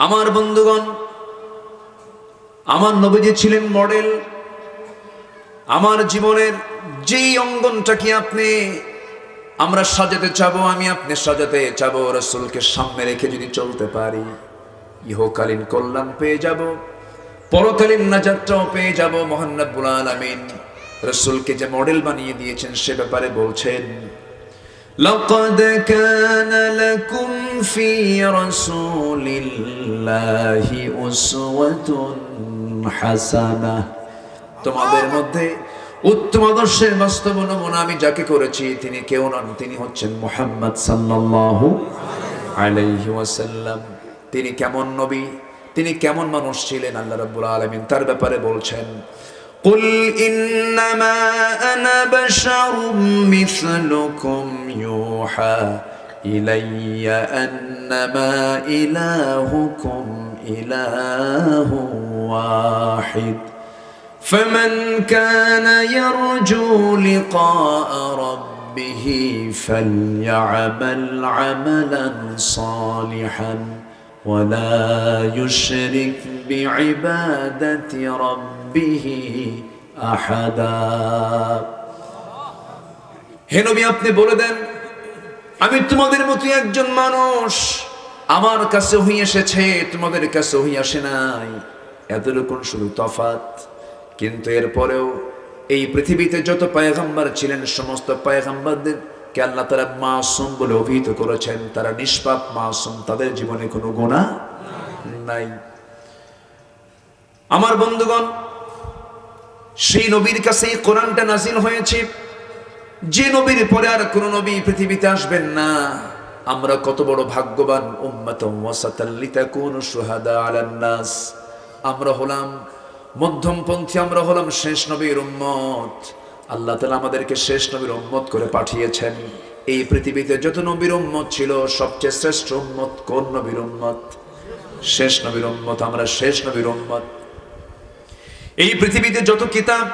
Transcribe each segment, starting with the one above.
আমার বন্ধুগণ, আমার নবীজি ছিলেন মডেল। আমার জীবনের যেই অঙ্গনটাকে আমরা সাজাতে চাবো, আমি আপনি সাজাতে চাবো, রাসূলকে সামনে রেখে যদি চলতে পারি, ইহকালীন কল্যাণ পেয়ে যাব, পরকালীন নাজাতটাও পেয়ে যাব। মহান রব্বুল আলামিন রাসূলকে যে মডেল বানিয়ে দিয়েছেন সে ব্যাপারে বলছেন, লাকাদ কানা লাকুম ফি রাসূলিল্লাহি উসওয়াতুন হাসানাহ। তোমাদের মধ্যে উত্তম আদর্শের বাস্তব নমুনা আমি যাকে করেছি তিনি কেউ নন, তিনি হচ্ছেন মুহাম্মদ সাল্লাল্লাহু আলাইহি ওয়াসাল্লাম। তিনি কেমন নবী, তিনি কেমন মানুষ ছিলেন, আল্লাহ রাব্বুল আলামিন তার ব্যাপারে বলছেন, কুল ইন্নামা আনা বাশারুম মিসলুকুম ইউহা ইলাইয়া আন্নামা ইলাহুকুম ইলাহু ওয়াহিদ فمن كان يرجو لقاء ربه فليعمل عملا صالحا ولا يشرك بعبادة ربه أحدا। হে নবী, আপনি বলে দেন, আমি তোমাদের মতো একজন মানুষ, আমার কাছে ওহী এসেছে, তোমাদের কাছে ওহী আসে নাই, এতটুকু শুধু তফাৎ। কিন্তু এরপরেও এই পৃথিবীতে যত পয়গম্বর ছিলেন সমস্ত পয়গম্বরদেরকে আল্লাহ তাআলা মাসুম বলে অভিহিত করেছেন। তারা নিষ্পাপ, মাসুম, তাদের জীবনে কোনো গুনাহ নাই। আমার বন্ধুগণ, সেই নবীর কাছেই কোরআনটা নাজিল হয়েছে, যে নবীর পরে আর কোন নবী পৃথিবীতে আসবেন না। আমরা কত বড় ভাগ্যবান, উম্মাতুন ওয়াসাতাল লিতাকুনু শুহাদা আলান নাস। আমরা হলাম মধ্যমপন্থী, আমরা হলাম শেষ নবীর উম্মত। আল্লাহ তাআলা আমাদেরকে শেষ নবীর উম্মত করে পাঠিয়েছেন। এই পৃথিবীতে যত নবীর উম্মত ছিল সবচেয়ে শ্রেষ্ঠ উম্মত কোন নবীর উম্মত? শেষ নবীর উম্মত। আমরা শেষ নবীর উম্মত। এই পৃথিবীতে যত কিতাব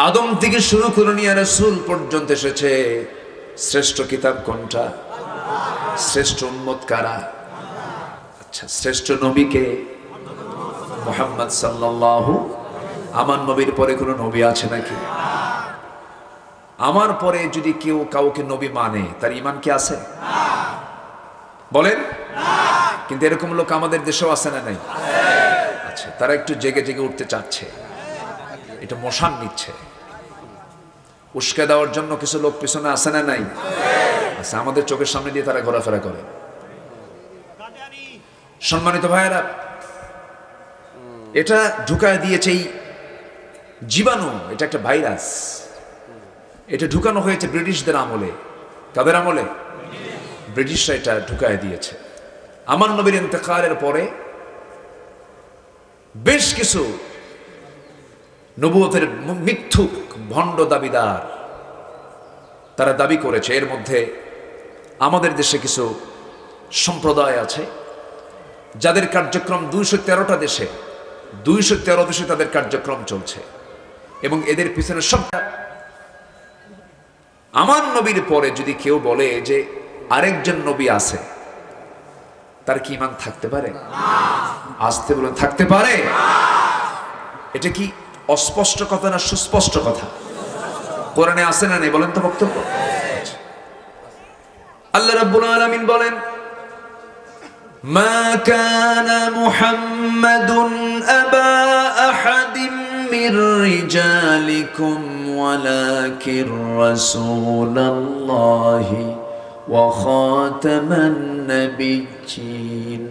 আদম থেকে শুরু করে নিয়ে রাসূল পর্যন্ত এসেছে, শ্রেষ্ঠ কিতাব কোনটা? শ্রেষ্ঠ উম্মত কারা? আচ্ছা, শ্রেষ্ঠ নবীকে মুহাম্মদ সাল্লাল্লাহু। আমার নবীর পরে কোনো নবী আছে নাকি? আমার পরে যদি কেউ কাউকে নবী মানে তার ঈমান কি আছে? বলেন। কিন্তু এরকম লোক আমাদের দেশেও আছে না নাই? আচ্ছা, তারা একটু জেগে জেগে উঠতে চাচ্ছে, এটা মশান নিচ্ছে, উস্কে দেওয়ার জন্য কিছু লোক পিছনে আছে না নাই? আচ্ছা, আমাদের চোখের সামনে দিয়ে তারা ঘোরাফেরা করে। সম্মানিত ভাইয়েরা, এটা ঢুকায় দিয়েছে এই জীবাণু, এটা একটা ভাইরাস। এটা ঢুকানো হয়েছে ব্রিটিশদের আমলে। কাদের আমলে? ব্রিটিশরা এটা ঢুকায় দিয়েছে। আমার নবীর ইন্তেকালের পরে বেশ কিছু নবুয়তের মিথ্যুক ভণ্ড দাবিদার তারা দাবি করেছে। এর মধ্যে আমাদের দেশে কিছু সম্প্রদায় আছে যাদের কার্যক্রম 213টা দেশে, 213 দেশে তাদের কার্যক্রম চলছে, এবং এদের পিছনে সবটা। আমার নবীর পরে যদি কেউ বলে যে আরেকজন নবী আছে, তার কি ঈমান থাকতে পারে? আসতে বলেন, থাকতে পারে? এটা কি অস্পষ্ট কথা না সুস্পষ্ট কথা? কোরআনে আছে না নেই? বলেন তো বক্তব্য। আল্লাহ রাব্বুল আলামিন বলেন, মা কানা মুহাম্মাদুন আবা আহাদিম মির রিজালিকুম ওয়ালাকির রাসূলুল্লাহি ওয়া খাতামান নাবিয়্যিন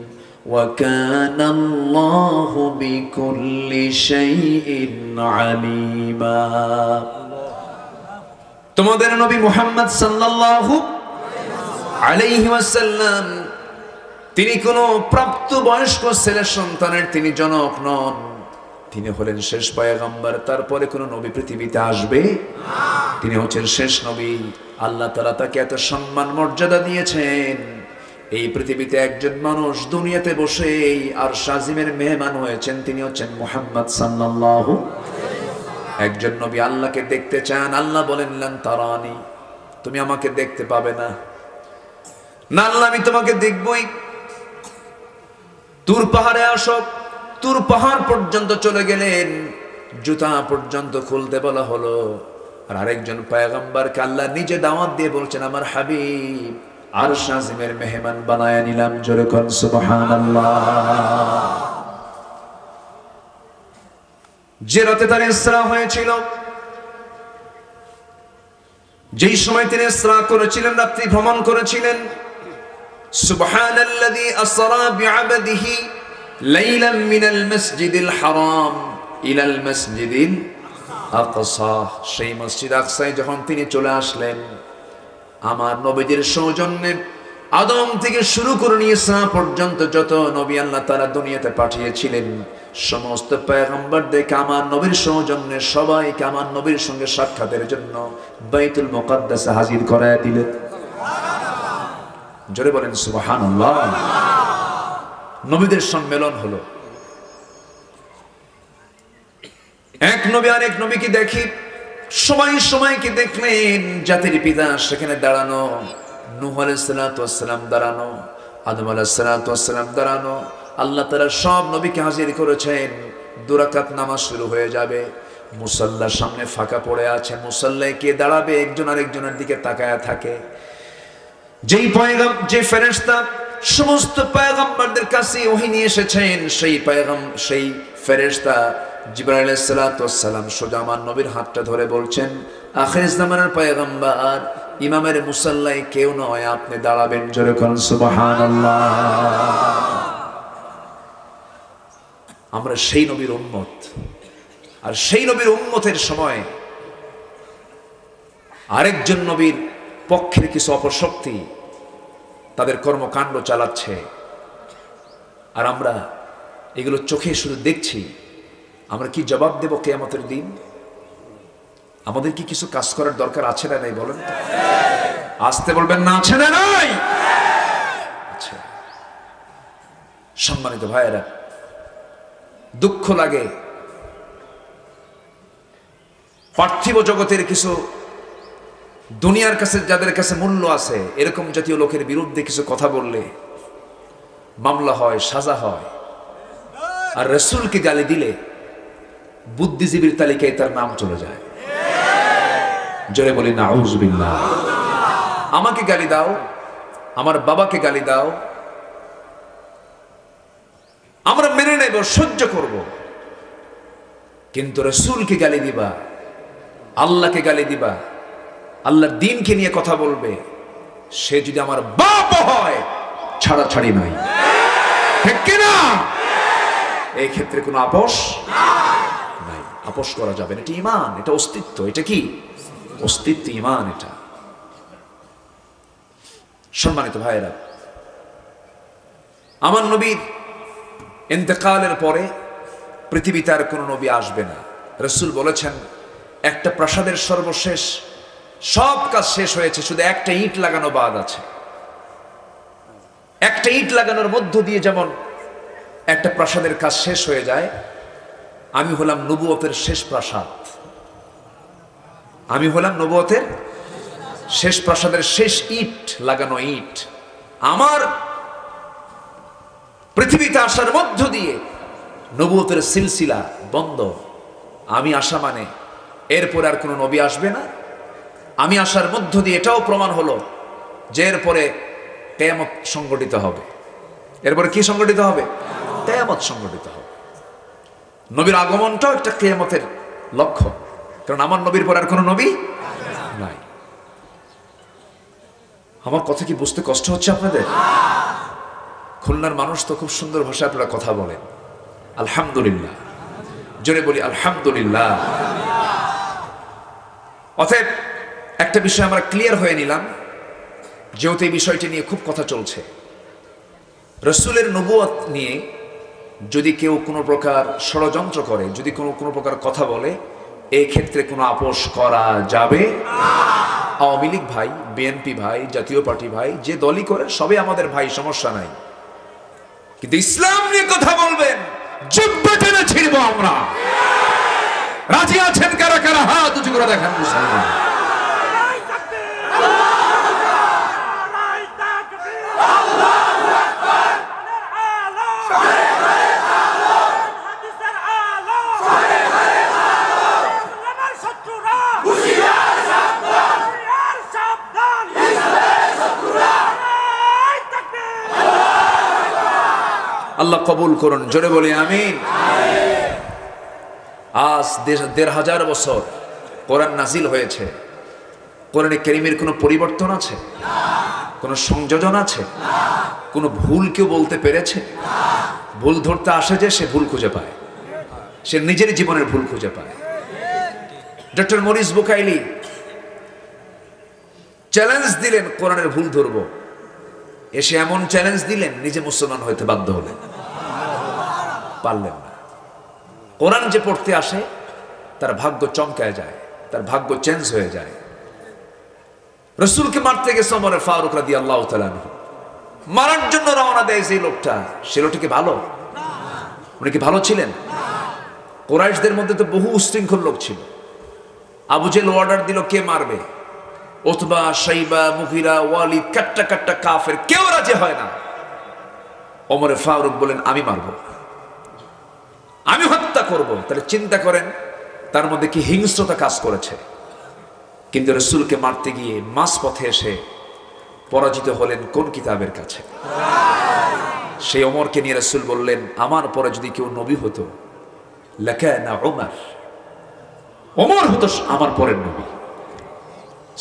ওয়া কানা আল্লাহু বিকুল্লি শাইইন আলিমা। তোমাদের নবী মুহাম্মদ সাল্লাল্লাহু আলাইহি ওয়াসাল্লাম, তিনি কোনো প্রাপ্তবয়স্ক ছেলের সন্তানের তিনি জনক নন। তিনি হলেন শেষ পয়গম্বর। তারপরে কোনো নবী পৃথিবীতে আসবে না। তিনি হচ্ছেন শেষ নবী। আল্লাহ তাআলা তাকে এত সম্মান মর্যাদা দিয়েছেন। এই পৃথিবীতে একজন মানুষ দুনিয়াতে বসেই আর শাজিমের মেহমান হয়েছেন, তিনি হচ্ছেন মুহাম্মদ সাল্লাল্লাহু। একজন নবী আল্লাহকে দেখতে চান, আল্লাহ বলেন, লান তারানি, তুমি আমাকে দেখতে পাবে না। না আল্লাহ, আমি তোমাকে দেখবই। তুর পাহাড়ে আসো। তুর পাহাড় পর্যন্ত চলে গেলেন, জুতা পর্যন্ত খুলতে বলা হলো। আর আরেকজন পয়গম্বরকে আল্লাহ নিজে দাওয়াত দিয়ে বলছেন, আমার হাবিব আরশ আজিমের মেহমান বানায়া নিলাম। জোরে কোন সুবহানাল্লাহ। যে রাতে তার ইসরা হয়েছিল, যেই সময় তিনি ইসরা করেছিলেন, রাত্রি ভ্রমণ করেছিলেন, সুবহানাল্লাযী আসরা বিআবদিহি লাইলাম মিনাল মাসজিদিল হারাম ইলাল মাসজিদিল আকসা। সেই মসজিদ আকসায় যখন তিনি চলে আসলেন, আমার নবীদের সৌজন্যে আদম থেকে শুরু করে নিয়ে ইসা পর্যন্ত যত নবী আল্লাহ তাআলা দুনিয়াতে পাঠিয়েছিলেন, সমস্ত পয়গম্বরদেরকে আমার নবীর সৌজন্যে সবাইকে আমার নবীর সঙ্গে সাক্ষাতের জন্য বাইতুল মুকাদ্দাসে হাজির করায় দিলেন। জোরে বলেন সুবহানাল্লাহ। নবীদের সম্মেলন হলো। এক নবী আরেক নবীকে দেখি, সবাইকে দেখলেন। জাতির পিতা সেখানে দাঁড়ানো, নূহ আলাইহিস সালাতু ওয়াস সালাম দাঁড়ানো, আদম আলাইহিস সালাতু ওয়াস সালাম দাঁড়ানো। আল্লাহ তাআলা সব নবীকে হাজির করেছেন। দুরাকাত নামাজ শুরু হয়ে যাবে, মুসাল্লার সামনে ফাঁকা পড়ে আছে। মুসাল্লায় কে দাঁড়াবে? একজন আরেকজনের দিকে তাকায়া থাকে। যে ফেরেশতা সমস্ত পয়গম্বরদের কাছে ওহী নিয়ে এসেছেন, সেই ফেরেশতা জিবরাইল আলাইহিস সালাতু ওয়াস সালাম সোজা আমার নবীর হাতটা ধরে বলছেন, আখির জামানার পয়গম্বর, ইমামের মুসাল্লায় কেউ নয়, আপনি দাঁড়াবেন। জোরে কোন সুবহানাল্লাহ। আমরা সেই নবীর উম্মত। আর সেই নবীর উম্মতের সময় আরেকজন নবীর পক্ষের কিছু অপশক্তি তাদের কর্মকাণ্ড চালাচ্ছে, আর আমরা এগুলো চোখে শুধু দেখছি। আমরা কি জবাব দেব কিয়ামতের দিন? আমাদের কি কিছু কাজ করার দরকার আছে না নাই বলেন? আসতে বলবেন না, আছে না নাই? আচ্ছা, সম্মানিত ভাইয়েরা, দুঃখ লাগে পার্থিব জগতের কিছু দুনিয়ার কাছে যাদের কাছে মূল্য আছে, এরকম জাতীয় লোকের বিরুদ্ধে কিছু কথা বললে মামলা হয়, সাজা হয়। আর রাসূলকে গালি দিলে বুদ্ধিজীবীর তালিকায় তার নাম চলে যায়। জোরে বলি নাউযুবিল্লাহ। আমাকে গালি দাও, আমার বাবাকে গালি দাও, আমরা মেনে নেব, সহ্য করব। কিন্তু রাসূলকে গালি দিবা, আল্লাহকে গালি দিবা, আল্লাহর দ্বীনকে নিয়ে কথা বলবে, সে যদি আমার বাপ হয়, ছাড়াছাড়ি নাই। ঠিক কি না? এই ক্ষেত্রে কোনো আপোষ নাই, আপোষ করা যাবে না। এটা ঈমান, এটা অস্তিত্ব। এটা কি অস্তিত্ব? ঈমান এটা। সম্মানিত ভাইয়েরা, আমার নবীর ইন্তেকালের পরে পৃথিবীতে আর কোনো নবী আসবে না। রাসূল বলেছেন, একটা প্রাসাদের সর্বশেষ সব কাজ শেষ হয়েছে, শুধু একটা ইট লাগানো বাদ আছে। একটা ইট লাগানোর মধ্য দিয়ে যেমন একটা প্রাসাদের কাজ শেষ হয়ে যায়, আমি হলাম নবুয়তের শেষ প্রাসাদ। আমি হলাম নবুয়তের শেষ প্রাসাদের শেষ ইট লাগানো ইট। আমার পৃথিবীতে আসার মধ্য দিয়ে নবুয়তের সিলসিলা বন্ধ। আমি আসা মানে এরপরে আর কোনো নবী আসবে না। আমি আসার মধ্য দিয়ে এটাও প্রমাণ হলো যে এরপরে কিয়ামত সংগঠিত হবে। এরপরে কি সংগঠিত হবে? কিয়ামত সংগঠিত হবে। নবীর আগমনটাও একটা কিয়ামতের লক্ষণ, কারণ আমার নবীর পর আর কোনো নবী নাই। আমার কথা কি বুঝতে কষ্ট হচ্ছে আপনাদের? খুলনার মানুষ তো খুব সুন্দর ভাষায় আপনারা কথা বলেন। আলহামদুলিল্লাহ, জোরে বলি আলহামদুলিল্লাহ। অতএব একটা বিষয় আমরা ক্লিয়ার হয়ে নিলাম, যেহেতু এই বিষয়টি নিয়ে খুব কথা চলছে। রাসূলের নবুয়ত নিয়ে যদি কেউ কোনো প্রকার ষড়যন্ত্র করে, যদি কোনো প্রকার কথা বলে, এই ক্ষেত্রে কোনো আপোষ করা যাবে না। আওয়ামী লীগ ভাই, বিএনপি ভাই, জাতীয় পার্টি ভাই, যে দলই করে সবে আমাদের ভাই, সমস্যা নাই। কিন্তু ইসলাম নিয়ে কথা বলবেন, জিহ্বা টেনে ছিড়ব আমরা। রাজি আছেন কারা কারা? হাত উঁচু করে দেখান মুসলমান। আল্লাহু আকবার। আল্লাহ কবুল করুন, জোরে বলি আমিন। আজ ১৫০০ বছর কোরআন নাজিল হয়েছে। কোরআনে কারীমের কোনো পরিবর্তন আছে? কোনো সংযোজন আছে? কোনো ভুল কেউ বলতে পেরেছে? ভুল ধরতে আসে যে সে ভুল খুঁজে পায়, সে নিজের জীবনের ভুল খুঁজে পায়। ডক্টর মরিস বুকাইলি চ্যালেঞ্জ দিলেন কোরআনের ভুল ধরব, এসে এমন চ্যালেঞ্জ দিলেন নিজে মুসলমান হইতে বাধ্য হলেন, পারলেন না। কোরআন যে পড়তে আসে তার ভাগ্য চমকায় যায়, তার ভাগ্য চেঞ্জ হয়ে যায়। রাসূলকে মারতে গেছে ওমর ফারুক রাদিয়াল্লাহু তাআলা আনহু, মারার জন্য রওনা দেয় যে লোকটা, সে লোকটা কি ভালো? উনি কি ভালো ছিলেন? কুরাইশদের মধ্যে তো বহু উশৃঙ্খল লোক ছিল। আবু জেহেল অর্ডার দিল কে মারবে, উতবা, শাইবা, মুগীরা, ওয়ালিদ, কাট্টা কাট্টা কাফের, কেউ রাজি হয় না। ওমর ফারুক বলেন আমি মারবো, আমি হত্যা করব। তাহলে চিন্তা করেন তার মধ্যে কি হিংস্রতা কাজ করেছে। কিন্তু রাসূলকে মারতে গিয়ে মাঝ পথে এসে পরাজিত হলেন কোন কিতাবের কাছে? সেই ওমরকে নিয়ে রাসূল বললেন আমার পরে যদি কেউ নবী হতো লাকানা উমর, ওমর হতো আমার পরের নবী।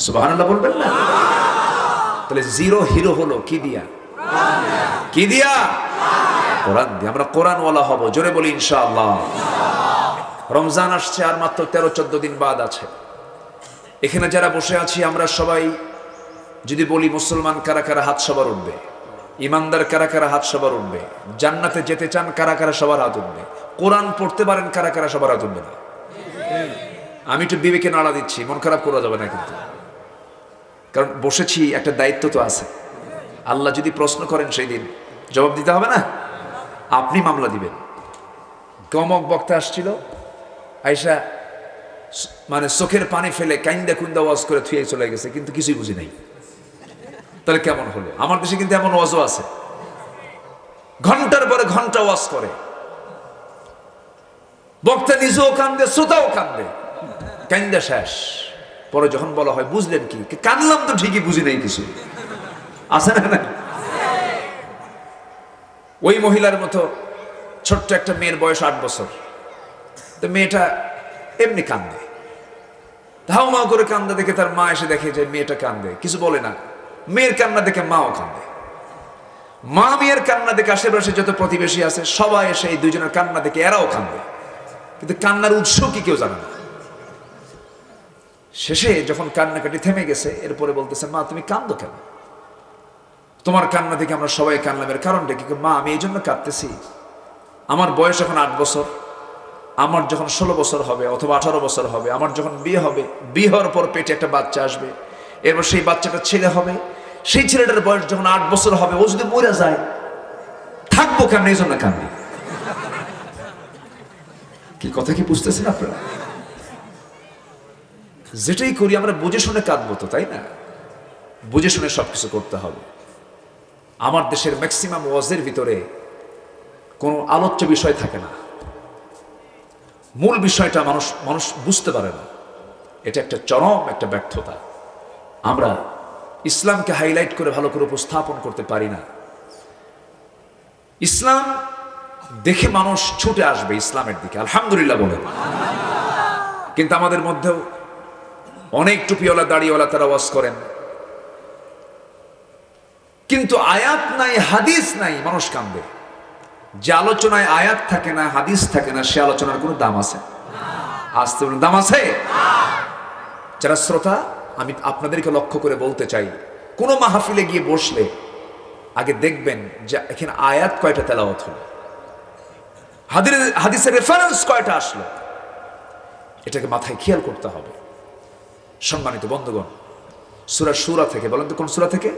সুবহানাল্লাহ বলবেন না? তাহলে জিরো হিরো হলো কি দিয়া? কি দিয়া? কোরআন দিয়ে। আমরা কোরআনওয়ালা হব, জোরে বলি ইনশাআল্লাহ। রমজান আসছে, আর মাত্র 13-14 দিন বাদ আছে। এখানে যারা বসে আছি আমরা সবাই যদি বলি মুসলমান কারা কারা হাত সবার উঠবে, ইমানদার কারা কারা হাত সবার উঠবে, জান্নাতে যেতে চান কারা কারা সবার হাত উঠবে, কোরআন পড়তে পারেন কারা কারা সবার হাত উঠবে না? আমি একটু বিবেকে নাড়া দিচ্ছি, মন খারাপ করা যাবে না কিন্তু, কারণ বসেছি একটা দায়িত্ব তো আছে। আল্লাহ যদি প্রশ্ন করেন সেই দিন জবাব দিতে হবে না? আপনি মামলা দিবেন। কমক বক্তা আসছিল, আয়েশা মানে চোখের পানি ফেলে কাইন্দা কুন্দা ওয়াজ করে থুয়ে চলে গেছে, কিন্তু কিছুই বুঝি নাই। তাহলে কেমন হলো? আমার দেশে কিন্তু এমন ওয়াজও আছে, ঘন্টার পরে ঘন্টা ওয়াজ করে, বক্তা নিজেও কান্দে, শ্রোতাও কান্দে, কান্দা শেষ। পরে যখন বলা হয় বুঝলেন কি, কানলাম তো ঠিকই, বুঝি নাই কিছু। আছে না? ওই মহিলার মতো ছোট্ট একটা মেয়ের বয়স 8 বছর, তো মেয়েটা এমনি কান্দে, ধাউমাও করে কান্দে দেখে তার মা এসে দেখে যে মেয়েটা কান্দে, কিছু বলে না। মেয়ের কান্না দেখে মাও কান্দে, মা মেয়ের কান্না দেখে আশেপাশে যত প্রতিবেশী আছে সবাই এসে এই দুইজনের কান্না দেখে এরাও কান্দে, কিন্তু কান্নার উৎস কি কেউ জানে না। শেষে যখন কান্নাকাটি থেমে গেছে, এরপরে বলতেছে মা তুমি কান্দো কেন? তোমার কান্না দেখে আমরা সবাই কান্দলাম, এর কারণটা কি? মা আমি এই জন্য কাঁদতেছি, আমার বয়স এখন 8 বছর, আমার যখন 16 বছর হবে অথবা 18 বছর হবে, আমার যখন বিয়ে হবে, বিয়ে হওয়ার পর পেটে একটা বাচ্চা আসবে, এরপর সেই বাচ্চাটা ছেলে হবে, সেই ছেলেটার বয়স যখন 8 বছর হবে, ও যদি মরে যায় থাকবো কেমন? এই জন্য কান্দি। কি কথা কি বুঝতেছেন আপনারা? যেটাই করি আমরা বুঝে শুনে কাঁদবো তো, তাই না? বুঝে শুনে সবকিছু করতে হবে। আমার দেশের ম্যাক্সিমাম ওয়াজের ভিতরে কোনো আলোচ্য বিষয় থাকে না, মূল বিষয়টা মানুষ বুঝতে পারে না। এটা একটা চরম একটা ব্যর্থতা। আমরা ইসলামকে হাইলাইট করে ভালো করে উপস্থাপন করতে পারি না। ইসলাম দেখে মানুষ ছুটে আসবে ইসলামের দিকে, আলহামদুলিল্লাহ বলেন। কিন্তু আমাদের মধ্যেও অনেক টুপিওয়ালা দাড়িওয়ালা তারা ওয়াজ করেন, কিন্তু আয়াত নাই, হাদিস নাই, মানুষ কান্দে। যে আলোচনায় আয়াত থাকে না, হাদিস থাকে না, সে আলোচনার কোনো দাম আছে? আসতে দাম আছে? যারা শ্রোতা, আমি আপনাদেরকে লক্ষ্য করে বলতে চাই, কোনো মাহফিলে গিয়ে বসলে আগে দেখবেন যে এখানে আয়াত কয়টা তেলাওয়াত হলো, হাদিসের রেফারেন্স কয়টা আসলো, এটাকে মাথায় খেয়াল করতে হবে। সম্মানিত বন্ধুগণ, সূরা শূরা থেকে, বলেন তো কোন সূরা থেকে?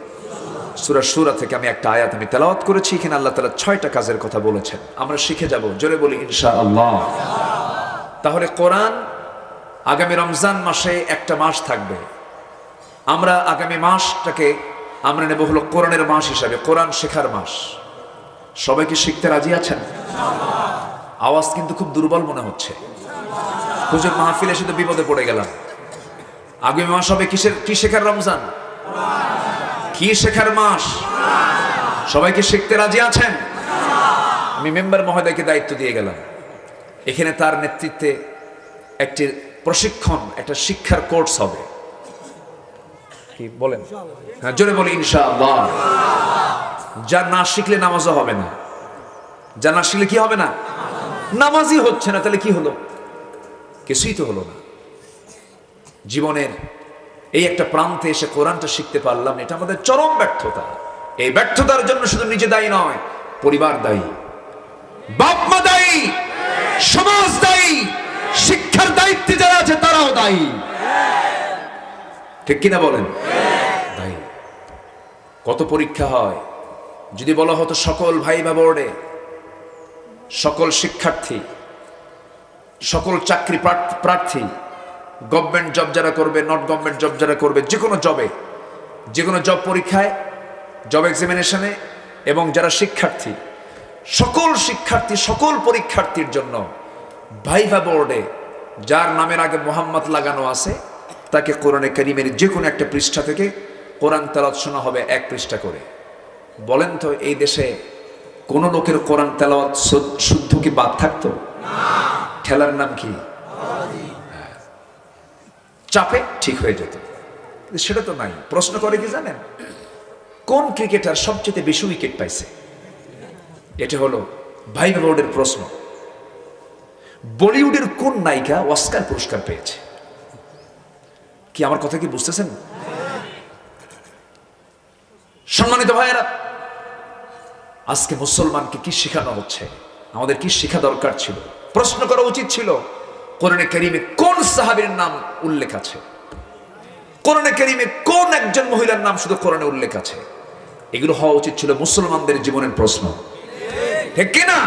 সূরা শূরা থেকে আমি একটা আয়াত আমি তেলাওয়াত করেছি। এখানে আল্লাহ তাআলা 6টা কাজের কথা বলেছেন, আমরা শিখে যাব, জোরে বলি ইনশাআল্লাহ। তাহলে কোরআন আগামী রমজান মাসে একটা মাস থাকবে, আমরা আগামী মাসটাকে আমরা নেব হলো কোরআনের মাস হিসাবে, কোরআন শেখার মাস। সবাই কি শিখতে রাজি আছেন? আওয়াজ কিন্তু খুব দুর্বল মনে হচ্ছে। হুজুর মাহফিলে শুধু বিপদে পড়ে গেলাম। আগামী মাস হবে কি শেখার রমজান? কি শেখার মাস? সবাই কি শিখতে রাজি আছেন? আমি মেম্বার মহোদয়কে দায়িত্ব দিয়ে গেলাম, এখানে তার নেতৃত্বে একটি প্রশিক্ষণ, একটা শিক্ষার কোর্স হবে। কি বলেন? হ্যাঁ, জোরে বলি ইনশাআল্লাহ। যা না শিখলে নামাজও হবে না, যা না শিখলে কি হবে না, নামাজই হচ্ছে না, তাহলে কি হলো? কিছুই তো হলো না। জীবনের এই একটা প্রান্তে এসে কোরআনটা শিখতে পারলাম, এটা আমাদের চরম ব্যর্থতা। এই ব্যর্থতার জন্য শুধু নিজে দায়ী নয়, পরিবার দায়ী, বাপ মা দায়ী, সমাজ দায়ী, শিক্ষার দায়িত্বে যারা আছে তারাও দায়ী। ঠিক কিনা বলেন? দায়ী। কত পরীক্ষা হয়, যদি বলা হতো সকল ভাইবা বোর্ডে সকল শিক্ষার্থী, সকল চাকরি প্রার্থী, গভর্নমেন্ট জব যারা করবে, নট গভর্নমেন্ট জব যারা করবে, যে কোনো জবে, যে কোনো জব পরীক্ষায়, জব এক্সামিনেশনে, এবং যারা শিক্ষার্থী, সকল শিক্ষার্থী, সকল পরীক্ষার্থীর জন্য ভাইভা বোর্ডে যার নামের আগে মোহাম্মদ লাগানো আছে, তাকে কোরআনে কারীমের যে কোনো একটা পৃষ্ঠা থেকে কোরআন তেলাওয়াত শোনা হবে, এক পৃষ্ঠা করে। বলেন তো, এই দেশে কোন লোকের কোরআন তেলাওয়াত শুদ্ধ কি বাদ থাকতো? খেলার নাম কি? চাপে ঠিক হয়ে যেত, সেটা তো নাই। প্রশ্ন করে কি জানেন? কোন ক্রিকেটার সবচেয়ে বেশি উইকেট পাইছে? এটা হলো ভাইভা বোর্ডের প্রশ্ন। বলিউডের কোন নায়িকা অস্কার পুরস্কার পেয়েছে? কি আমার কথা কি বুঝতেছেন? সম্মানিত ভাইয়েরা, আজকে মুসলমানকে কি শেখানো হচ্ছে? আমাদের কি শেখা দরকার ছিল? প্রশ্ন করা উচিত ছিল, কোরআনে কারীমে কোন সাহাবীর নাম উল্লেখ আছে? কোরআনে কারীমে কোন একজন মহিলার নাম শুধু কোরআনে উল্লেখ আছে? এগুলো হওয়া উচিত ছিল মুসলমানদের জীবনের প্রশ্ন, ঠিক কিনা?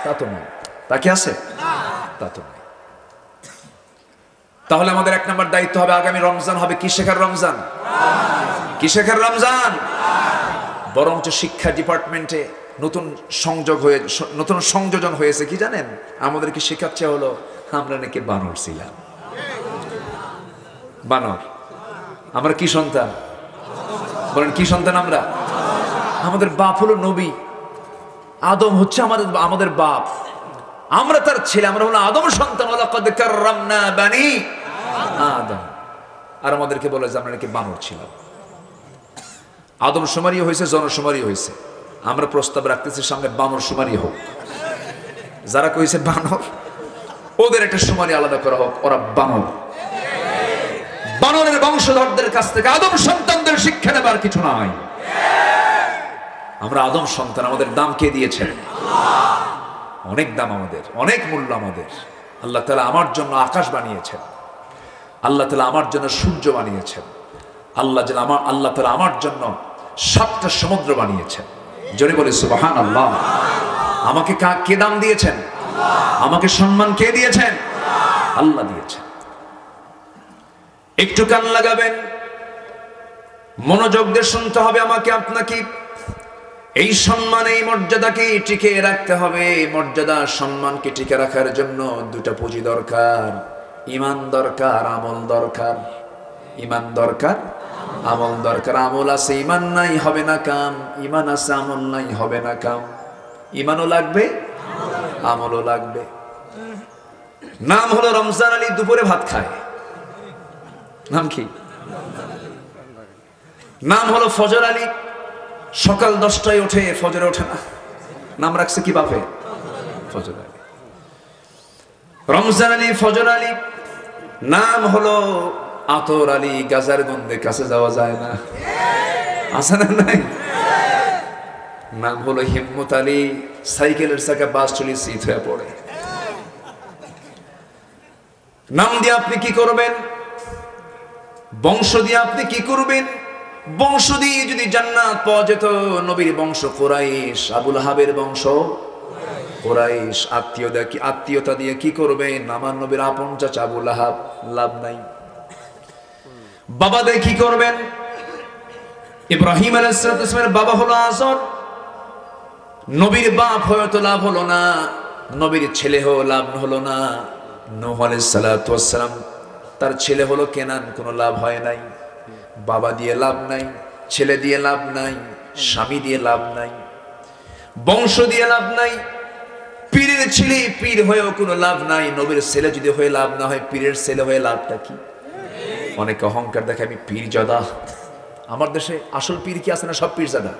তা তো নয়। তা কি আছে? তা তো নয়। তাহলে আমাদের এক নম্বর দায়িত্ব হবে, আগামী রমজান হবে কি শেখার রমজান? কি শেখার রমজান? বরঞ্চ শিক্ষা ডিপার্টমেন্টে নতুন সংযোজন হয়েছে, কি জানেন? আমাদেরকে শেখাচ্ছে হলো আমরা নাকি বানর ছিলাম। বানর। আমরা কি সন্তান? বলেন, কি সন্তান আমরা? আমাদের বাপ হলো নবী, আদম হচ্ছে আমাদের বাপ, আমরা তার ছেলে, আমরা হলো আদম সন্তান। ওয়ালাকাদ কাররামনা বানি আদম। আর আমাদেরকে বলে যে আমরা নাকি বানর ছিলাম। আদম শুমারি হয়েছে, জনশুমারি হয়েছে, আমরা প্রস্তাব রাখতেছি সামনে বানর শুমারি হোক। যারা কইছে বানর, ওদের একটা শুমারি আলাদা করা হোক, ওরা বানর। বানরের বংশধরদের কাছ থেকে আদম সন্তানদের শিক্ষা নেবার কিছু নাই। আমরা আদম সন্তান, আমাদের দাম কে দিয়েছেন? অনেক দাম আমাদের, অনেক মূল্য আমাদের। আল্লাহ তাআলা আমার জন্য আকাশ বানিয়েছেন, আল্লাহ তাআলা আমার জন্য সূর্য বানিয়েছেন, আল্লাহ তাআলা আমার জন্য 7টা সমুদ্র বানিয়েছেন। জোরে বলে সুবহানাল্লাহ। আমাকে কে দাম দিয়েছেন? আমাকে সম্মান কে দিয়েছেন? আল্লাহ দিয়েছেন। একটু কান লাগাবেন, মনোযোগ দিয়ে শুনতে হবে আমাকে আপনাকে। এই সম্মান, এই মর্যাদাকে টিকে রাখতে হবে। মর্যাদা সম্মানকে টিকে রাখার জন্য দুটা পুঁজি দরকার, ঈমান দরকার, আমল দরকার। ঈমান দরকার, আমল দরকার। আমল আছে, ঈমান নাই, হবে না কাম। ঈমান আছে, আমল নাই, হবে না কাম। ঈমানও লাগবে, আমলও লাগবে। নাম হলো রমজান আলী, দুপুরে ভাত খায়। নাম কি? নাম হলো ফজর আলী, সকাল 10টায় ওঠে, ফজরে ওঠে না। নাম রাখছে কি বাপে? ফজর আলী। রমজান আলী, ফজর আলী। নাম হলো আতর আলী, গাজার গন্ধে কাছে যাওয়া যায় না, আছে না নাই? নাম হলো হিম্মত আলী, সাইকেলের চাকা বাস চলি সিট হয়ে পড়ে। নাম দিয়ে আপনি কি করবেন? বংশ দিয়ে আপনি কি করবেন? বংশ দিয়ে যদি জান্নাত পাওয়া যেত, নবীর বংশ কুরাইশ, আবুল আহাবের বংশ কুরাইশ। আত্মীয়তা দিয়ে কি করবেন? আমার নবীর আপন চাচা আবুল আহাব, লাভ নাই। বাবা দিয়ে কি করবেন? ইব্রাহিম আলাইহিস সালামের বাবা হলো আযর, নবীর বাপ হয়তো লাভ হলো না, নবীর ছেলে হলো লাভ হলো না। নূহ আলাইহিস সালাম, তার ছেলে হলো কেনান, কোনো লাভ হয় নাই। বাবা দিয়ে লাভ নাই, ছেলে দিয়ে লাভ নাই, স্বামী দিয়ে লাভ নাই। বংশ দিয়ে লাভ নাই, পীরের ছেলে পীর হয়েও কোনো লাভ নাই, নবীর ছেলে যদি হয়ে লাভ না হয় পীরের ছেলে হয়ে লাভটা কি? অনেক অহংকার দেখে আমি পীর জাদা। আমার দেশে আসল পীর কি আছে না? সব পীর জাদা।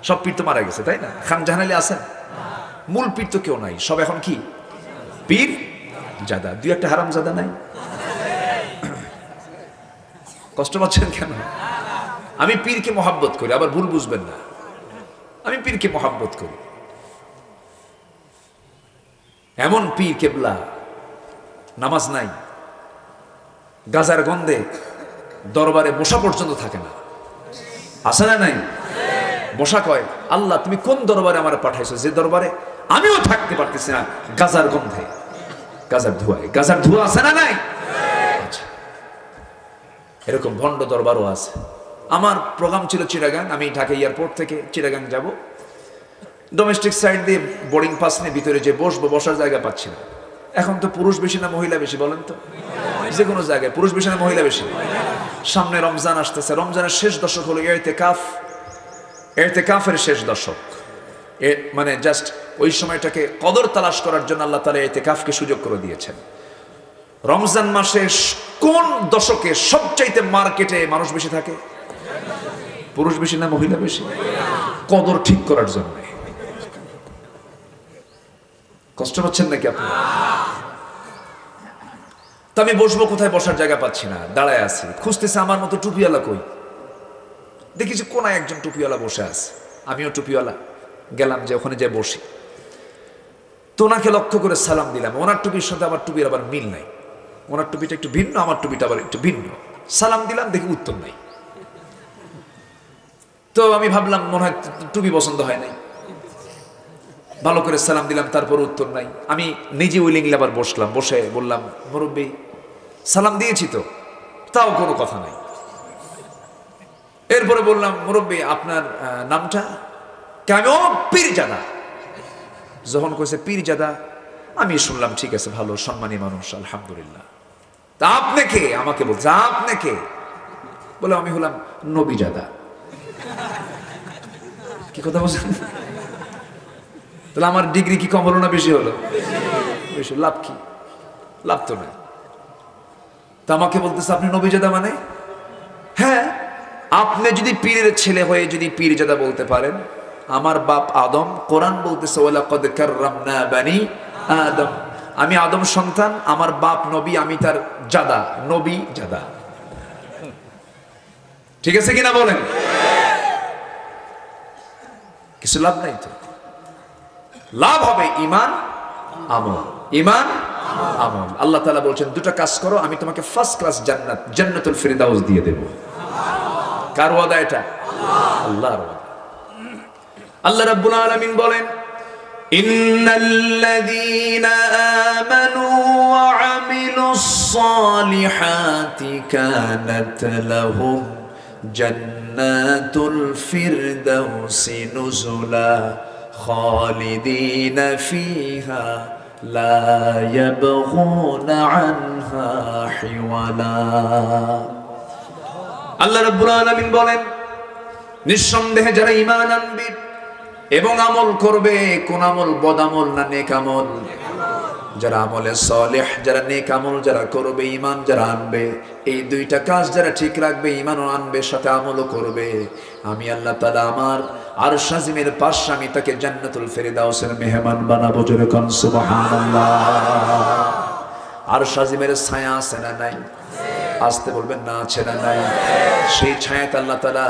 সব পীর তো মারা গেছে, তাই না? খান জাহান আলী আছেন, মূল পীর তো কেউ নাই, সব এখন কি পীর জাদা। দুই একটা হারাম জাদা নাই? কষ্ট পাচ্ছেন কেন? আমি পীরকে মহাব্বত করি, আবার ভুল বুঝবেন না, আমি পীরকে মহাব্বত করি। এমন পীর কেবলা নামাজ নাই, গাজার গন্ধে দরবারে বসা পর্যন্ত থাকে না, আছে না নাই? বসা কয় আল্লাহ তুমি কোন দরবারে আমার পাঠাইছো, যে দরবারে আমিও থাকতে পারতেছি না, গাজার গন্ধে, গাজার ধোঁয়ায়। গাজার ধোঁয়া আছে না নাই? আচ্ছা, এরকম ভণ্ড দরবারও আছে। আমার প্রোগ্রাম ছিল চিটাগাং, আমি ঢাকা এয়ারপোর্ট থেকে চিটাগাং যাব, ডোমেস্টিক সাইড দিয়ে বোর্ডিং পাস নিয়ে ভিতরে যে বসবো, বসার জায়গা পাচ্ছি না। এখন তো পুরুষ বেশি না মহিলা বেশি বলেন তো? যে কোনো জায়গায় পুরুষ বেশি না মহিলা বেশি? সামনে রমজান আসতেছে, রমজানের শেষ দশক হলো ইতিকাফ, ইতিকাফের শেষ দশক। মানে জাস্ট ওই সময়টাকে কদর তালাশ করার জন্য আল্লাহ তাআলা ইতিকাফকে সুযোগ করে দিয়েছেন। রমজান মাসে কোন দশকে সবচাইতে মার্কেটে মানুষ বেশি থাকে? পুরুষ বেশি না মহিলা বেশি? কদর ঠিক করার জন্য। কষ্ট পাচ্ছেন নাকি আপনি? তো আমি বসবো কোথায়, বসার জায়গা পাচ্ছি না, দাঁড়ায় আছি, খুঁজতেছে আমার মতো টুপিওয়ালা কই। দেখেছি কোনায় একজন টুপিওয়ালা বসে আছে, আমিও টুপিওয়ালা, গেলাম যে ওখানে যে বসি, তো ওনাকে লক্ষ্য করে সালাম দিলাম। ওনার টুপির সাথে আমার টুপির আবার মিল নাই, ওনার টুপিটা একটু ভিন্ন, আমার টুপিটা আবার একটু ভিন্ন। সালাম দিলাম, দেখি উত্তর নাই। তো আমি ভাবলাম মনে হয় টুপি পছন্দ হয় নাই, ভালো করে সালাম দিলাম, তারপর উত্তর নাই। আমি নিজে উইলিংলি আবার বসলাম, বসে বললাম মুরব্বী সালাম দিয়েছি তো, তাও কোনো কথা নাই। এরপরে বললাম মুরব্বী আপনার নামটা? কেন? পীরজাদা। যখন কইছে পীরজাদা, আমি শুনলাম ঠিক আছে, ভালো সম্মানী মানুষ, আলহামদুলিল্লাহ। তা আপনি কে? আমাকে বলছে আপনি কে? বলে আমি হলাম নবীজাদা। কি কথা বলছেন? তাহলে আমার ডিগ্রি কি কম হলো না বেশি হলো? বেশি। লাভ কি? লাভ তো নাই। তা আমাকে বলতেছে আপনি নবীজাদা মানে? হ্যাঁ, আপনি যদি পীরের ছেলে হয়ে যদি পীরজাদা বলতে পারেন, আমার বাপ আদম, কোরআন বলতেছে ওয়ালাকাদ কাররামনা বানি আদম, আমি আদম সন্তান, আমার বাপ নবী, আমি তার জাদা, নবী জাদা। ঠিক আছে কিনা বলেন? কিছু লাভ নাই তো। লাভ হবে ইমান আমল, ইমান আমল। আল্লাহ তাআলা বলছেন দুটো কাজ করো, আমি তোমাকে ফার্স্ট ক্লাস জান্নাত, জান্নাতুল ফিরদাউস দিয়ে দেব। কার ওয়াদা এটা? আল্লাহর ওয়াদা। আল্লাহ রাব্বুল আলামিন বলেন ইন্নাল্লাযীনা আমানু ওয়া আমিলুস সালিহাতি কানাত লাহুম জান্নাতুল ফিরদাউসি নুজুলা খালিদিনা ফিহা লা ইয়াবগুনা আনহা হিওয়ালা। আল্লাহ রাব্বুল আলামিন বলেন নিঃসন্দেহে যারা ঈমান আনবে এবং আমল করবে, কোন আমল? বদ আমল না নেক আমল? যারা আমলে সালেহ, যারা নেক আমল যারা করবে, ঈমান যারা আনবে, এই দুইটা কাজ যারা ঠিক রাখবে, ঈমানও আনবে সাথে আমলও করবে, আমি আল্লাহ তাআলা আমার আরশ আজিমের পাশে আমি তাকে জান্নাতুল ফিরদাউসের মেহমান বানাবো। জোরে কোন সুবহানাল্লাহ। আরশ আজিমের ছায়া আছে না নাই? আসতে বলবেন না, আছে না নাই? সেই ছায়াতে আল্লাহ তাআলা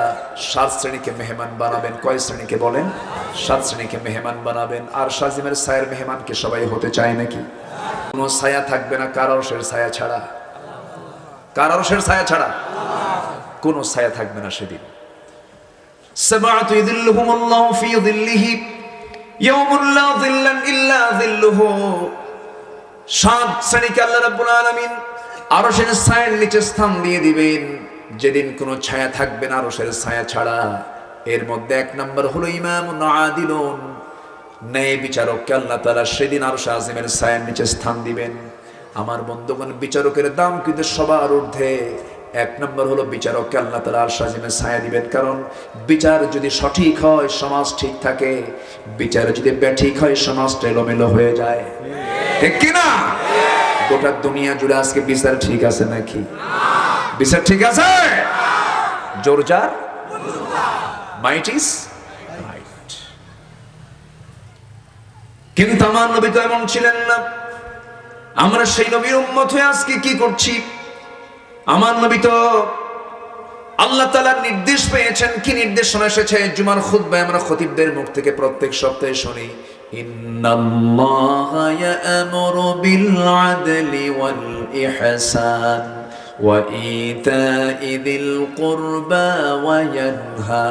7 শ্রেণীকে মেহমান বানাবেন। কয় শ্রেণীকে বলেন? 7 শ্রেণীকে মেহমান বানাবেন। আর শাজিমের ছায়ার মেহমানকে সবাই হতে চায় নাকি? কোনো ছায়া থাকবে না কার আরশের ছায়া ছাড়া, কার আরশের ছায়া ছাড়া কোনো ছায়া থাকবে না সেদিন। সাবআতু ইযিল্লুহুমুল্লাহু ফি যিল্লিহি ইয়াওমুন লা যিল্লা ইল্লা যিল্লুহু। 7 শ্রেণীকে আল্লাহ রাব্বুল আলামিন আরশের ছায়ার নিচে স্থান দিয়ে দিবেন, যেদিন কোনো ছায়া থাকবে না আরশের ছায়া ছাড়া। এর মধ্যে 1 নম্বর হলো ইমামুন আদিলুন, ন্যায় বিচারককে আল্লাহ তাআলা সেদিন আরশ আজিমের ছায়ার নিচে স্থান দিবেন। আমার বন্ধুগণ, বিচারকের দাম কিন্তু সবার ঊর্ধ্বে। এক নম্বর হলো বিচারককে আল্লাহ তাআলা আরশ আজিমের ছায়া দিবেন, কারণ বিচার যদি সঠিক হয় সমাজ ঠিক থাকে, বিচার যদি ব্যাঠিক হয় সমাজটা এলোমেলো হয়ে যায়, ঠিক কি না? গোটা দুনিয়া জুড়ে আজকে বিচার ঠিক আছে নাকি? বিচার ঠিক আছে? জোরজার মাইট ইজ রাইট। কিন্তু আমার নবী তো এমন ছিলেন না। আমরা সেই নবীর উম্মত হয়ে আজকে কি করছি? আমার নবী তো আল্লাহ তাআলার নির্দেশ পেয়েছেন। কি নির্দেশনা এসেছে? জুমার খুতবায় আমরা খতিবদের মুখ থেকে প্রত্যেক সপ্তাহে শুনি, ইন্নাল্লাহা ইয়া'মুরু বিল আদলি ওয়াল ইহসান ওয়া ইতা'i যিল কুরবা ওয়া ইয়ানহা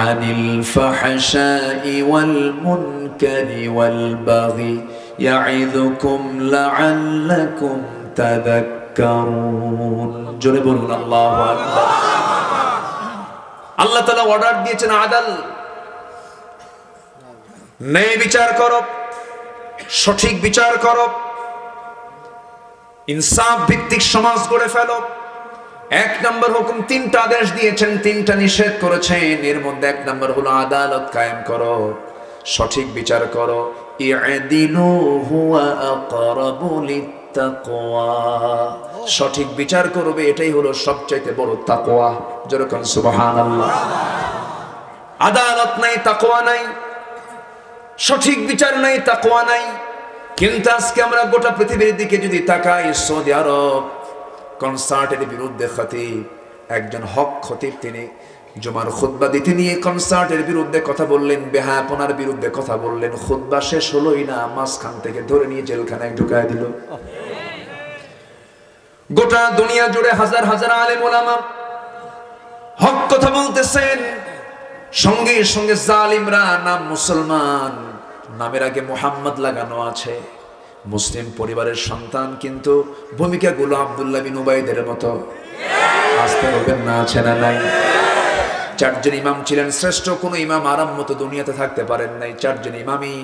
আনিল ফাহশাই ওয়াল মুনকারি ওয়াল বাগি ইয়া'iযুকুম লা'আল্লাকুম তাযাক্কারুন। জোরে বলুন আল্লাহু আকবার। আল্লাহ তাআলা অর্ডার দিয়েছেন আদাল, ন্যায় বিচার করো, সঠিক বিচার করো, ইনসাফ ভিত্তিক সমাজ গড়ে ফেলো। এক নম্বর হুকুম, তিনটা আদেশ দিয়েছেন, তিনটা নিষেধ করেছেন। এর মধ্যে এক নম্বর হলো আদালত কায়েম করো, সঠিক বিচার করো। ই'দিলু হুয়া আকরাবু লিত্তাকওয়া, সঠিক বিচার করবে, এটাই হলো সবচাইতে বড় তাকওয়া। যেরকম সুবহানাল্লাহ। আদালত নাই, তাকওয়া নাই, সঠিক বিচার নাই, তাকওয়া নাই। কিন্তু আজকে আমরা গোটা পৃথিবীর দিকে যদি তাকাই, সৌদি আরব কনসার্টের বিরুদ্ধে খতিব, একজন হক খতিব, তিনি জুমার খুতবা দিতে নিয়ে কনসার্টের বিরুদ্ধে কথা বললেন, বেহায়াপনার বিরুদ্ধে কথা বললেন। খুতবা শেষ হলোই না, মাঝখান থেকে ধরে নিয়ে জেলখানায় ঢুকায় দিল। গোটা দুনিয়া জুড়ে হাজার হাজার আলেম ওলামা হক কথা বলতেছেন, সঙ্গে সঙ্গে জালিমরা নাম মুসলমান, নামের আগে মুহাম্মদ লাগানো আছে, মুসলিম পরিবারের সন্তান, কিন্তু ভূমিকাগুলো আব্দুল্লাহ বিন উবাইদের মতো। আসতে বলবেন না, আছে না নাই? চারজন ইমাম ছিলেন, শ্রেষ্ঠ কোন ইমাম আরাম মতো দুনিয়াতে থাকতে পারেন নাই। চারজন ইমামই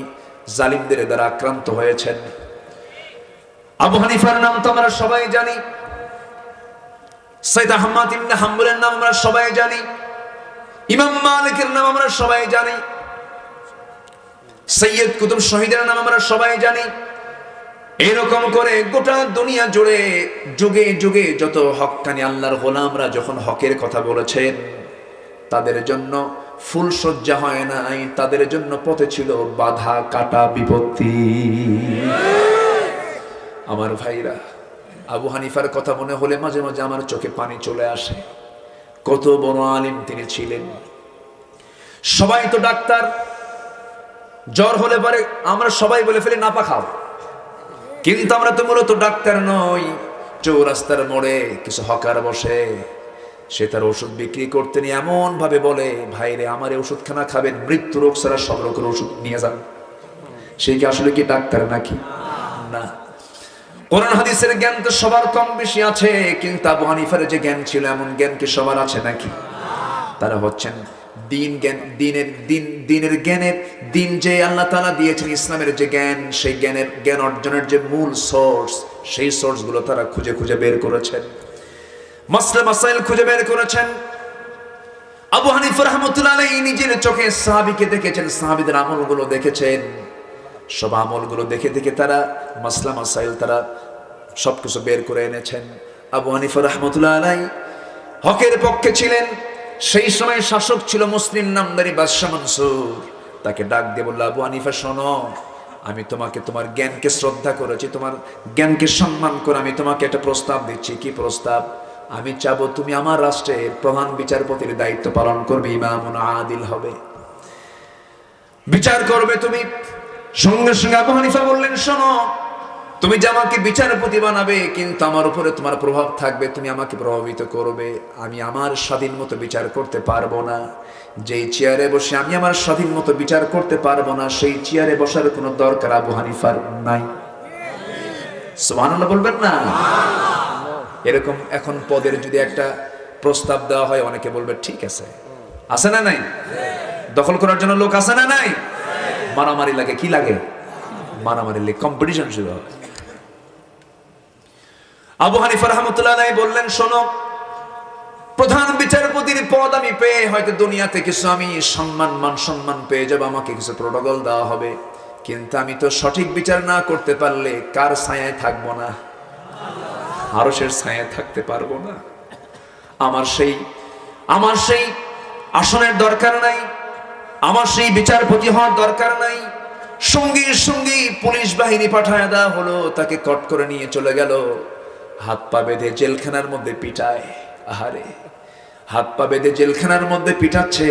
জালিমদের দ্বারা আক্রান্ত হয়েছেন। আবু হানিফার নাম তো আমরা সবাই জানি, সাইয়েদ আহমদ ইবনে হাম্বলের নাম আমরা সবাই জানি, ইমাম মালিকের নাম আমরা সবাই জানি, সৈয়দ কুতুব শহীদের নাম আমরা সবাই জানি। এরকম করে গোটা দুনিয়া জুড়ে যুগে যুগে যত হক্কানি আল্লাহর গোলামরা যখন হকের কথা বলেছেন, তাদের জন্য ফুল সজ্জা হয় নাই, তাদের জন্য পথে ছিল বাধা, কাটা, বিপত্তি। আমার ভাইরা, আবু হানিফার কথা মনে হলে মাঝে মাঝে আমার চোখে পানি চলে আসে। কত বড় আলিম তিনি ছিলেন। সবাই তো ডাক্তার, জ্বর হলে পরে আমরা সবাই বলে ফেলি নাপা খাও, কিন্তু আমরা তো মূলত ডাক্তার নই। চৌরাস্তার মোড়ে কিছু হকার বসে, সে তার ওষুধ বিক্রি করতে নিয়ে এমন ভাবে বলে, ভাইরে আমার এই ওষুধখানা খাবেন, মৃত্যু রোগ ছাড়া সব রোগের ওষুধ নিয়ে যান। সে কি আসলে কি ডাক্তার নাকি? না। কোরআন হাদিসের জ্ঞান তো সবার কম বেশি আছে, কিন্তু আবু হানিফার যে জ্ঞান ছিল, এমন জ্ঞান কি সবার আছে নাকি? তারা হচ্ছেন দিন জ্ঞান, দিনের জ্ঞানের দিন যে আল্লাহ তাআলা দিয়েছেন, ইসলামের যে জ্ঞান, সেই জ্ঞান অর্জনের যে মূল সোর্স, সেই সোর্স গুলো তারা খুঁজে খুঁজে বের করেছেন, মাসলা মাসাইল খুঁজে বের করেছেন। আবু হানিফা রাহমাতুল্লাহ আলাইহি নিজের চোখে সাহাবীকে দেখেছেন, সাহাবীদের আমলগুলো দেখেছেন। সব আমলগুলো দেখে দেখে তারা মাসলা মাসাইল তারা সবকিছু বের করে এনেছেন। আবু হানিফা রাহমাতুল্লাহ আলাইহি হকের পক্ষে ছিলেন। সেই সময় শাসক ছিল মুসলিম নামদারি বাদশা মনসুর। তাকে ডাক দিয়ে বলল, আবু হানিফা শোনো, আমি তোমাকে তোমার জ্ঞানকে শ্রদ্ধা করেছি, তোমার জ্ঞানকে সম্মান করে আমি তোমাকে একটা প্রস্তাব দিচ্ছি। কি প্রস্তাব? আমি চাবো তুমি আমার রাষ্ট্রের প্রধান বিচারপতির দায়িত্ব পালন করবে, ইমামুন আদিল হবে, বিচার করবে তুমি। সঙ্গে সঙ্গে আবু হানিফা বললেন, শোনো, তুমি যে আমাকে বিচারপতি বানাবে, কিন্তু আমার উপরে তোমার প্রভাব থাকবে, তুমি আমাকে প্রভাবিত করবে। আমি আমার স্বাধীন মতো বিচার করতে পারবো না। যেই চেয়ারে বসে আমি আমার স্বাধীন মতো বিচার করতে পারবো না, সেই চেয়ারে বসার কোনো দরকার আবু হানিফার নাই। সুবহানাল্লাহ বলবেন না? এরকম এখন পদের যদি একটা প্রস্তাব দেওয়া হয়, অনেকে বলবে ঠিক আছে। আছে না নাই? দখল করার জন্য লোক আছে না নাই? মারামারি লাগে, কি লাগে? মারামারি লাগে, কম্পিটিশন শুরু হয়। আবু হানিফা রাহমাতুল্লাহ আলাইহি বললেন, শোনো, প্রধান বিচারপতির পদ আমি পেয়ে হয়তো দুনিয়াতে কিছু আমি মান সম্মান পেয়ে যাব, আমাকে কিছু প্রোটোকল দেওয়া হবে, কিন্তু আমি তো সঠিক বিচার না করতে পারলে কার ছায়ায় থাকবো না? আরশের ছায়ায় থাকতে পারবো না। আমার সেই আসনের দরকার নাই, আমার সেই বিচারপতি হওয়ার দরকার নাই। সঙ্গী সঙ্গী পুলিশ বাহিনী পাঠায় দেওয়া হলো, তাকে কট করে নিয়ে চলে গেল, হাত পা বেঁধে জেলখানার মধ্যে পিটায়। আহারে, হাত পা বেঁধে জেলখানার মধ্যে পিটাচ্ছে,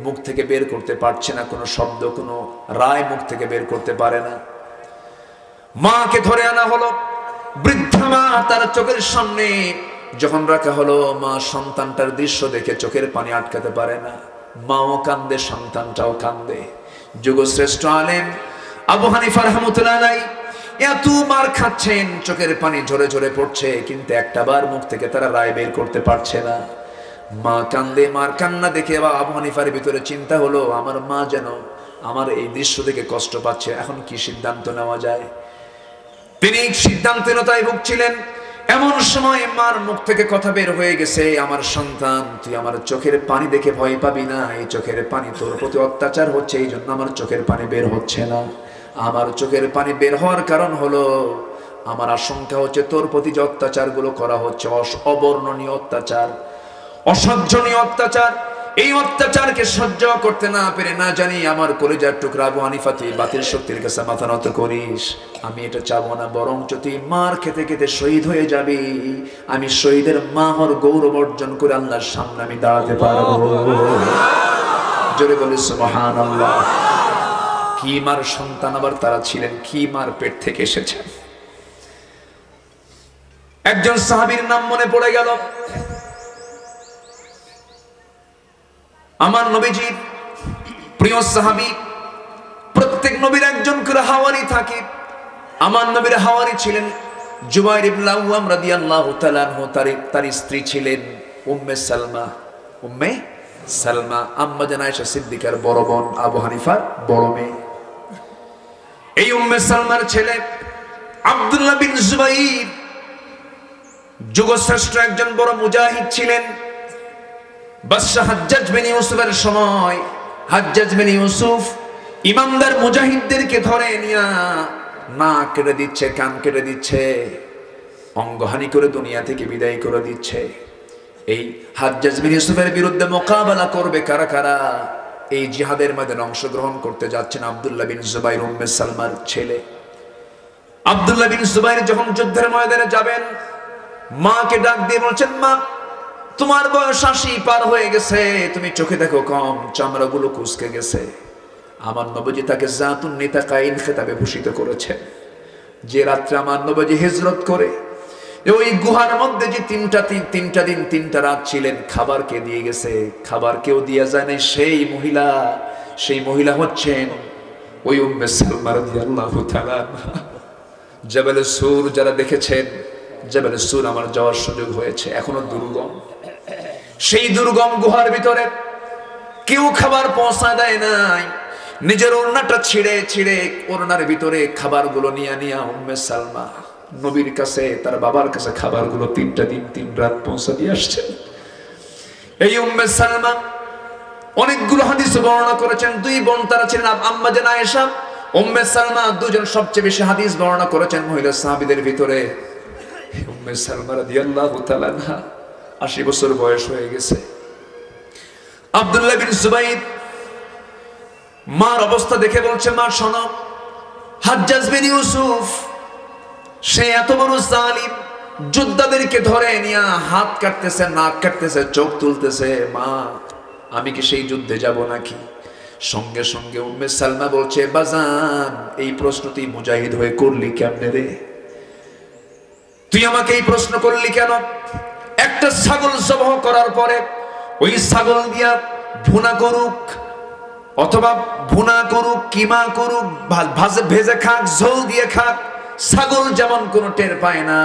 মুখ থেকে বের করতে পারছে না কোনো শব্দ, কোনো রায় মুখ থেকে বের করতে পারে না। মাকে ধরে আনা হলো, বৃদ্ধা মা তার চোখের সামনে যখন রাখা হলো, মা সন্তানটার দৃশ্য দেখে চোখের পানি আটকাতে পারে না। মাও কান্দে, সন্তানটাও কান্দে। যুগশ্রেষ্ঠ আলেম আবু হানিফা রাহমাতুল্লাহ আলাইহি এত মার খাচ্ছেন, চোখের পানি ঝরে ঝরে পড়ছে, কিন্তু একটা বার মুখ থেকে তারা রায় বের করতে পারছে না। মা কান্দে, মার কান্না দেখে আবু হানিফার ভিতরে চিন্তা হলো, আমার মা যেন আমার এই দৃশ্য দেখে কষ্ট পাচ্ছে, এখন কি সিদ্ধান্ত নেওয়া যায়? তিনি সিদ্ধান্তহীনতায় ভুগছিলেন। এমন সময় মার মুখ থেকে কথা বের হয়ে গেছে, আমার সন্তান, তুই আমার চোখের পানি দেখে ভয় পাবি না, এই চোখের পানি তোর প্রতি অত্যাচার হচ্ছে, এই জন্য আমার চোখের পানি বের হচ্ছে না। আমার চোখের পানি বের হওয়ার কারণ হলো, আমার আশঙ্কা হচ্ছে তোর প্রতি যে অত্যাচার গুলো করা হচ্ছে, অবর্ণনীয় অত্যাচার, অসহ্যনীয় অত্যাচার, এই অত্যাচারকে সহ্য করতে না পেরে না জানি আমার কলিজার টুকরা আবু হানিফা তুই বাতিল শক্তির কাছে মাথা নত করিস। আমি এটা চাবো না, বরং তুই মার খেতে খেতে শহীদ হয়ে যাবি, আমি শহীদের মা হওয়ার গৌরব অর্জন করে আল্লাহর সামনে আমি দাঁড়াতে পারবো। জোরে বলি সুবহানাল্লাহ। কি মার সন্তান আবার তারা ছিলেন, কি মার পেট থেকে এসেছেন। একজন সাহাবীর নাম মনে পড়ে গেল, আমার নবীজির প্রিয় সাহাবী। প্রত্যেক নবীর একজন করে হাওয়ারি থাকে, আমার নবীর হাওয়ারি ছিলেন জুবাইর ইবনে আওয়াম রাদিয়াল্লাহু তাআলা আনহু, তার স্ত্রী ছিলেন উম্মে সালমা। উম্মে সালমা আম্মা জান আয়েশা সিদ্দিকার বড় বোন, আবু হানিফার বড় মেয়ে। এই উম্মে সালমার ছেলে আব্দুল্লাহ বিন জুবাইর যুগশ্রেষ্ঠ একজন বড় মুজাহিদ ছিলেন। বাদশা হাজ্জাজ বিন ইউসুফের সময় হাজ্জাজ বিন ইউসুফ ইমানদার মুজাহিদদেরকে ধরে নিয়ে নাক কেটে দিচ্ছে, কান কেটে দিচ্ছে, অঙ্গহানি করে দুনিয়া থেকে বিদায় করে দিচ্ছে। এই হাজ্জাজ বিন ইউসুফের বিরুদ্ধে মোকাবেলা করবে কারা কারা? এই জিহাদের ময়দানে অংশগ্রহণ করতে যাচ্ছেন আব্দুল্লাহ বিন জুবাইর, উম্মে সালমার ছেলে। আব্দুল্লাহ বিন জুবাইর যখন যুদ্ধের ময়দানে যাবেন, মাকে ডাক দিয়ে বলছেন, মা তোমার বয়স 80 পার হয়ে গেছে, তুমি চোখে দেখো কম, চামড়াগুলো কুঁচকে গেছে। আমার নবীজি তাকে জাতুন নিতাকাইন খেতাবে ভূষিত করেছেন। যে রাত্রে আমার নবীজি হিজরত করে ওই গুহার মধ্যে যে তিনটা দিন 3টা রাত ছিলেন, খাবার কে দিয়ে গেছে? খাবার কেউ দিয়ে যায় না। সেই মহিলা হচ্ছেন ওই উম্মে সালমা রাদিয়াল্লাহু তাআলা। জাবালে সূর যারা দেখেছেন, জাবালে সূর আমার যাওয়ার সুযোগ হয়েছে, এখনো দুর্গম। সেই দুর্গম গুহার ভিতরে কেউ খাবার পৌঁছা দেয় নাই। নিজের ওড়নাটা ছিঁড়ে ওড়নার ভিতরে খাবারগুলো নিয়ে উম্মে সালমা নবীর কাছে, তার বাবার কাছে খাবারগুলো 3টা দিন 3 রাত পৌঁছা দিয়ে আসছেন। এই উম্মে সালমা অনেকগুলো হাদিস বর্ণনা করেছেন। 2 বোন তারা ছিলেন আম্মা জান আয়েশা, উম্মে সালমা, দুজন সবচেয়ে বেশি হাদিস বর্ণনা করেছেন মহিলা সাহাবীদের ভিতরে। উম্মে সালমা রাদিয়াল্লাহু তাআলা আনহা 80 বছর বয়স হয়ে গেছে। আব্দুল্লাহ বিন জুবাইর মার অবস্থা দেখে বলছে, মা শোনো, হাজ্জাজ বিন ইউসুফ সে এত বড় জালিম, যোদ্ধাদেরকে ধরে নিয়ে হাত কাটতেছে, নাক কাটতেছে, চোখ তুলতেছে, মা আমি কি সেই যুদ্ধে যাব নাকি? সঙ্গে সঙ্গে উম্মে সালমা বলছে, বাজান এই প্রশ্ন তুই মুজাহিদ হয়ে করলি কেমনে রে? তুই আমাকে এই প্রশ্ন করলি কেন? একটা ছাগল জবাহ করার পরে ওই ছাগল দিয়া ভুনা করুক, অথবা ভুনা করুক, কিমা করুক, ভেজে খাক, ঝোল দিয়ে খাক, ছাগল যেমন কোনো টের পায় না,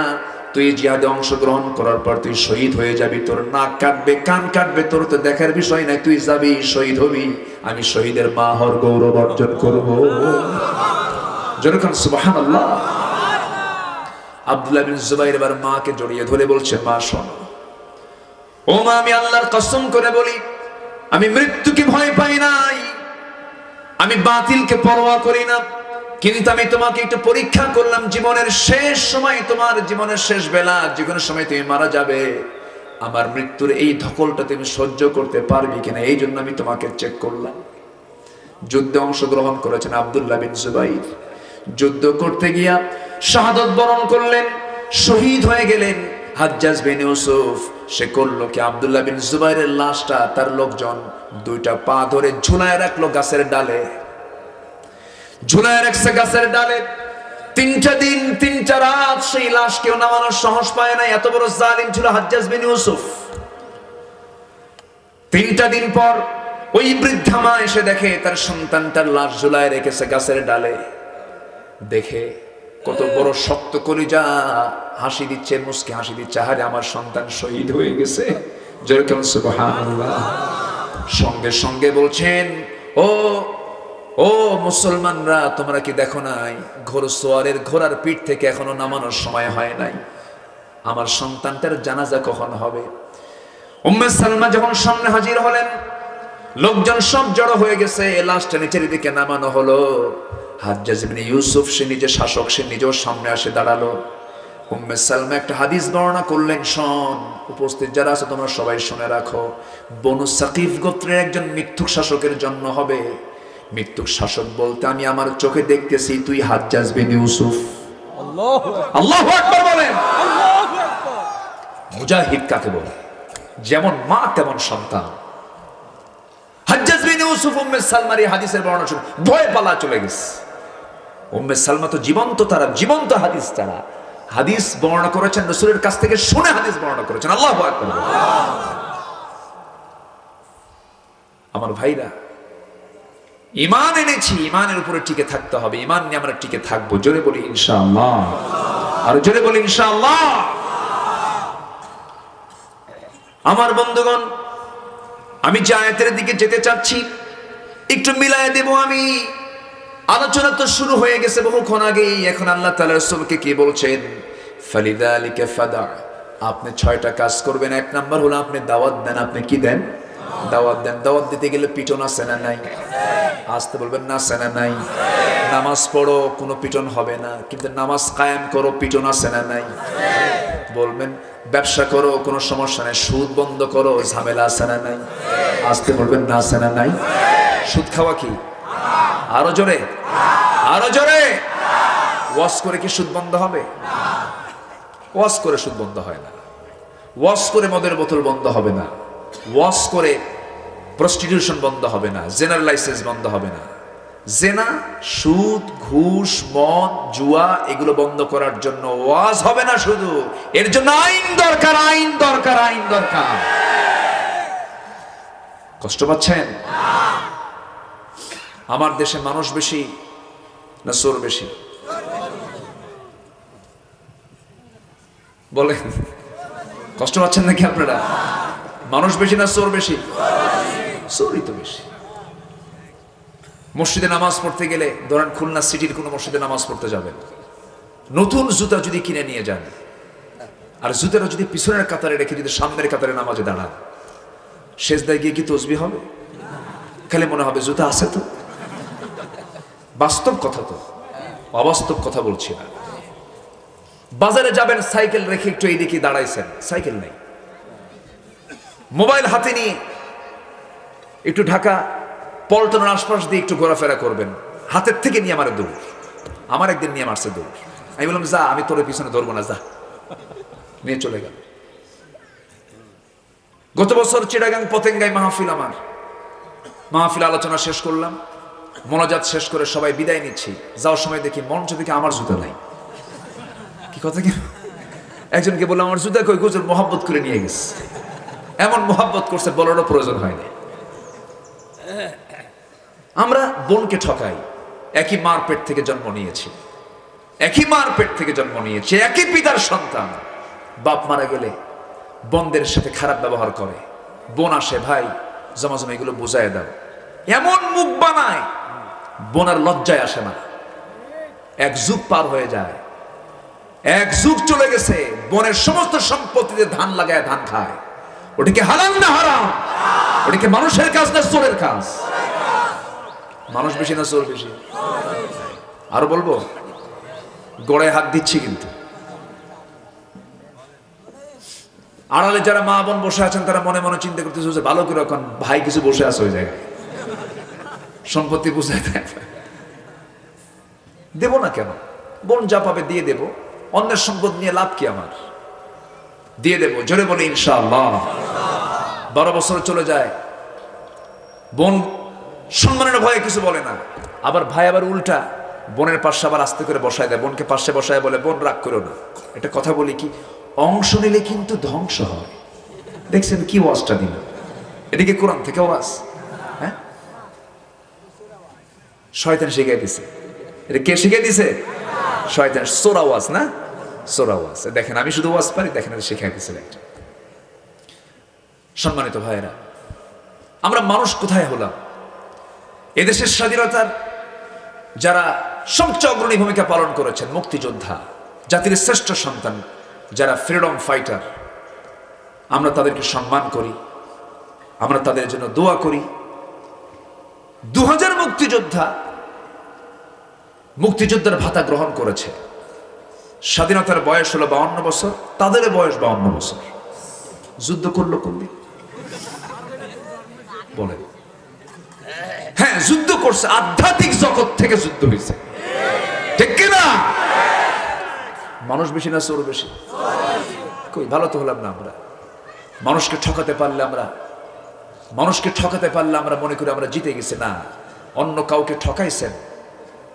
তুই জিহাদে অংশগ্রহণ করার পর তুই শহীদ হয়ে যাবি, তোর নাক কাটবে, কান কাটবে, তোর তো দেখার বিষয় নাই, তুই যাবি, শহীদ হবি, আমি শহীদের মা হওয়ার গৌরব অর্জন করবো। যেরকম সুবহানাল্লাহ। আব্দুল্লাহ বিন জুবাইর এবার মাকে জড়িয়ে ধরে বলছে, মা শোনো, ও মা, আমি আল্লাহর কসম করে বলি, আমি মৃত্যুকে ভয় পাই নাই, আমি বাতিলকে পরোয়া করি না, কিন্তু আমি তোমাকে একটু পরীক্ষা করলাম। জীবনের শেষ সময়, তোমার জীবনের শেষ বেলা, যে কোনো সময় তুমি মারা যাবে, আমার মৃত্যুর এই ধকলটা তুমি সহ্য করতে পারবে কিনা, এই জন্য আমি তোমাকে চেক করলাম। যুদ্ধে অংশগ্রহণ করেছেন আব্দুল্লাহ বিন জুবাইর, যুদ্ধ করতে গিয়া শাহাদাত বরণ করলেন, শহীদ হয়ে গেলেন। হাজ্জাজ বিন ইউসুফ সে করলো কি, আব্দুল্লাহ বিন জুবাইরের লাশটা তার লোকজন দুইটা পা ধরে ঝুলায় রাখলো গাছের ডালে, ঝুলায় রাখছে গাছের ডালে। 3টা দিন 3টা রাত সেই লাশ কেউ নামানোর সাহস পায় না, এত বড় জালিম ছিল হাজ্জাজ বিন ইউসুফ। 3টা দিন পর ওই বৃদ্ধা মা এসে দেখে তার সন্তানটার লাশ ঝুলায় রেখেছে গাছের ডালে। দেখে কত বড় শক্ত কলিজা, হাসি দিচ্ছে, মুস্কি হাসি দিচ্ছে, আরে আমার সন্তান শহীদ হয়ে গেছে। যেরকম সুবহানাল্লাহ। সঙ্গে সঙ্গে বলছেন, ও ও মুসলমানরা, তোমরা কি দেখো নাই ঘোড়সওয়ারের ঘোড়ার পিঠ থেকে এখনো নামানোর সময় হয় নাই, আমার সন্তানটার জানাজা কখন হবে? উম্মে সালমা যখন সামনে হাজির হলেন, লোকজন সব জড়ো হয়ে গেছে, লাশটা নিচের দিকে নামানো হলো। হাজ্জাজ ইবনে ইউসুফ সে নিজে শাসক, সে নিজেও সামনে আসে দাঁড়ালো। উম্মে সালমা একটা হাদিস বর্ণনা করলেন, শোন, উপস্থিত যারা আছে তোমরা সবাই শুনে রাখো, বনু সাকিফ গোত্রের একজন মিথ্যুক শাসকের জন্ম হবে। মিথ্যুক শাসক বলতে আমি আমার চোখে দেখতেছি তুই হাজ্জাজ বিন ইউসুফ। আল্লাহু আকবার বলেন। মুজাহিদ কাকে বলে? যেমন মা তেমন সন্তান। হাজ্জাজ বিন ইউসুফ উম্মে সালমার এই হাদিসের বর্ণনা শুনে ভয়ে পালা চলে গেছে। উম্মে সালমা তো জীবন্ত তারা, জীবন্ত হাদিস তারা। হাদিস বর্ণনা করেছেন রাসূলের কাছ থেকে শুনে, হাদিস বর্ণনা করেছেন। আল্লাহু আকবার। আমার ভাইরা, ঈমান এনেছি, ঈমানের উপরে টিকে থাকতে হবে। ঈমান নিয়ে আমরা টিকে থাকবো। জোরে বলি ইনশাআল্লাহ, আর জোরে বলি ইনশাআল্লাহ। আমার বন্ধুগণ, আমি যে আয়াতের দিকে যেতে চাচ্ছি একটু মিলায় দেব আমি। আলোচনা তো শুরু হয়ে গেছে বহুক্ষণ আগেই। এখন আল্লাহ তাআলা রাসূলকে কি বলছেন? ফালিযালিকা ফাদা, আপনি 6টা কাজ করবেন। 1 নাম্বার হলো আপনি দাওয়াত দেন। আপনি কি দেন? দাওয়াত দেন। দাওয়াত দিতে গেলে পিটন আছে না নাই? আসতে বলবেন না, আছে না নাই? নামাজ পড়ো, কোনো পিটন হবে না, কিন্তু নামাজ কায়েম করো, পিটন আছে না নাই? বলবেন ব্যবসা করো, কোনো সমস্যা নাই, সুদ বন্ধ করো, ঝামেলা আছে না নাই? আসতে বলবেন না, আছে না নাই? সুদ খাওয়া কি? আরো জোরে, আরো জোরে। ওয়াজ করে কি সুদ বন্ধ হবে? ওয়াজ করে সুদ বন্ধ হয় না। ওয়াজ করে মদের বোতল বন্ধ হবে না। ওয়াজ করে প্রস্টিটিউশন বন্ধ হবে না। জেনার লাইসেন্স বন্ধ হবে না। জেনা, সুদ, ঘুষ, মদ, জুয়া এগুলো বন্ধ করার জন্য ওয়াজ হবে না শুধু, এর জন্য আইন দরকার, আইন দরকার, আইন দরকার। কষ্ট পাচ্ছেন? আমার দেশে মানুষ বেশি না চোর বেশি? বলেন, কষ্ট পাচ্ছেন নাকি আপনারা? মানুষ বেশি না চোর বেশি? চোরই তো বেশি। মসজিদে নামাজ পড়তে গেলে, ধরেন খুলনা সিটির কোনো মসজিদে নামাজ পড়তে যাবেন, নতুন জুতা যদি কিনে নিয়ে যান, আর জুতাটা যদি পিছনের কাতারে রেখে যদি সামনের কাতারে নামাজে দাঁড়ান, সেজদায় গিয়ে কি তসবিহ হবে? খালি মনে হবে জুতা আছে তো। বাস্তব কথা তো, অবাস্তব কথা বলছি না। বাজারে যাবেন, সাইকেল রেখে একটু এইদিকে দাঁড়াইছেন, সাইকেল নেই, মোবাইল হাতে নিয়ে একটু ঢাকা পল্টনের আশপাশ দিয়ে একটু ঘোরাফেরা করবেন, হাতের থেকে নিয়ে আমার দৌড়। আমার একদিন নিয়ে মারছে দৌড়। আমি বললাম যা, আমি তোর পিছনে ধরবো না, যা, নিয়ে চলে গেল। গত বছর চিটাগাং পতেঙ্গায় মাহফিল, আমার মাহফিল আলোচনা শেষ করলাম, মোনাজাত শেষ করে সবাই বিদায় নিচ্ছি। যাওয়ার সময় দেখি মঞ্চ থেকে আমার জুতা নাই। কি কথা কি? একজনকে বললাম আমার জুতা কই? হুজুর মোহাব্বত করে নিয়ে গেছে। এমন মোহাব্বত করছে বলারও প্রয়োজন হয়নি। আমরা বোনকে ঠকাই। একই মার পেট থেকে জন্ম নিয়েছি, একই মার পেট থেকে জন্ম নিয়েছি, একই পিতার সন্তান। বাপ মারা গেলে বোনদের সাথে খারাপ ব্যবহার করে। বোন আসে, ভাই জমাজমা এগুলো বুঝায় দাও, এমন মুখ বানায়, বোন আর লজ্জায় আসে না। এক যুগ পার হয়ে যায়, এক যুগ চলে গেছে, বোনের সমস্ত সম্পত্তিতে ধান লাগায় ধান খায়। ওটা কি হালাল না হারাম? ওটা কি মানুষের কাজ না চোরের কাজ? মানুষ বেশি না চোর বেশি? আরো বলবো, গোড়ায় হাত দিচ্ছি কিন্তু। আড়ালে যারা মা বোন বসে আছেন তারা মনে মনে চিন্তা করতেছে ভালো করে এখন ভাই কিছু বসে আছে ওই জায়গায়, সম্পত্তি বুঝাই দেব না কেন? বোন যা পাবে দিয়ে দেব, অন্যের সম্পদ নিয়ে লাভ কি আমার? দিয়ে দেব, জোরে বলে ইনশাআল্লাহ। 12 বছর চলে যায়, বোন সম্মানের ভয়ে কিছু বলে না, আবার ভাই আবার উল্টা বোনের পাশে আবার আস্তে করে বসায় দেয়, বোনকে পাশে বসায় বলে বোন রাগ করো না। এটা কথা বলি কি, অংশ নিলে কিন্তু ধ্বংস হয়। দেখছেন কি ওয়াজটা দিল, এটা কি কোরআন থেকে ওয়াজ? হ্যাঁ, শয়তান শিখিয়ে দিছে। এটা কে শিখিয়ে দিছে? শয়তান। সোরা ওয়াজ না, সোরা ওয়াজ। দেখেন আমি শুধু ওয়াজ পারি, দেখেন এটা শিখিয়ে দিছে একটা। সম্মানিত ভাইয়েরা, আমরা মানুষ কোথায় হলাম? এদেশের স্বাধীনতার যারা সবচেয়ে অগ্রণী ভূমিকা পালন করেছেন, মুক্তিযোদ্ধা, জাতির শ্রেষ্ঠ সন্তান, যারা ফ্রিডম ফাইটার, আমরা তাদেরকে সম্মান করি, আমরা তাদের জন্য দোয়া করি। 2000 মুক্তিযোদ্ধার ভাতা গ্রহণ করেছে। স্বাধীনতার বয়স হলো 52 বছর, তাদের বয়স 52 বছর। যুদ্ধ করলো কোনদিন বলেন? হ্যাঁ, যুদ্ধ করছে, আধ্যাত্মিক জগৎ থেকে যুদ্ধ হয়েছে, ঠিক কিনা? মানুষ বেশি না চোর বেশি? কই, ভালো তো হলাম না আমরা? মানুষকে ঠকাতে পারলে আমরা মনে করি আমরা জিতে গেছি। না, অন্য কাউকে ঠকাইছেন,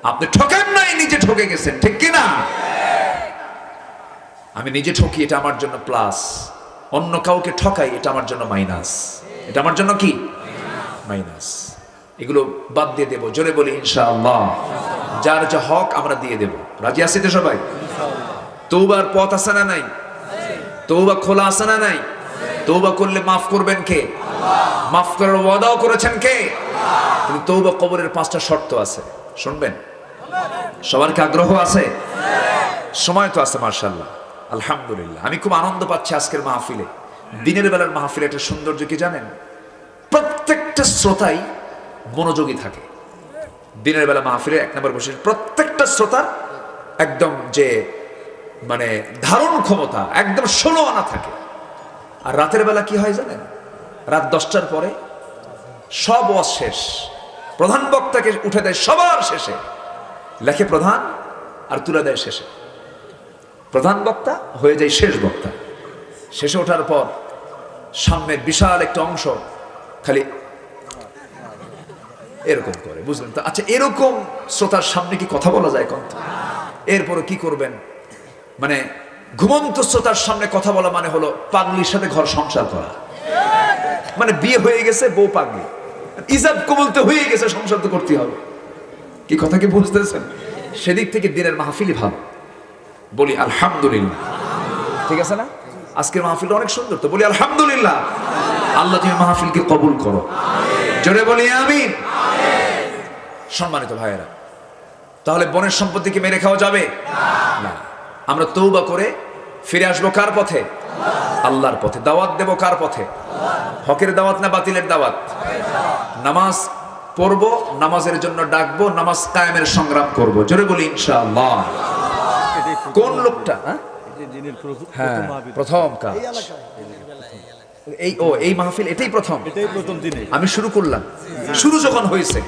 আপনি ঠকান নাই, নিজে ঠকে গেছেন, ঠিক কিনা? আমি নিজে ঠকি, এটা আমার জন্য প্লাস। অন্য কাউকে ঠকাই, এটা আমার জন্য মাইনাস। এটা আমার জন্য কি? মাইনাস। এগুলো বাদ দিয়ে দেব, জোরে বলি ইনশাআল্লাহ। যার যা হক আমরা দিয়ে দেব। রাজি আছি তো সবাই? তওবার পথ আছে না নাই? তওবা খোলা আছে না নাই? তওবা করলে মাফ করবেন কে? মাফ করার ওয়াদাও করেছেন কে? কিন্তু তওবা কবরের 5টা শর্ত আছে, শুনবেন? সবার কি আগ্রহ আছে? সময় তো আছে মাশাআল্লাহ, আলহামদুলিল্লাহ। আমি খুব আনন্দ পাচ্ছি আজকের মাহফিলে। দিনের বেলার মাহফিলে একটা সৌন্দর্য কি জানেন? প্রত্যেকটা শ্রোতাই মনোযোগী থাকে। দিনের বেলা মাহফিলে 1 নম্বর বসে প্রত্যেকটা শ্রোতার একদম যে মানে ধারণ ক্ষমতা একদম 16 আনা থাকে। আর রাতের বেলা কি হয় জানেন? রাত 10টার পরে সব ওয়াজ শেষ, প্রধান বক্তাকে উঠে দেয় সবার শেষে, লেখে প্রধান আর তুলে দেয় শেষে। প্রধান বক্তা হয়ে যায় শেষ বক্তা। শেষে ওঠার পর সামনের বিশাল একটা অংশ খালি এরকম করে, বুঝলেন তো? আচ্ছা, এরকম শ্রোতার সামনে কি কথা বলা যায় কোন? এরপরে কি করবেন? মানে ঘুমন্ত শ্রোতার সামনে কথা বলা মানে হলো পাগলির সাথে ঘর সংসার করা। মানে বিয়ে হয়ে গেছে, বউ পাগলি, ইজাব কবুল তো হয়ে গেছে, সংসার তো করতে হবে। কি কথা কি বুঝতেছেন? সেদিক থেকে দিনের মাহফিলই ভালো। বলি আলহামদুলিল্লাহ, ঠিক আছে না? আজকের মাহফিলটা অনেক সুন্দর, তো বলি আলহামদুলিল্লাহ। আল্লাহ তুমি মাহফিলকে কবুল করো, জোরে বলি আমিন। সম্মানিত ভাইয়েরা, তাহলে বোনের সম্পত্তি কি মেরে খাওয়া যাবে না? আমরা তওবা করে ফিরে আসবো কার পথে? আল্লাহর পথে। দাওয়াত দেব কার পথে? হকের দাওয়াত না বাতিলের দাওয়াত? নামাজ পড়বো, নামাজের জন্য ডাকবো, নামাজ কায়েমের সংগ্রাম করব, জোরে বলি ইনশাআল্লাহ। কোন লোকটা? হ্যাঁ, প্রথম কাজ এই মাহফিল, এটাই প্রথম দিনে আমি শুরু করলাম। শুরু যখন হয়েছে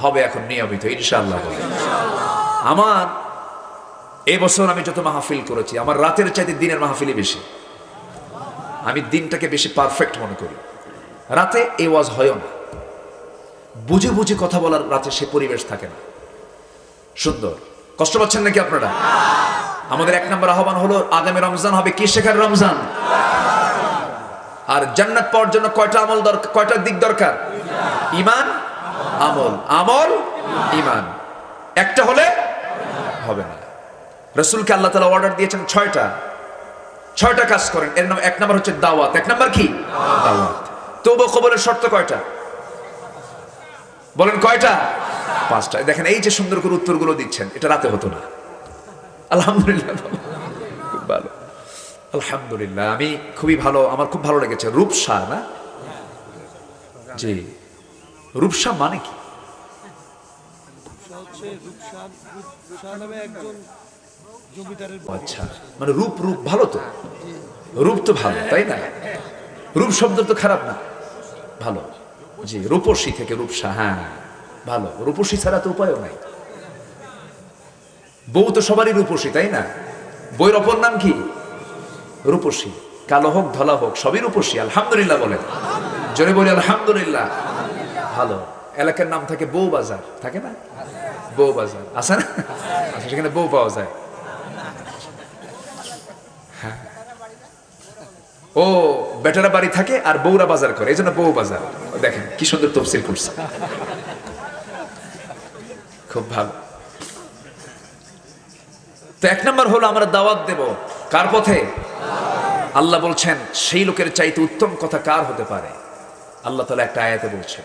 হবে এখন নিয়মিত ইনশাআল্লাহ। আমার এবছর আমি যত মাহফিল করেছি, আমার রাতের চাইতে দিনের মাহফিলই বেশি। আমি দিনটাকে বেশি পারফেক্ট মনে করি। রাতে এই ওয়াজ হয় না, বুঝে বুঝে কথা বলার রাতে সে পরিবেশ থাকে না সুন্দর। কষ্ট পাচ্ছেন নাকি আপনারা? আমাদের 1 নম্বর আহ্বান হলো আগামী রমজান হবে কি শেখার রমজান। আর জান্নাত পাওয়ার জন্য কয়টা আমল দরকার? কয়টা দিক দরকার? ঈমান, আমল, আমল, ঈমান। একটা হলে হবে না। রাসূলকে আল্লাহ তাআলা অর্ডার দিয়েছেন 6টা কাজ করেন। এর নাম 1 নম্বর হচ্ছে দাওয়াত। 1 নম্বর কি? দাওয়াত। তওবা কবুলের শর্ত কয়টা বলেন? কয়টা? 5টা। দেখেন এই যে সুন্দর করে উত্তরগুলো দিচ্ছেন, এটা রাতে হতো না। আলহামদুলিল্লাহ, খুব ভালো। আলহামদুলিল্লাহ, আমি খুবই ভালো, আমার খুব ভালো লেগেছে। রূপসা না? জি, রূপসা মানে কি? আচ্ছা, মানে রূপ, রূপ ভালো তো, রূপ তো ভালো তাই না? রূপ শব্দ তো খারাপ না, ভালো। জি, রূপসী থেকে রূপসা, হ্যাঁ ভালো। রূপসী ছাড়া তো উপায়ও নাই। বউ তো সবারই রূপসী তাই না? বইয়ের অপর নাম কি? রূপসী। কালো হোক ধলা হোক সবই রূপসী। আলহামদুলিল্লাহ বলেন, জোরে বলি আলহামদুলিল্লাহ। ভালো। এলাকার নাম থাকে বউ বাজার, থাকে না? বউ বাজার আছে না? আচ্ছা, সেখানে বউ পাওয়া যায়। হ্যাঁ, ও বেটারা বাড়ি থাকে আর বউরা বাজার করে, এই জন্য বউ বাজার। দেখেন কি সুন্দর তফসির করছে, খুব ভালো। তো এক নম্বর হলো আমরা দাওয়াত দেব কার পথে? আল্লাহ বলছেন সেই লোকের চাইতে উত্তম কথা কার হতে পারে? আল্লাহ তাআলা একটা আয়াতে বলছেন,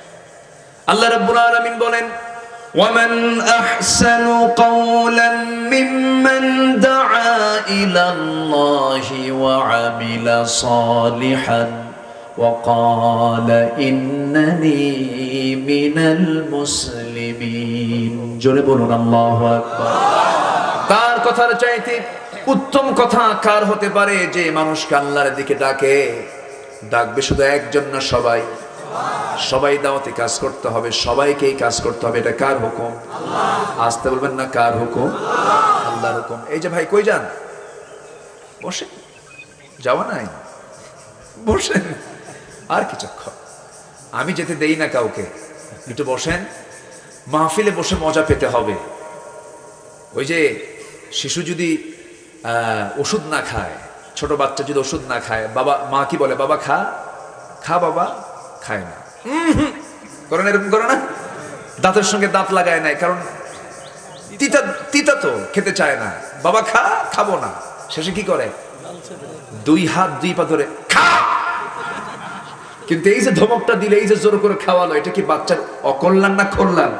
আল্লাহ রাব্বুল আলামিন বলেন, ওয়ামান আহসানু কাওলাম মিম্মান দাআ ইলাল্লাহি ওয়া আমিলা সালিহান ওয়া ক্বালা ইন্নানি মিনাল মুসলিমিন। জোরে বলুন আল্লাহু আকবার। তার কথার চাইতে উত্তম কথা কার হতে পারে? যে মানুষকে আল্লাহর দিকে ডাকে। ডাকবে শুধু একজন না, সবাই। সবাই দাওয়াতে কাজ করতে হবে, সবাইকেই কাজ করতে হবে। এটা কার হুকুম? আসতে বলবেন না, কার হুকুম? আল্লাহর হুকুম। এই যে ভাই কই যান? বসে যাওয়া নাই, বসেন আর কিছুক্ষণ। আমি যেতে দেই না কাউকে, একটু বসেন। মাহফিলে বসে মজা পেতে হবে। ওই যে শিশু যদি ওষুধ না খায়, ছোট বাচ্চা যদি ওষুধ না খায়, বাবা মা কি বলে? বাবা খা, খা বাবা, খায় না। করে না, এরকম করে না? দাঁতের সঙ্গে দাঁত লাগায় নাই, কারণ তিতা, তিতা তো খেতে চায় না। বাবা খা, খাবো না। শেষে কি করে? দুই হাত দুই পা ধরে খা। কিন্তু এই যে ধমকটা দিলে, এই যে জোর করে খাওয়ালো, এটা কি বাচ্চার অকল্যাণ না কল্যাণ?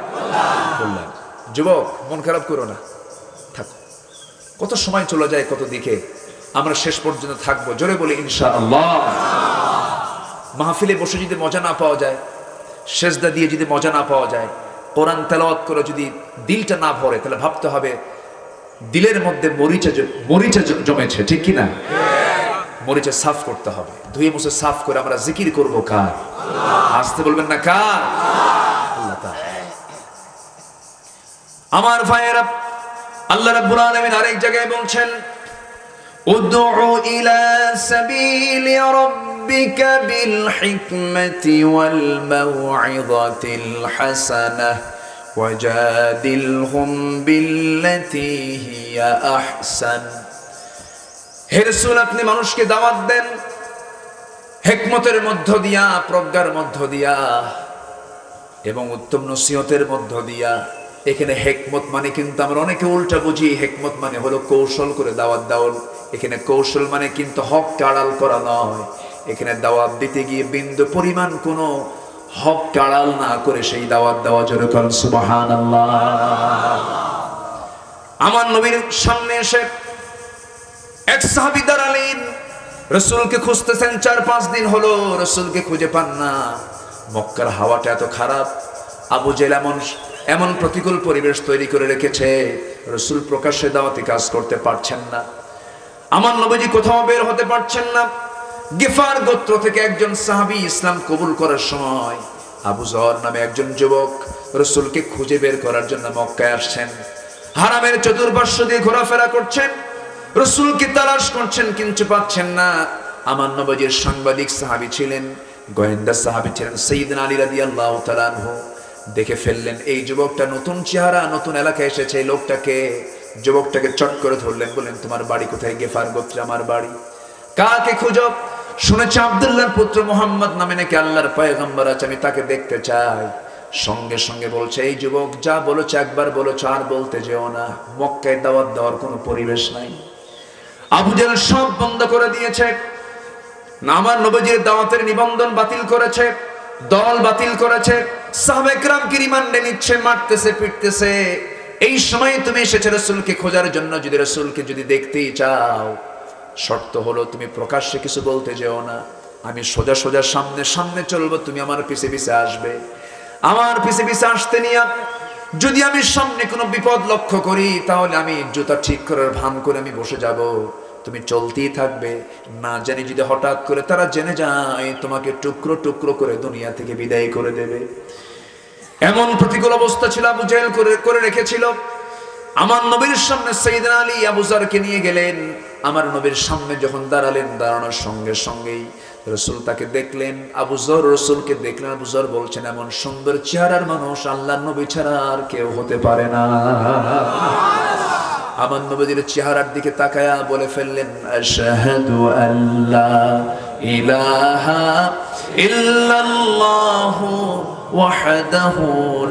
কল্যাণ। যুবক মন খারাপ করো না, থাকো। কত সময় চলে যায় কত দিকে, আমরা শেষ পর্যন্ত থাকবো। জোরে বলি ইনশাআল্লাহ। মাহফিলে বসে যদি মজা না পাওয়া যায়, সেজদা দিয়ে যদি মজা না পাওয়া যায়, কোরআন তেলাওয়াত করে যদি দিলটা না ভরে, তাহলে ভাবতে হবে দিলের মধ্যে মরিচা জমেছে, ঠিক কি না? মরিচা সাফ করতে হবে, ধুয়ে মুছে সাফ করে আমরা জিকির করব কার? আসতে বলবেন না, কার? আল্লাহ তাআলা। আমার ভাইয়েরা, আল্লাহ রাব্বুল আলামিন আরেক জায়গায় বলছেন, উদউ ইলা সাবিলি রাব্বিকা বিল হিকমাতি ওয়াল মাউইযাতিল হাসানাহ ওয়াজাদিলহুম বিল্লাতী হিয়া আহসান। হে রাসূল, আপনি মানুষকে দাওয়াত দেন হিকমতের মধ্য দিয়া, প্রজ্ঞার মধ্য দিয়া এবং উত্তম নসিহতের মধ্য দিয়া। এখানে হিকমত মানে কিন্তু আমরা অনেকে উল্টা বুঝি। হিকমত মানে হলো কৌশল করে দাওয়াত দেওয়া। এখানে কৌশল মানে কিন্তু হককে আড়াল করা নয়। এখানে দাওয়াত দিতে গিয়ে বিন্দু পরিমাণ কোনো হককে আড়াল না করে সেই দাওয়াত দেওয়া। জোরে বলেন সুবহানাল্লাহ। আমার নবীর সামনে এসে এক সাহাবী দাঁড়ালেন, রাসূলকে খুঁজতেছেন। 4-5 দিন হলো রাসূলকে খুঁজে পান না। মক্কার হাওয়াটা এত খারাপ, আবু জেহেল এমন প্রতিকূল পরিবেশ তৈরি করে রেখেছে, রাসূল প্রকাশ্যে দাওয়াতি কাজ করতে পারছেন না। আমার নবীজি কোথাও বের হতে পারছেন না। গিফার গোত্র থেকে একজন সাহাবী ইসলাম কবুল করার সময় আবু যর নামে একজন যুবক রাসূলকে খুঁজে বের করার জন্য মক্কায় আসছেন। হারামের চতুর্পার্শ্ব দিয়ে ঘোরাফেরা করছেন, রাসূলকে তালাশ করছেন, কিন্তু পাচ্ছেন না। আমার নবীজির সাংবাদিক সাহাবী ছিলেন, গোয়েন্দা সাহাবী ছিলেন সাইয়েদনা আলী রাদিয়াল্লাহু তাআলা আনহু। দেখে ফেললেন এই যুবকটা নতুন চেহারা, নতুন এলাকায় এসেছে। এই যুবকটাকে চট করে ধরলেন, বললেন তোমার বাড়ি কোথায়? গেফার গোত্রে আমার বাড়ি। কাকে খুঁজো? শুনেছে আব্দুল্লাহর পুত্র মুহাম্মদ নামে নাকি আল্লাহর পয়গম্বর আছে, আমি তাকে দেখতে চাই। সঙ্গে সঙ্গে বলছে, এই যুবক যা বলেছে একবার বলেছ, আর বলতে যেও না। মক্কায় দাওয়াত দেওয়ার কোনো পরিবেশ নাই। আবু জেহেল সব বন্ধ করে দিয়েছে। আমার নবীজির দাওয়াতের নিবন্ধন বাতিল করেছে, দল বাতিল করেছে, সাহাবায়ে কেরামকে রিমান্ডে নিচ্ছে, মারতেছে, পিটতেছে। এই সময় তুমি এসেছো রাসূলকে খোঁজার জন্য। যদি রাসূলকে যদি দেখতেই চাও, শর্ত হলো তুমি প্রকাশ্যে কিছু বলতে যেও না, আমি সোজা সোজা সামনে সামনে চলবো, তুমি আমার পিছে পিছে আসবে। আমার পিছে পিছে আসতে নিয়ে যদি আমি সামনে কোনো বিপদ লক্ষ্য করি তাহলে আমি জুতা ঠিক করার ভান করে আমি বসে যাব, তুমি চলতেই থাকবে। না জানি যদি হঠাৎ করে তারা জেনে যায় তোমাকে টুকরো টুকরো করে দুনিয়া থেকে বিদায় করে দেবে। এমন প্রতিকূল অবস্থা ছিল, আবু জেহেল করে রেখেছিল। আমার নবীর সামনে সাইয়েদনা আলী আবু যরকে নিয়ে গেলেন। আমার নবীর সামনে যখন দাঁড়ালেন, দাঁড়ানোর সঙ্গে সঙ্গেই রাসূল তাকে দেখলেন। আবু যর রাসূলকে দেখলেন। আবু যর বলছেন, এমন সুন্দর চেহারার মানুষ আল্লাহর নবী ছাড়া আর কেউ হতে পারে না। আমার নবীর চেহারার দিকে তাকায়া বলে ফেললেন, আশহাদু আল্লা ইলাহা ইল্লাল্লাহু ওয়াহদাহু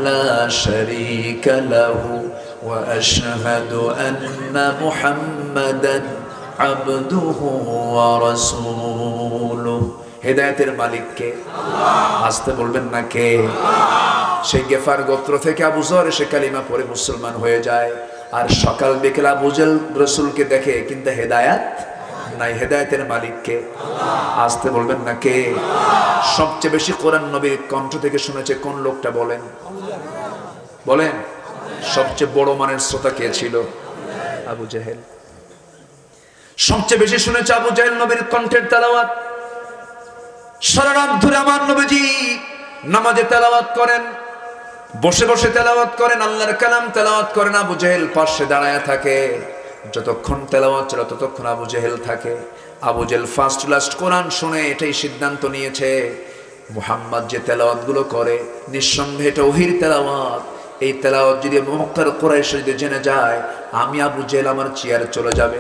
লা শারীকা লাহু ওয়া আশহাদু আন্না মুহাম্মাদান আবদুহু ওয়া রাসূলুহু। হেদায়েতের মালিক কে? আল্লাহ। আসতে বলবেন না কে? সেই গেফার গোত্র থেকে আবু যর এসে কালিমা পড়ে মুসলমান হয়ে যায়। আর সকাল বিকেল আবু জেহেল রাসূলকে দেখে, কিন্তু হেদায়েত নাই। হেদায়েতের মালিক কে? আল্লাহ। আসতে বলবেন না কে? সবচেয়ে বেশি কোরআন নবীর কণ্ঠ থেকে শুনেছে কোন লোকটা বলেন? বলেন। সবচেয়ে বড় মানের শ্রোতা কে ছিল? আবু জেহেল। সবচেয়ে বেশি শুনেছে আবু জেহেল নবীর কণ্ঠের তেলাওয়াত। সারা রাত ধরে আমার নবীজি নামাজে তেলাওয়াত করেন, বসে বসে তেলাওয়াত করেন, আল্লাহর কালাম তেলাওয়াত করেন। আবু জেহেল পাশে দাঁড়ায় থাকে। যতক্ষণ তেলাওয়াত চলে ততক্ষণ আবু জেহেল থাকে। আবু জেহেল ফার্স্ট লাস্ট কোরআন শুনে এটাই সিদ্ধান্ত নিয়েছে, মুহাম্মদ যে তেলাওয়াত গুলো করে নিঃসন্দেহে এটা ওহীর তেলাওয়াত। এই তেলাওয়াত যদি মক্কার কুরাইশ যদি জেনে যায়, আমি আবু জেহেল আমার চেয়ারে চলে যাবে।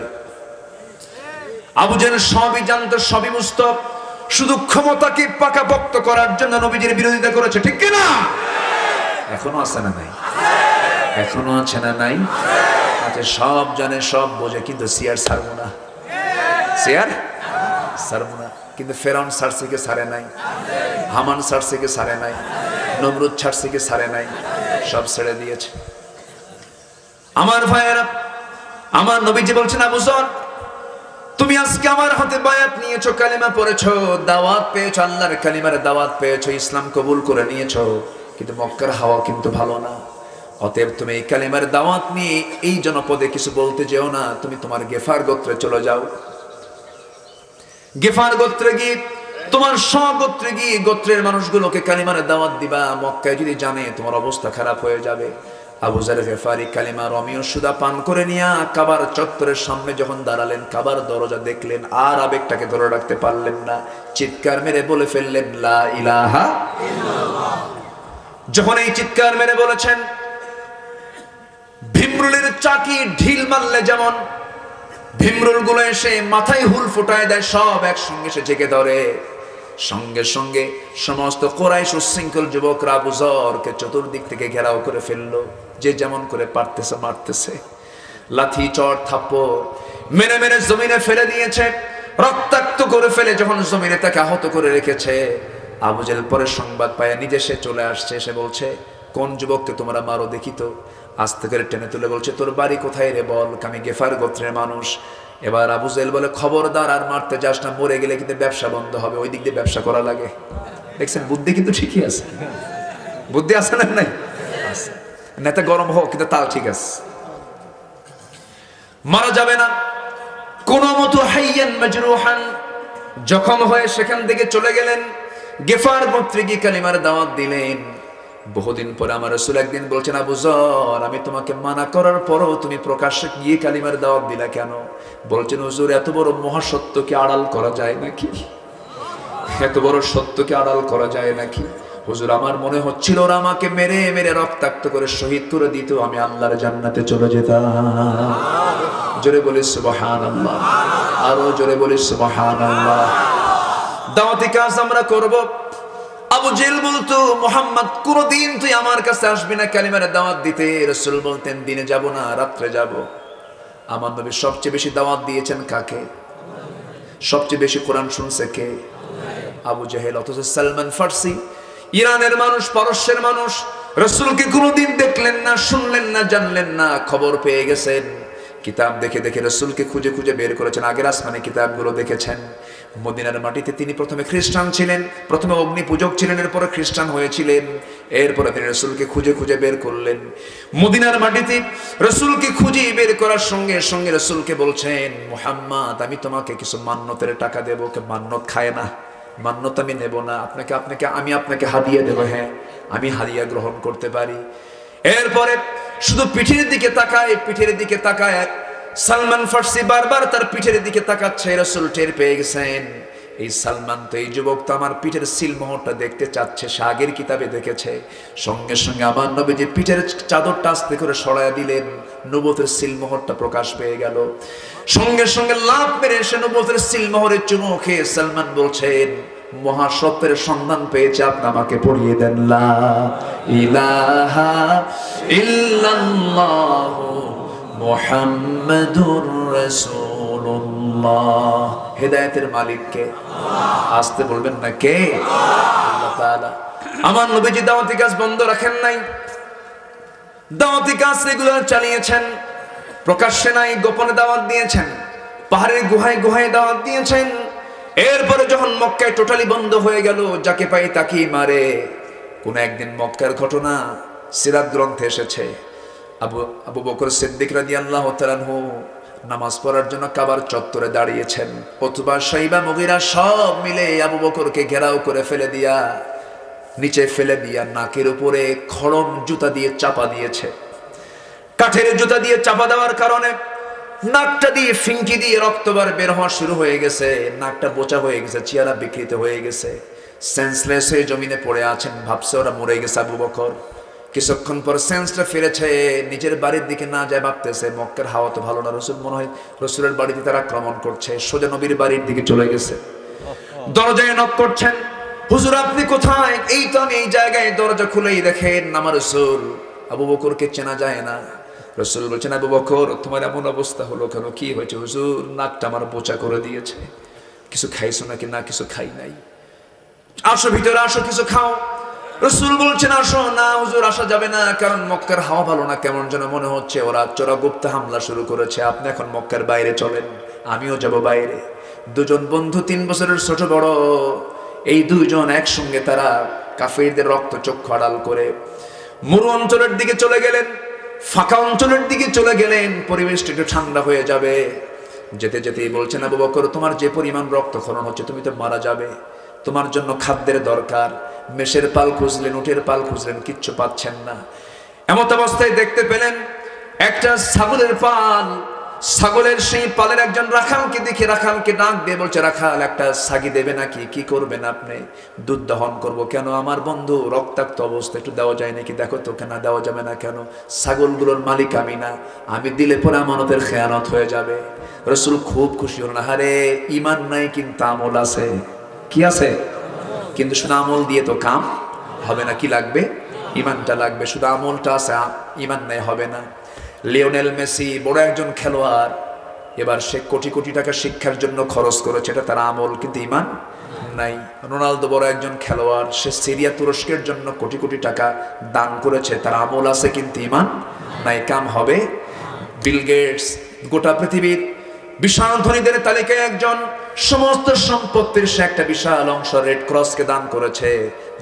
আবু জেহেল সবই জানতো, সবই বুঝতো, শুধু ক্ষমতাকে পাকাপোক্ত করার জন্য নবীজির বিরোধিতা করেছে, ঠিক কিনা? এখনো আছে না নাই? এখনো আছে না নাই? আচ্ছা, সব জানে, সব বোঝে, কিন্তু সিয়ার ছাড়বো না। সিয়ার ছাড়বো না। কিন্তু ফেরাউন ছাড়ছে কি ছাড়ে নাই? হামান ছাড়ছে কি ছাড়ে নাই? নমরুদ ছাড়ছে কি ছাড়ে নাই? সব ছেড়ে দিয়েছে। আমার ভাইয়েরা, আমার নবীজি বলছেন, আবু যর তুমি আজকে আমার হাতে বায়াত নিয়েছো, কালিমা পড়েছো, দাওয়াত পেয়েছো, আল্লাহর কালিমার দাওয়াত পেয়েছো, ইসলাম কবুল করে নিয়েছো, কিন্তু মক্কার হাওয়া কিন্তু ভালো না। অতএব তুমি এই কালিমার দাওয়াত নিয়ে এই জনপদে কিছু বলতে যেও না, তুমি তোমার গেফার গোত্রে চলে যাও। গেফার গোত্রে গিয়ে তোমার স্বগোত্রে গিয়ে গোত্রের মানুষগুলোকে কালিমার দাওয়াত দিবা। মক্কায় যদি জানে তোমার অবস্থা খারাপ হয়ে যাবে। আবু যর গেফারি কালিমা রমিও সুদা পান করে নিয়া কাবার চত্বরের সামনে যখন দাঁড়ালেন, কাবার দরজা দেখলেন, আর আবেগটাকে ধরে রাখতে পারলেন না, চিৎকার মেরে বলে ফেললেন, লা ইলাহা ইল্লাল্লাহ। যখন এই চিৎকার মেরে বলেছেন, ভীমরুলের চাকি ঢিল মারলে যেমন ভীমরুল গুলো এসে মাথায় হুল ফুটায় দেয়, সব একসঙ্গে সে জেগে ধরে। সঙ্গে সঙ্গে সমস্ত কুরাইশ উচ্ছৃঙ্খল যুবকরা আবু যরকে চতুর্দিক থেকে ঘেরাও করে ফেললো। যে যেমন করে পারতেছে মারতেছে, লাথি চড় থাপ্পড় মেরে মেরে জমিনে ফেলে দিয়েছে, রক্তাক্ত করে ফেলে যখন জমিনে তাকে আহত করে রেখেছে। আবু জেহেল পরে সংবাদ পায়, নিজে সে চলে আসছে। সে বলছে, কোন যুবককে তোমরা মারো দেখি তো। আস্তে করে টেনে তুলে বলছে, তোর বাড়ি কোথায় রে বল, আমি গেফার গোত্রের মানুষ। এবার আবু জেহেল বলে, খবরদার আর মারতে যাস না, মরে গেলে কিন্তু ব্যবসা বন্ধ হবে, ওই দিক দিয়ে ব্যবসা করা লাগে। দেখছেন, বুদ্ধি কিন্তু ঠিকই আছে। বুদ্ধি আছে না? নাই নেতা গরম হোক, কিন্তু তাল ঠিক আছে। মারা যাবে না কোন মতো। হাইয়ান মাজরুহান, জখম হয়ে সেখান থেকে চলে গেলেন। গেফার গোত্রে গিয়ে কালিমার দাওয়াত দিলেন। বহুদিন পরে আমার রাসূল একদিন বলছেন, আবু যর আমি তোমাকে মানা করার পরও তুমি প্রকাশ্যে গিয়ে কালিমার দাওয়াত দিলা কেন? বলছেন, হুজুর এত বড় মহাসত্যকে আড়াল করা যায় নাকি? এত বড় সত্যকে আড়াল করা যায় নাকি? হুজুর আমার মনে হচ্ছিল ওরা আমাকে মেরে মেরে রক্তাক্ত করে শহীদ করে দিত, আমি আল্লাহর জান্নাতে চলে যেতাম। জোরে বলি সুবহানাল্লাহ, আরো জোরে বলি সুবহানাল্লাহ। দাওয়াতি কাজ আমরা করব। আবু জেহেল বলতো, মুহাম্মদ কোনদিন তুই আমার কাছে আসবি না কালিমার দাওয়াত দিতে। রাসূল বলতেন, দিনে যাব না, রাত্রে যাব। আমার নবী সবচেয়ে বেশি দাওয়াত দিয়েছেন কাকে? সবচেয়ে বেশি কোরআন শুনছে কে? আবু জেহেল। অথচ সালমান ফার্সি, ইরানের মানুষ, পারস্যের মানুষ, রাসূলকে কোনদিন দেখলেন না, শুনলেন না, জানলেন না, খবর পেয়ে গেছেন, কিতাব দেখে দেখে রসুলকে খুঁজে খুঁজে বের করেছেন। আগের আসমানে কিতাবগুলো দেখেছেন। মদিনার মাটিতে তিনি প্রথমে খ্রিস্টান ছিলেন, প্রথমে অগ্নি পূজক ছিলেন, এরপরে খ্রিস্টান হয়েছিলেন। এরপরে তিনি রসুলকে খুঁজে খুঁজে বের করলেন। মদিনার মাটিতে রসুলকে খুঁজে বের করার সঙ্গে সঙ্গে রসুলকে বলছেন, মুহাম্মদ আমি তোমাকে কিছু মান্যতের টাকা দেবো। কে মান্যত খায় না, মান্যত আমি নেব না, আমি আপনাকে হাদিয়া দেবো। হ্যাঁ, আমি হাদিয়া গ্রহণ করতে পারি। এরপরে শুধু পিঠের দিকে তাকায় সালমান ফার্সি বারবার তার পিঠের দিকে তাকাচ্ছে। রাসূল টের পেয়ে গেছেন এই সালমান তো, এই যুবক তো আমার পিঠের সিলমোহরটা দেখতে চাচ্ছে, সে আগের কিতাবে দেখেছে। সঙ্গে সঙ্গে আমার নবীজি পিঠের চাদরটা আস্তে করে সরাইয়া দিলেন, নবুয়তের সিলমোহরটা প্রকাশ পেয়ে গেল। সঙ্গে সঙ্গে লাফ মেরে এসে নবুয়তের সিলমোহরের চুমু খেয়ে সালমান বলছেন, মহাসত্যের সন্ধান পেয়েছে, আপনি আমাকে পড়িয়ে দেন লা ইলাহা ইল্লাল্লাহু মুহাম্মাদুর রাসূলুল্লাহ। হেদায়েতের মালিক কে? আসতে বলবেন না কে? আল্লাহ তাআলা। আমার নবীজি দাওয়াতি কাজ বন্ধ রাখেন নাই, দাওয়াতি কাজ রেগুলার চালিয়েছেন। প্রকাশ্যে নাই, গোপনে দাওয়াত দিয়েছেন, পাহাড়ের গুহায় গুহায় দাওয়াত দিয়েছেন। এরপরে যখন মক্কায় টোটালি বন্ধ হয়ে গেল, যাকে পাই তাকেই মারে। কোন একদিন মক্কার ঘটনা সিরাত গ্রন্থে এসেছে। আবু বকর সিদ্দিক রাদিয়াল্লাহু তাআলা আনহু নামাজ পড়ার জন্য কাবার চত্বরে দাঁড়িয়েছেন। উতবা, শাইবা, মুগীরা সব মিলে আবু বকরকে ঘেরাও করে নিচে ফেলে দিয়া নাকের উপরে খড়ম জুতা দিয়ে চাপা দিয়েছে। কাঠের জুতা দিয়ে চাপা দেওয়ার কারণে নাকটা দিয়ে ফিঙ্কি দিয়ে রক্তবার বের হওয়া শুরু হয়ে গেছে। নাকটা বোচা হয়ে গেছে, চেহারা বিকৃত হয়ে গেছে। সেন্সলেস হয়ে জমিনে পড়ে আছেন। ভাবছে ওরা মরে গেছে আবু বকর। কিছুক্ষণ পর সেন্সটা ফিরেছে, নিজের বাড়ির দিকে না যায় ভাবতেছে মক্কার হাওয়া তো ভালো না, রসুল মনে হয় রসুলের বাড়িতে তারা আক্রমণ করছে। সোজা নবীর বাড়ির দিকে চলে গেছে। দরজায় নক করছেন, হুজুর আপনি কোথায়? এই তো আমি এই জায়গায়। দরজা খুলেই দেখেন আমার রসুল। আবু বকরকে চেনা যায় না। রসুল বলছেন, আবু বকর তোমার এমন অবস্থা হলো কেন? কি হয়েছে? হুজুর নাকটা আমার বোচা করে দিয়েছে। কিছু খাইছো নাকি? না, কিছু খাই নাই। আসো ভিতরে আসো, কিছু খাও। রসুল বলছেন, আসো। না হুজুর, আসা যাবে না, কারণ মক্কার হাওয়া ভালো না, কেমন যেন মনে হচ্ছে। ওরা চোরাগুপ্ত হামলা শুরু করেছে। আপনি এখন মক্কার বাইরে চলেন, আমিও যাব বাইরে। দুজন বন্ধু, 3 বছরের ছোট বড়, এই দুইজন একসঙ্গে তারা কাফিরদের রক্ত চক্ষু আড়াল করে মরু অঞ্চলের দিকে চলে গেলেন, ফাঁকা অঞ্চলের দিকে চলে গেলেন। পরিবেশটা একটু ঠান্ডা হয়ে যাবে। যেতে যেতেই বলছেন, আবু বকর তোমার যে পরিমাণ রক্তক্ষরণ হচ্ছে, তুমি তো মারা যাবে, তোমার জন্য খাদ্যের দরকার। মেষের পাল খুঁজলেন, উটের পাল খুঁজলেন, কিচ্ছু পাচ্ছেন না। এমত অবস্থায় দেখতে পেলেন একটা ছাগলের পাল। ছাগলের সেই পালের একজন রাখালকে দেখে রাখালকে ডাক দিয়ে বলছে, রাখাল একটা ছাগি দেবে নাকি? কি করবেন আপনি? দুধ দহন করব। কেন? আমার বন্ধু রক্তাক্ত অবস্থা, একটু দেওয়া যায় নাকি? দেখো তো। কেন দেওয়া যাবে না? কেন? ছাগলগুলোর মালিক আমি না, আমি দিলে পরে আমানতের খেয়ানত হয়ে যাবে। রসুল খুব খুশি হলেন। আরে ইমান নাই কিন্তু আমল আছে। কি আছে? কিন্তু শুধু আমল দিয়ে তো কাম হবে না। কি লাগবে? ইমানটা লাগবে। শুধু আমলটা আছে, ইমান নাই, হবে না। লিওনেল মেসি বড় একজন খেলোয়াড়, এবার সে কোটি কোটি টাকা শিক্ষার জন্য খরচ করেছে, এটা তার আমল, কিন্তু ইমান নাই। রোনালদো বড় একজন খেলোয়াড়, সে সিরিয়া তুরস্কের জন্য কোটি কোটি টাকা দান করেছে, তার আমল আছে কিন্তু ইমান নাই, কাম হবে। বিল গেটস গোটা পৃথিবীর বিশাল ধনীদের তালিকায় একজন, সমস্ত সম্পত্তির সে একটা বিশাল অংশ রেড ক্রসকে দান করেছে,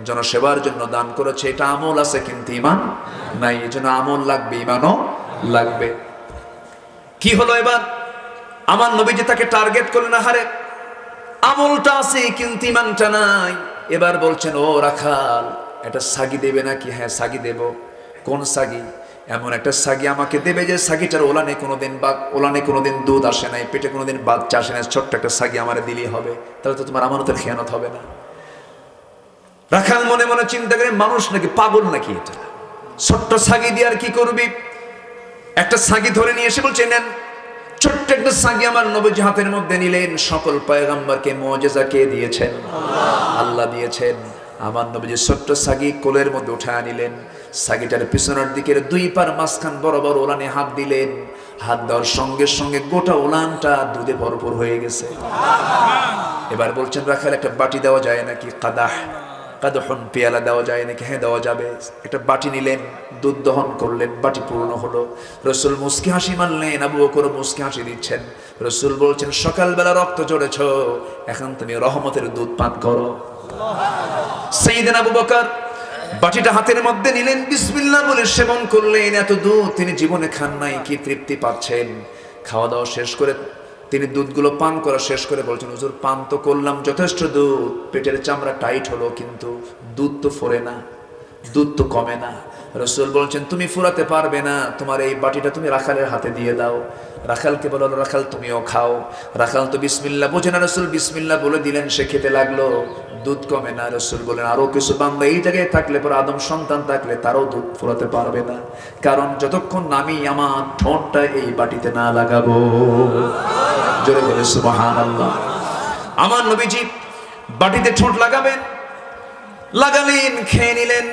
জনসেবার জন্য দান করেছে। এটা আমল আছে কিন্তু ইমান নাই। এই জন্য আমল লাগবে, ইমানও লাগবে। কি হলো এবার? আমার নবীজি তাকে টার্গেট করলেন, আহারে আমলটা আছে কিন্তু ইমানটা নাই। এবার বলছেন, ও রাখাল একটা সাগি দেবে নাকি? হ্যাঁ সাগি দেব। কোন সাগি? এমন একটা সাগি আমাকে দেবে যে সাগিটার ওলানে কোনোদিন দুধ আসে নাই, পেটে কোনোদিন বাচ্চা আসে নাই, ছোট্ট একটা সাগি আমার দিলেই হবে। তাহলে তো তোমার আমানতের খেয়ানত হবে না। রাখাল মনে মনে চিন্তা করে, মানুষ নাকি, পাগল নাকি এটা? ছোট্ট সাগি দিয়ে আর কি করবি? একটা সাগি ধরে নিয়ে এসে বলছে, নেন। ছোট্ট একটা সাগি আমার নবীজি হাতের মধ্যে নিলেন। সকল পয়গম্বরকে মুজিজা কে দিয়েছেন? আল্লাহ দিয়েছেন। আমার নবীজি ছোট্ট সাগি কোলের মধ্যে উঠায় নিলেন। সাগিটার পিছনের দিকের 2 পার মাঝখান বরাবর ওলানে হাত দিলেন। হাত দেওয়ার সঙ্গে সঙ্গে গোটা ওলানটা দুধে ভরপুর হয়ে গেছে। এবার বলছেন, রাখাল একটা বাটি দেওয়া যায় নাকি? কাদাহ কাদহুন, পেয়ালা দেওয়া যায় নাকি? হ্যাঁ দেওয়া যাবে। একটা বাটি নিলেন, দুধ দহন করলেন, বাটি পূর্ণ হলো। রাসূল মুস্কি হাসি মারলেন, আবু বকর মুস্কি হাসি দিচ্ছেন। রাসূল বলছেন, সকালবেলা রক্ত ঝরেছ, এখন তুমি রহমতের দুধ পান করো। সাইয়েদনা আবু বকর বাটিটা হাতের মধ্যে নিলেন, বিসমিল্লাহ বলে সেবন করলেন। এত দুধ তিনি জীবনে খান নাই, কি তৃপ্তি পাচ্ছেন। খাওয়া দাওয়া শেষ করে তিনি দুধগুলো পান করা শেষ করে বলছেন, হুজুর পান তো করলাম যথেষ্ট দুধ, পেটের চামড়া টাইট হলো, কিন্তু দুধ তো ফোরে না, দুধ তো কমে না। রাসূল বলছেন, তুমি ফুরাতে পারবে না, তোমার এই বাটিটা তুমি রাখালের হাতে দিয়ে দাও। রাখালকে বলল, রাখাল তুমিও খাও। রাখাল তো বিসমিল্লাহ বোঝে না, রাসূল বিসমিল্লাহ বলে দিলেন, সে খেতে লাগলো। দুধ কমে না। রাসূল বলেন, আরো কিছু বান্দা এই জায়গায় থাকলে, পর আদম সন্তান থাকলে তারও দুধ ফুরাতে পারবে না, কারণ যতক্ষণ আমি আমার ঠোঁটটা এই বাটিতে না লাগাবো। জোরে বলে সুবহানাল্লাহ। আমার নবীজি বাটিতে ঠোঁট লাগাবেন, লাগালেন, খেয়ে নিলেন।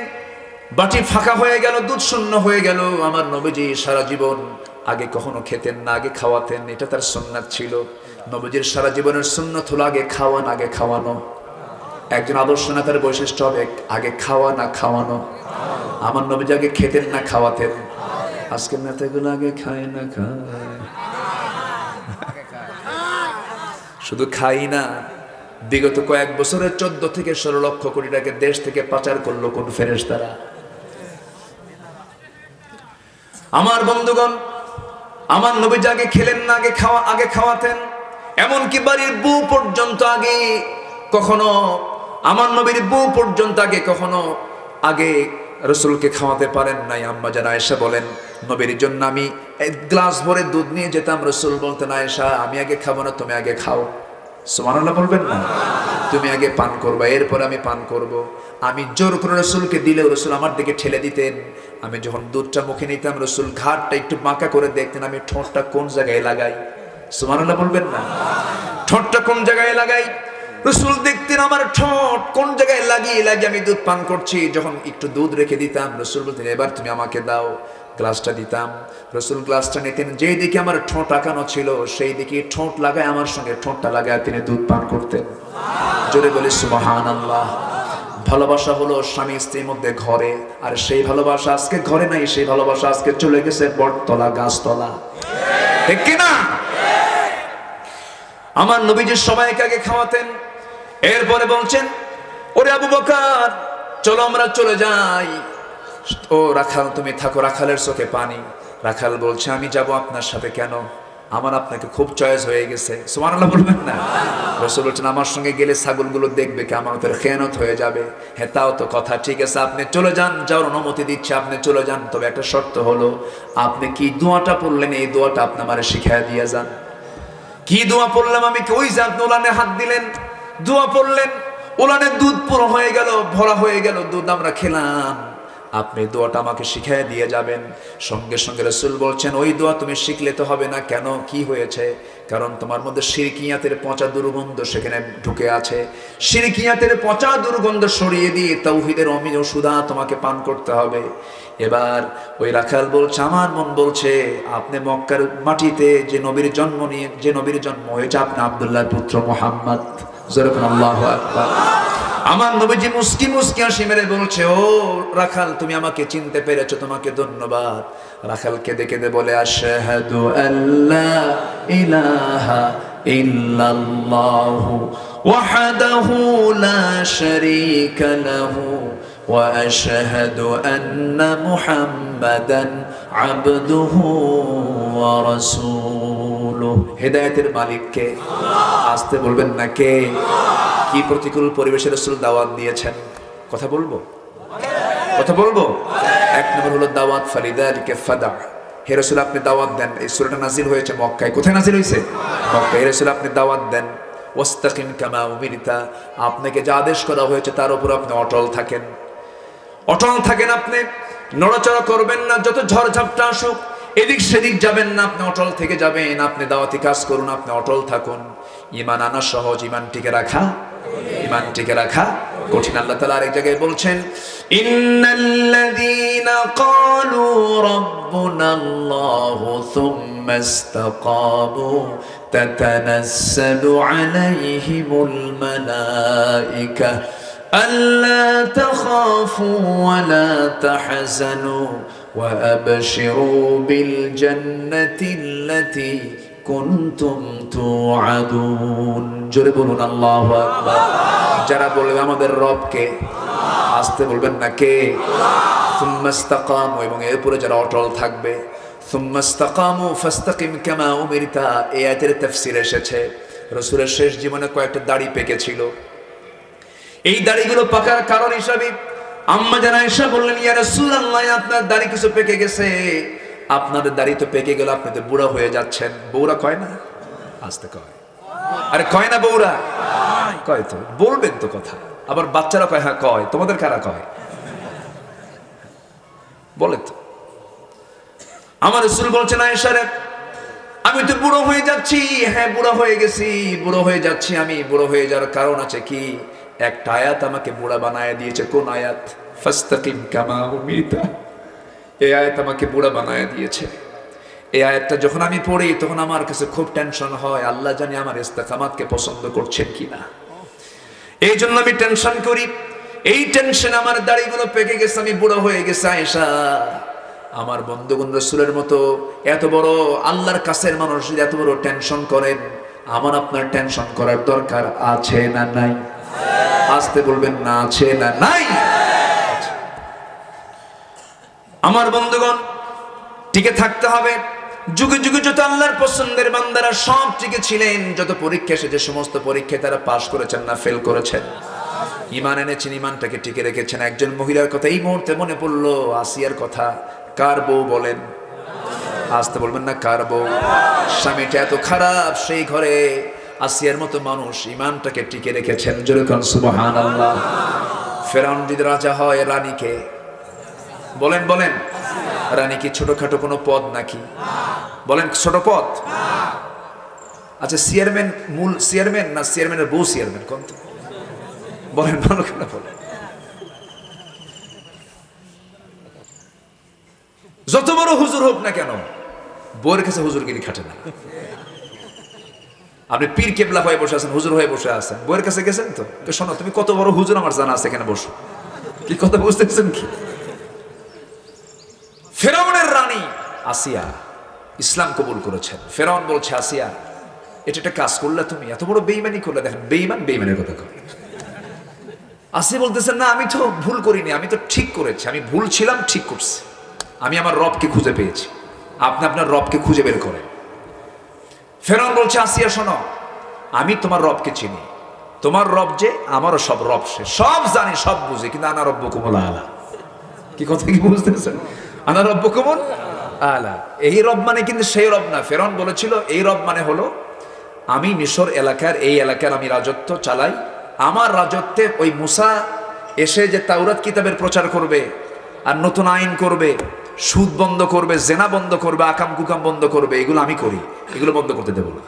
বাটি ফাঁকা হয়ে গেল, দুধ শূন্য হয়ে গেল। আমার নবীজি সারা জীবন আগে কখনো খেতেন না, আগে খাওয়াতেন, এটা তার সুন্নাত ছিল। নবীজির সারা জীবনের সুন্নাত হলো আগে খাওয়ান, আগে খাওয়ানো। একজন আদর্শ নেতার বৈশিষ্ট্য হবে আগে খাওয়া না খাওয়ানো। আমার নবীজি আগে খেতেন না, খাওয়াতেন। আজকের নেতাগুলো আগে খায় না খায়, শুধু খাই না। বিগত কয়েক বছরে 14 থেকে 16 লক্ষ কোটি টাকা দেশ থেকে পাচার করলো কোন ফেরেশতারা? আমার বন্ধুগণ, আমার নবীজি আগে খেলেন না, আগে খাওয়াতেন। এমনকি বাড়ির বউ পর্যন্ত আগে কখনো, আমার নবীর বউ পর্যন্ত আগে রাসূলকে খাওয়াতে পারেন নাই। আম্মা জান আয়েশা বলেন, নবীর জন্য আমি এক গ্লাস ভরে দুধ নিয়ে যেতাম, রাসূল বলতেন, আয়েশা আমি আগে খাবো না, তুমি আগে খাও। সুবহানাল্লাহ বলবেন না? তুমি আগে পান করবা, এরপর আমি পান করব। আমি জোর করে রাসূলকে দিলেও রাসূল আমার দিকে ঠেলে দিতেন। আমি যখন দুধটা মুখে নিতাম, রাসূল ঘাটটা একটু বাঁকা করে দেখতেন আমি ঠোঁটটা কোন জায়গায় লাগাই। সুবহানাল্লাহ বলবেন না? ঠোঁটটা কোন জায়গায় লাগাই। রাসূল দেখতেন আমার ঠোঁট কোন জায়গায় লাগিয়ে আমি দুধ পান করছি। যখন একটু দুধ রেখে দিতাম, রাসূল বলতেন, এবার তুমি আমাকে দাও। গ্লাসটা দিতাম, রাসূল গ্লাসটা নিতেন, যেই দিকে আমার ঠোঁট আঁকানো ছিল সেই দিকে ঠোঁট লাগায় আমার সঙ্গে ঠোঁটটা লাগায় তিনি দুধ পান করতেন। জোরে বলে সুবহানাল্লাহ। ভালোবাসা হলো স্বামী স্ত্রীর মধ্যে ঘরে, আর সেই ভালোবাসা আজকে ঘরে নাই, সেই ভালোবাসা আজকে চলে গেছে বটতলা, গাছতলা। ঠিক কি না? আমার নবীজি সবাইকে আগে খাওয়াতেন। এরপরে বলছেন, ওরে আবু বকর চলো আমরা চলে যাই। ও রাখাল তুমি থাকো, রাখালের চোখে পানি। রাখাল বলছে, আমি যাব আপনার সাথে। কেন? আমার আপনাকে খুব চয়েস হয়ে গেছে। সুবহানাল্লাহ বলবেন না? রাসূল বলছেন, আমার সঙ্গে গেলে ছাগলগুলো দেখবে কি আমাদের খেয়ানত হয়ে যাবে। হ্যাঁ তাও তো কথা, ঠিক আছে আপনি চলে যান, যাওয়ার অনুমতি দিচ্ছে, আপনি চলে যান। তবে একটা শর্ত হলো, আপনি কি দোয়াটা পড়লেন এই দোয়াটা আপনি আমারে শিখাইয়া দিয়ে যান। কি দোয়া পড়লাম আমি? ওই যে আপনি ওলানে হাত দিলেন, দোয়া পড়লেন, ওলানের দুধ পুরো হয়ে গেল, ভরা হয়ে গেল দুধ, আমরা খেলাম, আপনি দোয়াটা আমাকে শিখিয়ে দিয়ে যাবেন। সঙ্গে সঙ্গে রাসূল বলছেন, ওই দোয়া তুমি শিখলে তো হবে না। কেন, কি হয়েছে? কারণ তোমার মধ্যে শিরকিয়াতের পচা দুর্গন্ধ সেখানে ঢুকে আছে। শিরকিয়াতের পচা দুর্গন্ধ সরিয়ে দিয়ে তাওহীদের অমিল ওষুধা তোমাকে পান করতে হবে। এবার ওই রাখাল বলছে, আমার মন বলছে আপনি মক্কার মাটিতে যে নবীর জন্ম হয়েছে, আপনি আব্দুল্লাহর পুত্র মুহাম্মদ। জোরে আল্লাহু আকবার। আমার নবীজি মুস্কি মুস্কি হাসি মেরে বলছে, ও রাখাল তুমি আমাকে চিনতে পেরেছো, তোমাকে ধন্যবাদ। রাখাল কেঁদে কেঁদে বলে, আশহাদু আল্লা ইলাহা ইল্লাল্লাহু ওয়াহদাহু লা শারীকা লাহু ওয়া আশহাদু আন্না মুহাম্মাদান আবদুহু ওয়া রাসূলুহু। হেদায়েতের মালিক কে? আসতে বলবেন না কে? কি প্রতিকূল পরিবেশে রাসূল দাওয়াত দিয়েছেন। কথা বলবো? এক নম্বর হলো দাওয়াত, ফালিদালিকা ফাদা। হে রাসূল আপনি দাওয়াত দেন। এই সূরাটা নাজিল হয়েছে মক্কায়। কোথায় নাজিল হয়েছে? মক্কায়। হে রাসূল আপনি দাওয়াত দেন। ওয়াস্তাকিম কামা উমিরতা, আপনাকে যা আদেশ করা হয়েছে তার উপর আপনি অটল থাকেন। আপনি নড়াচড়া করবেন না, যত ঝড়ঝাপটা আসুক এদিক সেদিক যাবেন না, আপনি অটল থেকে যাবেন। আপনি দাওয়াতি কাজ করুন, আপনি অটল থাকুন। ঈমান আনা সহজ, ঈমান টিকে রাখা কঠিন। আল্লাহ তাআলা আরেক জায়গায় বলছেন, ইন্নাল্লাযীনা ক্বালু রাব্বুনাল্লাহু সুম্মা ইসতাকামু তাতানাসসালু আলাইহিমুল মালায়েকা আল্লা তাখাফু ওয়া লা তাহজানু ওয়া আবশিরু বিল জান্নাতিল্লাতী কুনতুম তুআদুন। জোরে বলুন আল্লাহু আকবার। যারা বলবে আমাদের রবকে, আসতে বলবেন না কে? সুম্মা ইসতাকামু, এবং এর উপরে যারা অটল থাকবে। সুম্মা ইসতাকামু ফাস্তাকিম কামা উমিরতা, এই আয়াতের তাফসীর এসেছে রাসূলের শেষ জীবনে কয়েকটা দাড়ি পেকেছিল। এই দাড়িগুলো পাকার কারণ হিসাবে আম্মা জান আয়েশা বললেন, ইয়া রাসূলুল্লাহ, আপনার দাড়ি কিছু পেকে গেছে। আপনাদের দাড়ি তো পেকে গেল, আপনি তো বুড়া হয়ে যাচ্ছেন। বউরা কয় না? আসতে কয়, আরে কয় না বউরা? কয় তো, বলবেন তো কথা। আবার বাচ্চারা কয়, হ্যাঁ কয়। তোমাদের কারা কয়? বলে তো। আমার রাসূল বলছেন, আয়েশা রে, আমি তো বুড়ো হয়ে যাচ্ছি। হ্যাঁ বুড়ো হয়ে গেছি, বুড়ো হয়ে যাচ্ছি। আমি বুড়ো হয়ে যাওয়ার কারণ আছে কি? একটা আয়াত আমাকে বুড়া বানায় দিয়েছে। কোন আয়াত? ফাস্তাকিম কামা উমিরতা। এই আয়াত আমাকে বুড়া বানায় দিয়েছে। এই আয়াতটা যখন আমি পড়ি তখন আমার কাছে খুব টেনশন হয়, আল্লাহ জানি আমার ইস্তেকামাতকে পছন্দ করছেন কিনা। এই জন্য আমি টেনশন করি। এই টেনশন আমার দাড়িগুলো পেকে গেছে, আমি বুড়ো হয়ে গেছে। আয়েশা, আমার বন্ধুগণ রাসূলের মতো এত বড় আল্লাহর কাছের মানুষ যদি এত বড় টেনশন করেন, আমার আপনার টেনশন করার দরকার আছে না নাই? আসতে বলবেন না, আছে না নাই? আমার বন্ধুগণ, টিকে থাকতে হবে। যুগে যুগে যত আল্লাহর পছন্দের বান্দারা সব টিকে ছিলেন। যত পরীক্ষা এসেছে সমস্ত পরীক্ষায় তারা পাশ করেছেন না ফেল করেছেন? ঈমান এনেছেন, ঈমানটাকে টিকে রেখেছেন। একজন মহিলার কথা এই মুহূর্তে মনে পড়লো, আসিয়ার কথা। কার বউ বলেন? আসতে বলবেন না, কার বউ? স্বামীটা এত খারাপ, সেই ঘরে আসিয়ার মতো মানুষ ঈমানটাকে টিকে রেখেছেন। জোরে কোন সুবহানাল্লাহ। ফেরাউন যদি রাজা হয়, রানীকে বলেন, বলেন, রানী কি ছোটখাটো কোনো পদ নাকি? বলেন, ছোট পদ? আচ্ছা, চেয়ারম্যান মূল চেয়ারম্যান না চেয়ারম্যানের বউ চেয়ারম্যান? কোন তো? বলেন, ভালো কেন বলেন? যত বড় হুজুর হোক না কেন, বউয়ের কাছে হুজুরগিরি খাটে না। আপনি পীর কেবলা হয়ে বসে আছেন, হুজুর হয়ে বসে আছেন, বউয়ের কাছে গেছেন তো শোনো, তুমি কত বড় হুজুর আমার জানা আছে, এখানে বসো। কি কথা বুঝতেছেন কি? ফেরাউনের রানী আসিয়া ইসলাম কবুল করেছেন। ফেরাউন বলছে, আসিয়া এটা একটা কাজ করলে, তুমি এত বড় বেঈমানি করলে। দেখেন, বেঈমান বেঈমানের কথা কয়। আসিয়া বলতেছেন, না আমি তো ভুল করিনি, আমি তো ঠিক করেছি। আমি ভুল ছিলাম, ঠিক করছি। আমি আমার রবকে খুঁজে পেয়েছি। আপনি আপনার রবকে খুঁজে বের করেন। ফেরাউন বলছে, আসিয়া শোনো, আমি তোমার রবকে চিনি। তোমার রব যে, আমারও সব রব, সে সব জানি, সব বুঝি, কিন্তু আনা রব্বুকুমুল আলা। কি কথা কি বুঝতেছেন? আনা রব্বুকুমুল আলা, এই রব মানে কিন্তু সেই রব না। ফেরাউন বলেছিল এই রব মানে হলো, আমি মিশর এলাকার, এই এলাকার আমি রাজত্ব চালাই। আমার রাজত্বে ওই মুসা এসে যে তাওরাত কিতাবের প্রচার করবে আর নতুন আইন করবে, সুদ বন্ধ করবে, জেনা বন্ধ করবে, আকাম কুকাম বন্ধ করবে, এগুলো আমি করি। এগুলো বন্ধ করতে দেব না।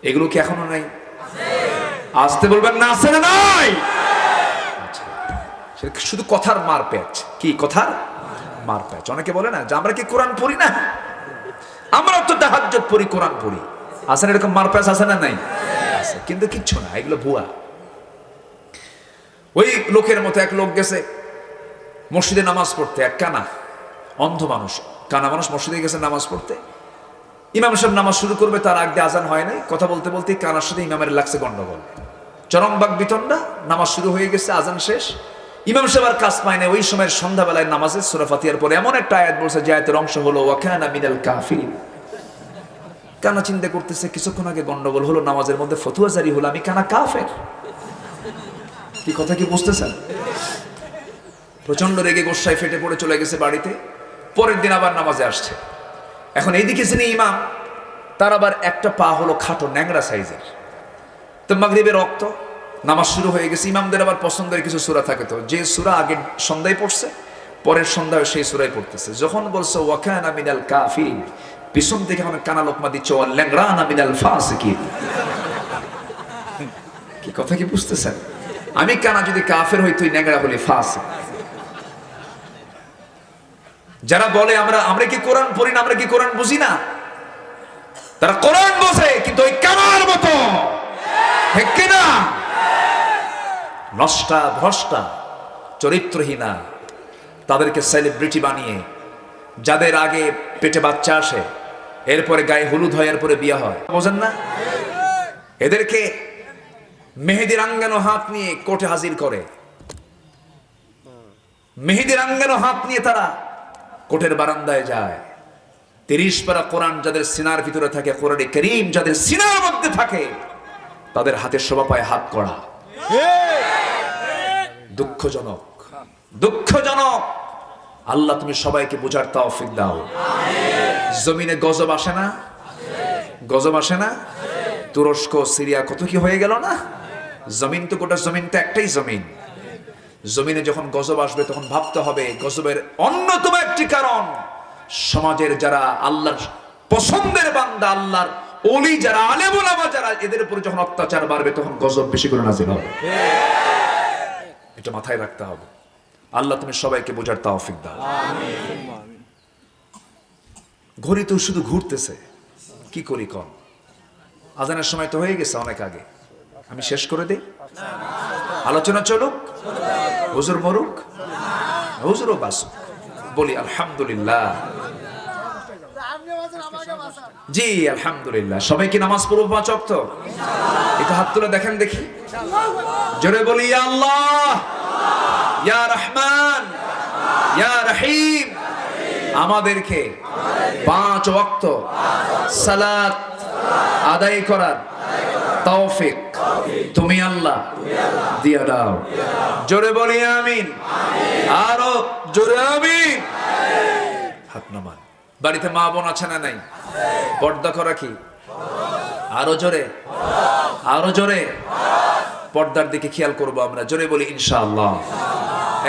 এগুলো কি এখনো নাই? আসতে বলবেন না, আছে না নাই? শুধু কথার মার প্যাচ। কি কথার মার প্যাচ? অনেকে বলে না যে আমরা কি কোরআন পড়ি না? আমরা তো তাহাজ্জুদ পড়ি, কোরআন পড়ি। আছে না এরকম মার প্যাচ? আছে না নাই? আছে, কিন্তু কিচ্ছু না, এগুলো ভুয়া। ওই লোকের মতো এক লোক গেছে মসজিদে নামাজ পড়তে, এক কানা অন্ধ মানুষ, কানা মানুষ মসজিদে গেছে নামাজ পড়তে। ইমাম সাহেব নামাজ শুরু করবে, তার আগে আজান হয় নাই। কথা বলতে বলতে কানার সাথে ইমামের লাগছে গন্ডগোল, চরম বাক বিতণ্ডা। নামাজ শুরু হয়ে গেছে, আজান শেষ, ইমাম সাহেব আর কাজ পায় না। ওই সময়ের সন্ধ্যাবেলায় নামাজে সূরা ফাতিহার পরে এমন একটা আয়াত বলছে যে আয়াতের অংশ হলো ওয়া কানা মিনাল কাফিরিন। কানা চিন্তা করতেছে, কিছুক্ষণ আগে গন্ডগোল হলো, নামাজের মধ্যে ফতোয়া জারি হলো, আমি কানা কাফের। কি কথা কি বুঝতেছেন? প্রচন্ড রেগে গোসায় ফেটে পড়ে চলে গেছে বাড়িতে। পরের দিন আবার নামাজে আসছে। এখন এইদিকে যিনি ইমাম, তার আবার একটা পা হলো খাটো, ন্যাংরা সাইজের। তো মাগরিবের রক্ত, নামাজ শুরু হয়ে গেছে। ইমামদের আবার পছন্দের কিছু সূরা থাকে, তো যে সূরা আগে সন্ধ্যায় পড়ছে, পরের সন্ধ্যায় সেই সূরাই পড়তেছে। যখন বলছে ওয়া কানা মিনাল কাফিরিন, পিছন থেকে এখন কানা লোকমা দিচ্ছে ওয়া ল্যাংরানা মিনাল ফাসিকিন। কি কথা কি বুঝতেছেন? আমি কানা যদি কাফের হই, তুই ন্যাংরা হলি ফাসিক। যারা বলে আমরা কি কোরআন পড়ি না, আমরা কি কোরআন বুঝি না, তারা কোরআন বোঝে কিন্তু ওই কানার মতো, ঠিক কিনা? নষ্টা ভ্রষ্টা চরিত্রহীনা তাদেরকে সেলিব্রিটি বানিয়ে, যাদের আগে পেটে বাচ্চা আসে, এরপরে গায়ে হলুদ হয়, এরপরে বিয়ে হয়, বোঝেন না? এদেরকে মেহেদি রাঙ্গানো হাত নিয়ে কোর্টে হাজির করে। মেহেদি রাঙ্গানো হাত নিয়ে তারা কোর্টের বারান্দায় যায়। 30 পারা কোরআন যাদের সিনার ভিতরে থাকে, কোরআনে কারীম যাদের সিনার মধ্যে থাকে, তাদের হাতে শোভা পায় হাত করা। দুঃখজনক, দুঃখজনক। আল্লাহ তুমি সবাইকে বোঝার তৌফিক দাও। জমিনে গজব আসে না? গজব আসে না? তুরস্ক, সিরিয়া কত কি হয়ে গেল না? জমিন তো গোটা জমিন তো একটাই জমিন। জমিনে যখন গজব আসবে তখন ভাবতে হবে গজবের অন্যতম একটি কারণ সমাজের যারা আল্লাহর পছন্দের বান্দা, আল্লাহর ওলি যারা, আলেম ওলামা যারা, এদের উপর যখন অত্যাচার বাড়বে তখন গজব বেশি করে নাযিল হবে। এটা মাথায় রাখতে হবে। আল্লাহ তুমি সবাইকে বোঝার তৌফিক দাও। ঘড়ি তো শুধু ঘুরতেছে, কি করি কম? আজানের সময় তো হয়ে গেছে অনেক আগে। আমি শেষ করে দিই, আলোচনা চলুক, হুজুর মরুক, হুজুরও বাসুক। বলি আলহামদুলিল্লাহ। জি আলহামদুলিল্লাহ। সবাই কি নামাজ পড়বো 5 ওয়াক্ত? একটু হাত তুলে দেখেন দেখি, জোরে বলি ইয়া আল্লাহ, ইয়া রহমান, ইয়া রহিম। আমাদেরকে 5 ওয়াক্ত সালাত আদায় করার তৌফিক তুমি আল্লাহ দিয়া দাও। জোরে বলি আমিন, আরো জোরে আমিন। হাত নামান। বাড়িতে মা বোন আছে না নাই? পর্দা করা কি? আরো জোরে, আরো জোরে। পর্দার দিকে খেয়াল করবো আমরা। জোরে বলি ইনশাআল্লাহ।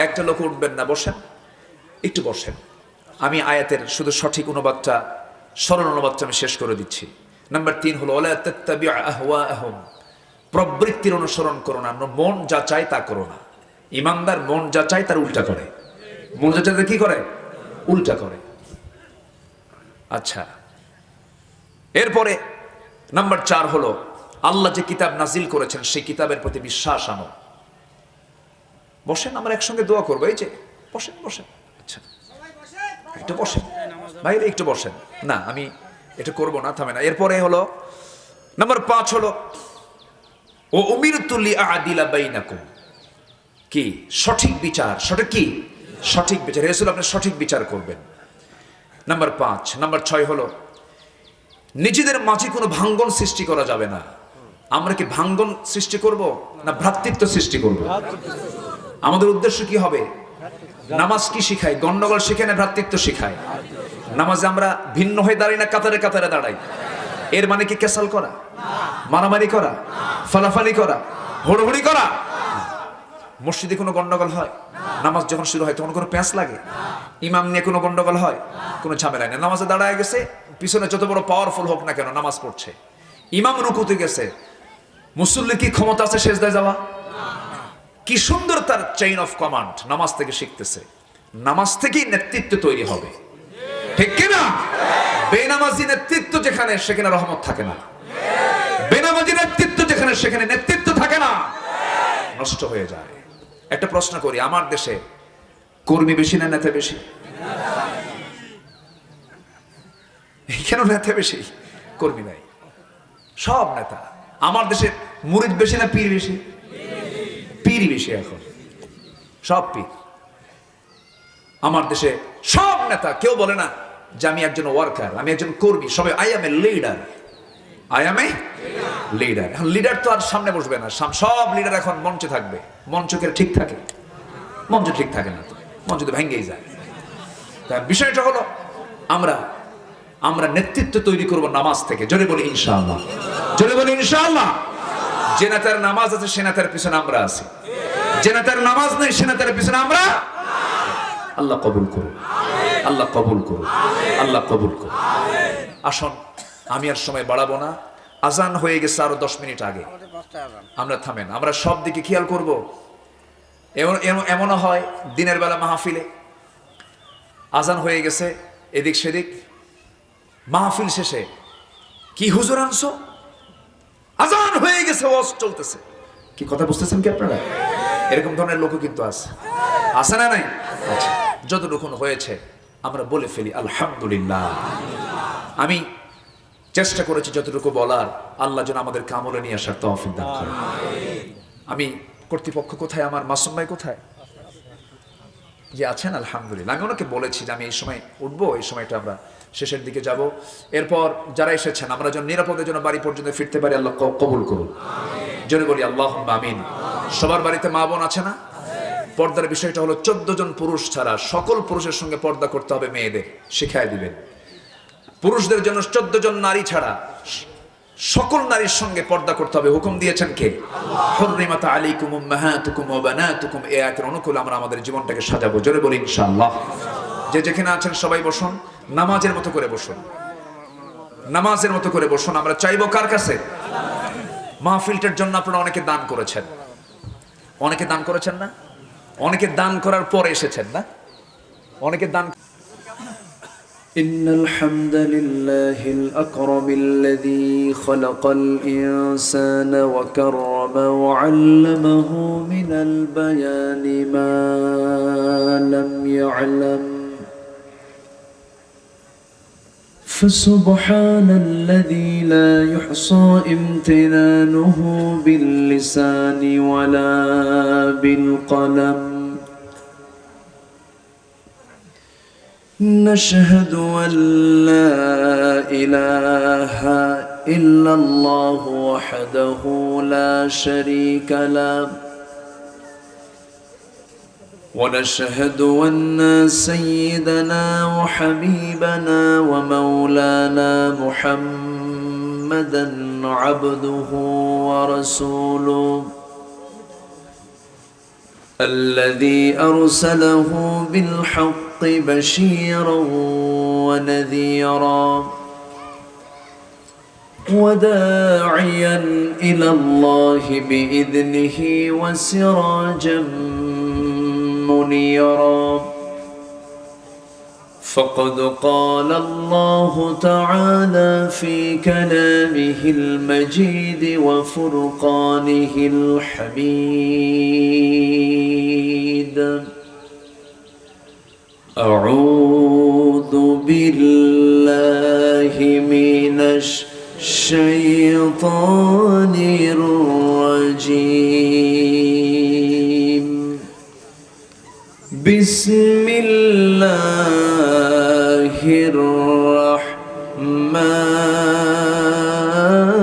একটা লোক উঠবেন না, বসেন, একটু বসেন। আমি আয়াতের শুধু সঠিক অনুবাদটা, সরল অনুবাদটা আমি শেষ করে দিচ্ছি। নাম্বার 3 হলো ওয়ালা তাত্তাবিউ আহওয়াআহুম। প্রবৃত্তির অনুসরণ করো না, মন যা চায় তা করো না। ইমানদার মন যা চায় তার উল্টা করে। মন যা চায় কি করে? উল্টা করে। আচ্ছা, এরপরে নাম্বার 4 হলো আল্লাহ যে কিতাব নাজিল করেছেন সেই কিতাবের প্রতি বিশ্বাস আনো। বসেন, আমরা একসঙ্গে দোয়া করবো। এই যে বসেন, বসেন। আচ্ছা, একটু বসেন, বাইরে একটু বসেন। না, আমি এটা করবো না, থামে না। এরপরে হলো নাম্বার 5 হলো ও উমিরতু লিআদিলা বাইনাকুম। কি? সঠিক বিচার। সঠিক কি? সঠিক বিচার। রাসূল আপনি সঠিক বিচার করবেন। নাম্বার 5। নাম্বার 6 হলো নিজেদের মাঝে কোনো ভাঙ্গন সৃষ্টি করা যাবে না। আমরা কি ভাঙ্গন সৃষ্টি করব না ভ্রাতৃত্ব সৃষ্টি করব? আমাদের উদ্দেশ্য কি হবে? নামাজ কি শিখায়? গন্ডগোল শিখায় না ভ্রাতৃত্ব শিখায়? নামাজে আমরা ভিন্ন হয়ে দাঁড়াই না কাতারে কাতারে দাঁড়াই? এর মানে কি কেসাল করা, মারামারি করা, ফালাফালি করা, হুড়হুড়ি করা? মসজিদে কোনো গন্ডগোল হয়? নামাজ যখন শুরু হয় তখন কোনো প্যাঁচ লাগে? ইমাম নিয়ে কোনো গন্ডগোল হয়? কোনো ঝামেলা নেই। নামাজে দাঁড়ায় গেছে, পিছনে যত বড় পাওয়ারফুল হোক না কেন নামাজ পড়ছে। ইমাম রুকুতে গেছে, মুসল্লির কি ক্ষমতা আছে সেজদায় যাওয়া? কি সুন্দর তার চেইন অফ কমান্ড নামাজ থেকে শিখতেছে। নামাজ থেকেই নেতৃত্ব তৈরি হবে, ঠিক কিনা? বেনামাজি নেতৃত্ব যেখানে সেখানে রহমত থাকে না। বেনামাজি নেতৃত্ব যেখানে সেখানে নেতৃত্ব থাকে না, নষ্ট হয়ে যায়। একটা প্রশ্ন করি, আমার দেশে কর্মী বেশি না নেতা বেশি? কেন নেতা বেশি, কর্মী নাই? সব নেতা। আমার দেশে মুরিদ বেশি না পীর বেশি? পীরই বেশি এখন, সব পীর। আমার দেশে সব নেতা, কেউ বলে না যে আমি একজন ওয়ার্কার, আমি একজন কর্মী। সবাই I M a leader, I M a leader. এখন লিডার তো আর সামনে বসবে না, সব লিডার এখন মঞ্চে থাকবে। মঞ্চ কে ঠিক থাকে? মঞ্চ ঠিক থাকে না, তো মঞ্চ তো ভেঙ্গেই যায়। তার বিষয়টা হলো আমরা নেতৃত্ব তৈরি করব নামাজ থেকে। জোরে বলি ইনশাআল্লাহ, জোরে বলি ইনশাআল্লাহ। যে নেতার নামাজ আছে সে নেতার পিছনে আমরা আছি, যে নেতার নামাজ নেই সে নেতার পিছনে আমরা। আল্লাহ কবুল করুন, আল্লাহ কবুল করুন, আল্লাহ কবুল করুন। আসুন, আমি আর সময় বাড়াবো না। আজান হয়ে গেছে আরো 10 মিনিট আগে। আমরা থামেন, আমরা সব দিকে খেয়াল করব। এমনও হয় দিনের বেলা মাহফিলে আজান হয়ে গেছে, এদিক সেদিক, মাহফিল শেষে কি হুজুর আনছো, আজান হয়ে গেছে, ওয়াজ চলতেছে। কি কথা বুঝতেছেন কি আপনারা? এরকম ধরনের লোকও কিন্তু আছে, আছে না নাই? আচ্ছা, যতটুকু হয়েছে আমরা বলে ফেলি আলহামদুলিল্লাহ। আমি চেষ্টা করেছি যতটুকু বলার, আল্লাহ যেন আমাদের আমলে নিয়ে আসার তৌফিক দান করেন। আমি কর্তৃপক্ষ কোথায়, আমার মাসুম ভাই কোথায় যে আছেন? আলহামদুলিল্লাহ। আমি ওনাকে বলেছি যে আমি এই সময় উঠবো, এই সময়টা আমরা শেষের দিকে যাব। এরপর যারা এসেছেন আমরা যেন নিরাপদে যেন বাড়ি পর্যন্ত ফিরতে পারি, আল্লাহ কবুল করুন। জোরে বলি আল্লাহুম্মা আমিন। সবার বাড়িতে মা বোন আছে না? পর্দার বিষয়টা হলো 14 জন পুরুষ ছাড়া সকল পুরুষের সঙ্গে পর্দা করতে হবে, মেয়েদের শিখায় দিবেন। পুরুষদের জন্য 14 জন নারী ছাড়া সকল নারীর সঙ্গে পর্দা করতে হবে, হুকুম দিয়েছেন কে? হুররিমাত আলাইকুম উম্মাহাতুকুম ওয়া বানাতুকুম। এই আয়াতের অনুকূলে আমরা আমাদের জীবনটাকে সাজাবো। জোরে বলি ইনশাআল্লাহ। যে যেখানে আছেন সবাই বসুন, নামাজের মতো করে বসুন, নামাজের মতো করে বসুন। আমরা চাইবো কার কাছে? মাহফিলটার জন্য আপনারা অনেকে দান করেছেন, অনেকে দান করেছেন না? অনেকে দান করার পরে এসেছেন না? অনেকে দান। إن الحمد لله الأكرم الذي خلق الإنسان وكرم وعلمه من البيان ما لم يعلم فسبحان الذي لا يحصى امتنانه باللسان ولا بالقلم نشهد أن لا إله إلا الله وحده لا شريك له ونشهد أن سيدنا وحبيبنا ومولانا محمدا عبده ورسوله الذي أرسله بالحق بشيرا ونذيرا وداعيا إلى الله بإذنه وسراجا منيرا فقد قال الله تعالى في كلامه المجيد وفرقانه الحميد أعوذ بالله من الشيطان الرجيم بسم الله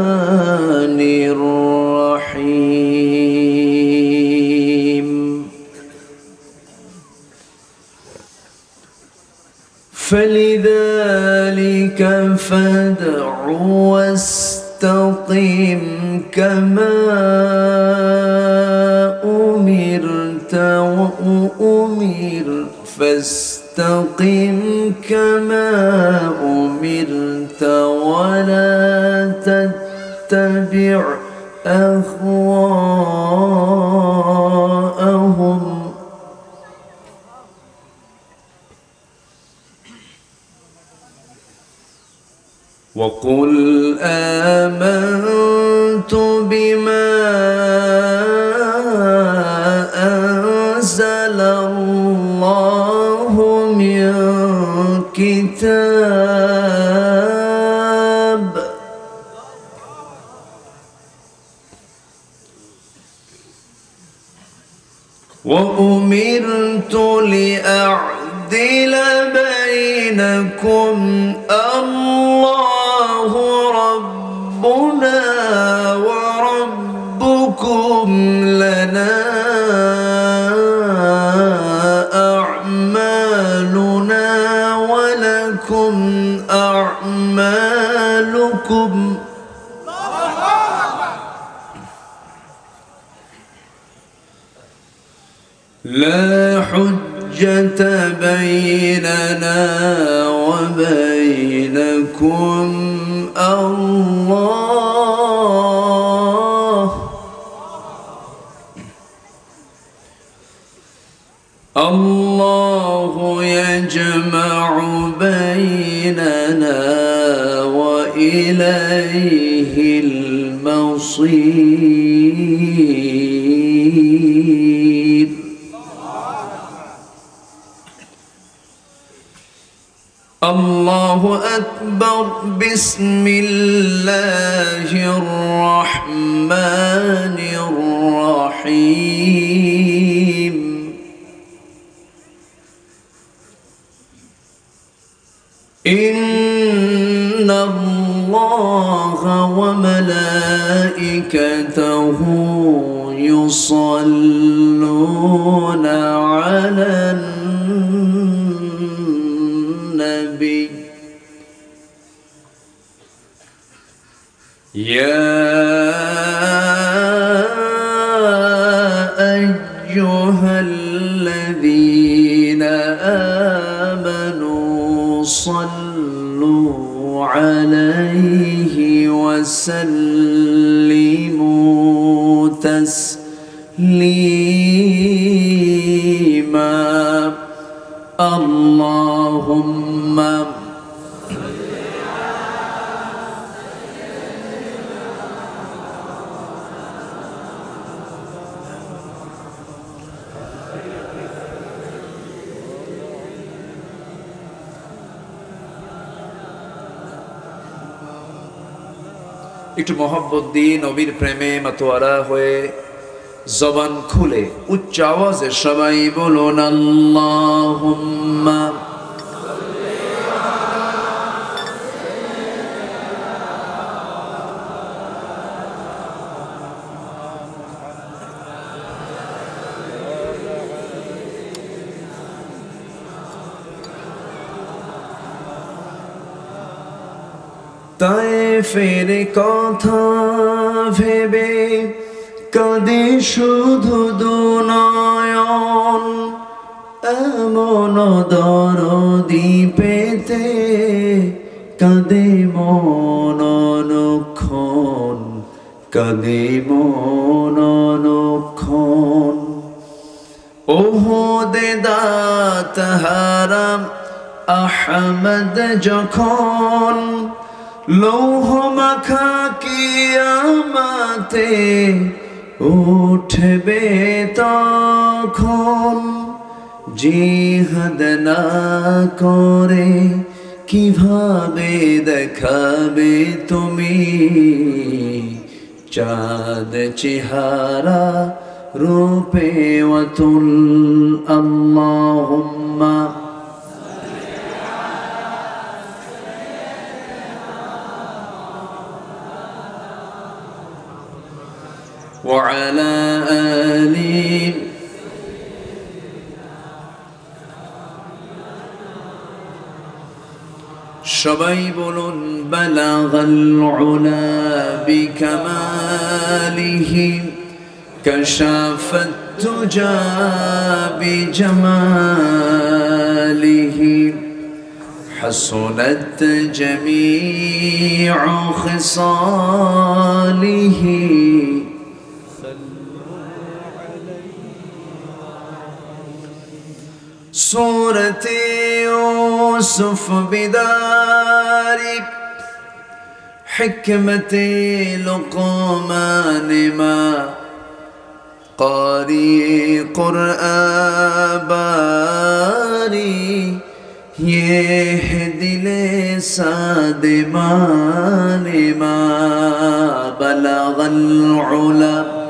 الرحمن الرحيم فلذلك فادع واستقم كما أمرت فاستقم كما أمرت ولا تتبع أهواءهم وقل آمنت بما أنزل الله من كتاب وأمرت لأعدل بينكم الله ربنا وربكم لنا أعمالنا ولكم أعمالكم لا حجة بيننا وبينكم الله يجمع بيننا وإليه المصير أكبر بسم الله الرحمن الرحيم إن الله وملائكته يصلون على النبي يا أيها الذين آمنوا صلوا عليه وسلموا تسليما اللهم একটু মহব্বত দিয়ে নবীর প্রেমে মাতোয়ারা হয়ে জবান খুলে উচ্চ আওয়াজে সবাই বলুন আল্লাহুম্মা তায়েফের কথা ভেবে কাঁদে শুধু দুনয়ন এমন দরদি পেতে কাঁদে মন অনুক্ষণ কাঁদে মন অনুক্ষণ ওহদে দাঁত হারাম আহমদ যখন লৌহ মাখা কিয়ামতে উঠবে তখন জিহাদ না করে কিভাবে দেখাবে তুমি চাঁদ চেহারা রূপে ওয়াতুল আল্লাহুম্মা وعلى آله সবাই বলুন বালাগাল উলা বিকামালিহি কাশাফাত তুজা বিজামালিহি حسنت جميع خصاله صورة يوسف بدار حكمة لقمان ما قارئ قرآن باري يهدي لساد مان ما بلغ العلا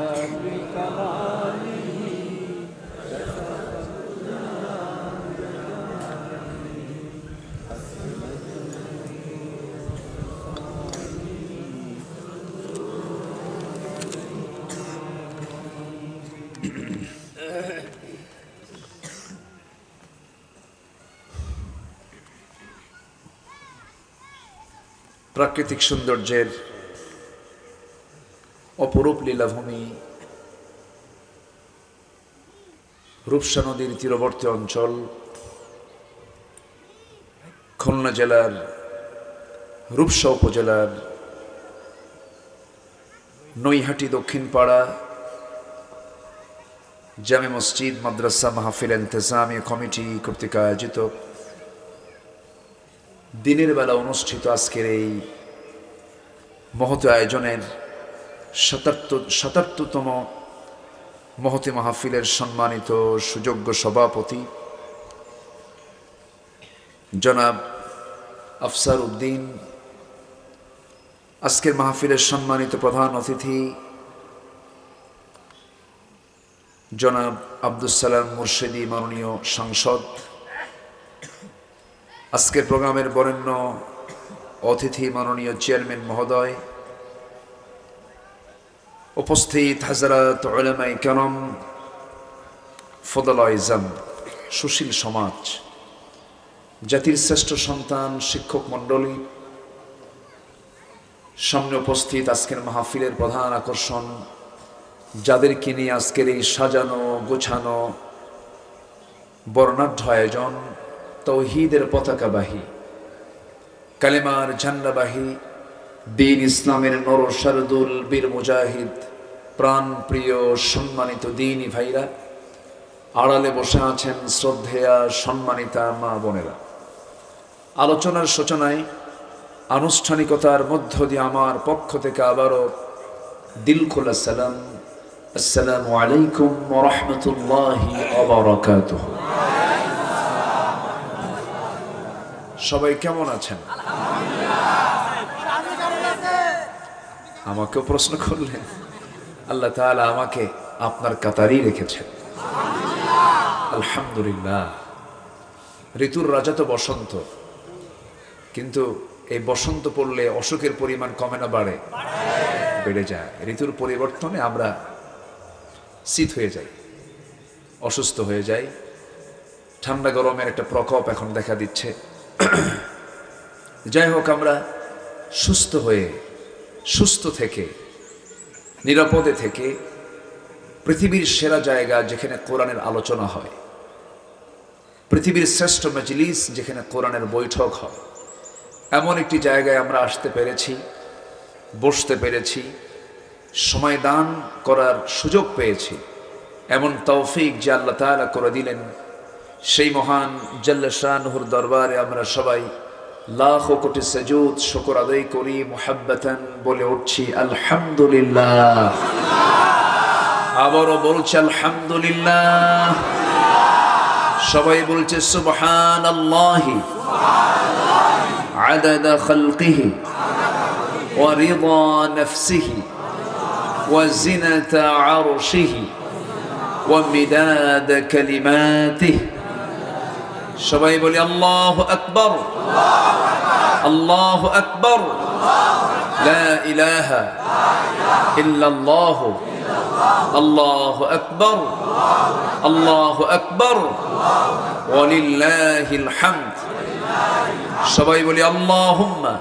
প্রাকৃতিক সৌন্দর্যের অপরূপ লীলাভূমি রূপসা নদীর তীরবর্তী অঞ্চল খুলনা জেলার রূপসা উপজেলার নৈহাটি দক্ষিণ পাড়া জামে মসজিদ মাদ্রাসা মাহফিল ইন্তেজামি কমিটি কর্তৃক আয়োজিত দিনের বেলা অনুষ্ঠিত আজকের এই মহৎ আয়োজনের ৭৭তম মহতি মাহফিলের সম্মানিত সুযোগ্য সভাপতি জনাব আফসার উদ্দিন, আজকের মাহফিলের সম্মানিত প্রধান অতিথি জনাব আব্দুস সালাম মুর্শিদি মাননীয় সাংসদ, আজকের প্রোগ্রামের বরেণ্য অতিথি মাননীয় চেয়ারম্যান মহোদয়, উপস্থিত হাজরাত উলামায়ে কেরাম, ফদলায়ে ইজাম, সুশীল সমাজ, জাতির শ্রেষ্ঠ সন্তান, শিক্ষক মণ্ডলী, সামনে উপস্থিত আজকের মাহফিলের প্রধান আকর্ষণ, যাদেরকে নিয়ে আজকের এই সাজানো গোছানো বর্ণাঢ্য আয়োজন, তৌহিদের পতাকাবাহী, কালেমার ঝান্ডাবাহী, দ্বীন ইসলামের নর শারদুল বীর মুজাহিদ, প্রাণ প্রিয় সম্মানিত দ্বীনী ভাইরা, আড়ালে বসে আছেন শ্রদ্ধেয়া সম্মানিতা মা বোনেরা। আলোচনার সূচনায় আনুষ্ঠানিকতার মধ্য দিয়ে আমার পক্ষ থেকে আবারও দিল খোলা সালাম, আসসালামু আলাইকুম ওয়া রাহমাতুল্লাহি ওয়া বারাকাতুহু। সবাই কেমন আছেন? আমাকেও প্রশ্ন করলেন। আল্লাহ তাআলা আমাকে আপনার কাতারই রেখেছেন, আলহামদুলিল্লাহ। ঋতুর রাজা তো বসন্ত, কিন্তু এই বসন্ত পড়লে অসুখের পরিমাণ কমে না বাড়ে? বেড়ে যায়। ঋতুর পরিবর্তনে আমরা শীত হয়ে যাই, অসুস্থ হয়ে যাই। ঠান্ডা গরমের একটা প্রকোপ এখন দেখা দিচ্ছে। যাই হোক, আমরা সুস্থ হয়ে, সুস্থ থেকে, নিরাপদে থেকে পৃথিবীর সেরা জায়গা যেখানে কোরআনের আলোচনা হয়, পৃথিবীর শ্রেষ্ঠ মজলিস যেখানে কোরআনের বৈঠক হয়, এমন একটি জায়গায় আমরা আসতে পেরেছি, বসতে পেরেছি, সময় দান করার সুযোগ পেয়েছি। এমন তৌফিক যে আল্লাহ তাআলা করে দিলেন, সেই মহান জাল্লা শানুহুর দরবারে আমরা সবাই লাখো কোটি সুজুদ শুকর আদায় করি, মুহাব্বাতান বলে উঠছি আলহামদুলিল্লাহ। আবারও বলছি আলহামদুলিল্লাহ। সবাই বলছে সুবহানাল্লাহি আদাদা খালকিহি ওয়া রিদা নাফসিহি ওয়া জিনাতা আরশিহি ওয়া মিদাদা কালিমাতিহি। সবাই বলি আল্লাহু আকবার, আল্লাহু আকবার, লা ইলাহা ইল্লাল্লাহ, আল্লাহু আকবার, আল্লাহু আকবার, ওয়ালিল্লাহিল হামদ। সবাই বলি আল্লাহুম্মা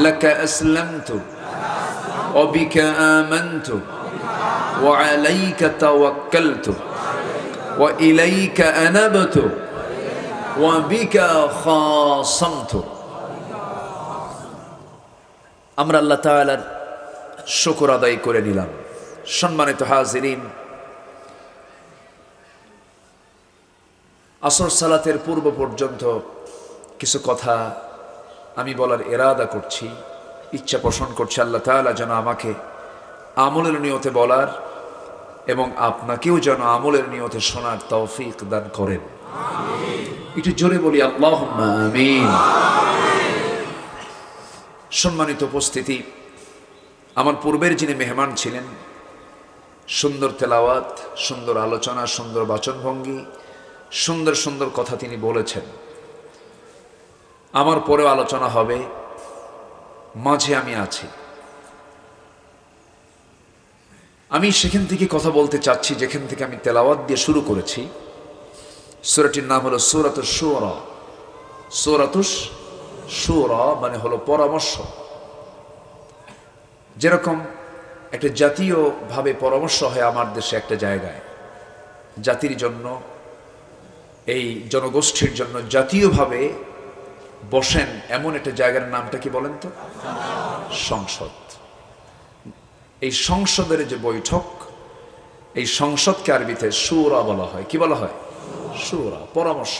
লাকা আসলামতু ওয়া বিকা আমানতু ওয়া আলাইকা তাওয়াক্কালতু ওয়া ইলাইকা আনাবতু ওয়া বিকা খাসামতু। আমরা আল্লাহ তাআলার শুকর আদায় করে নিলাম। সম্মানিত হাজিরিন, আসর সালাতের পূর্ব পর্যন্ত কিছু কথা আমি বলার ইরাদা করছি, ইচ্ছা পোষণ করছি। আল্লাহ তাআলা যেন আমাকে আমলের নিয়তে বলার এবং আপনাকেও যেন আমলের নিয়তে শোনার তৌফিক দান করেন। একটু জোরে বলি আল্লাহুম্মা আমিন। সম্মানিত উপস্থিতি, আমার পূর্বের যিনি মেহমান ছিলেন, সুন্দর তেলাওয়াত, সুন্দর আলোচনা, সুন্দর বাচনভঙ্গি, সুন্দর সুন্দর কথা তিনি বলেছেন। আমার পরেও আলোচনা হবে, মাঝে আমি আছি। আমি সেখান থেকে কথা বলতে চাচ্ছি যেখান থেকে আমি তেলাওয়াত দিয়ে শুরু করেছি। সূরাটির নাম হলো সূরাতুশ শুরা। সূরাতুশ শুরা মানে হলো পরামর্শ। যেরকম একটা জাতীয়ভাবে পরামর্শ হয় আমার দেশে একটা জায়গায়, জাতির জন্য, এই জনগোষ্ঠীর জন্য জাতীয়ভাবে বসেন এমন একটা জায়গার নামটা কি বলেন তো? সংসদ। এই সংসদের যে বৈঠক, এই সংসদকে আরবিতে শুরা বলা হয়। কি বলা হয়? শুরা, পরামর্শ।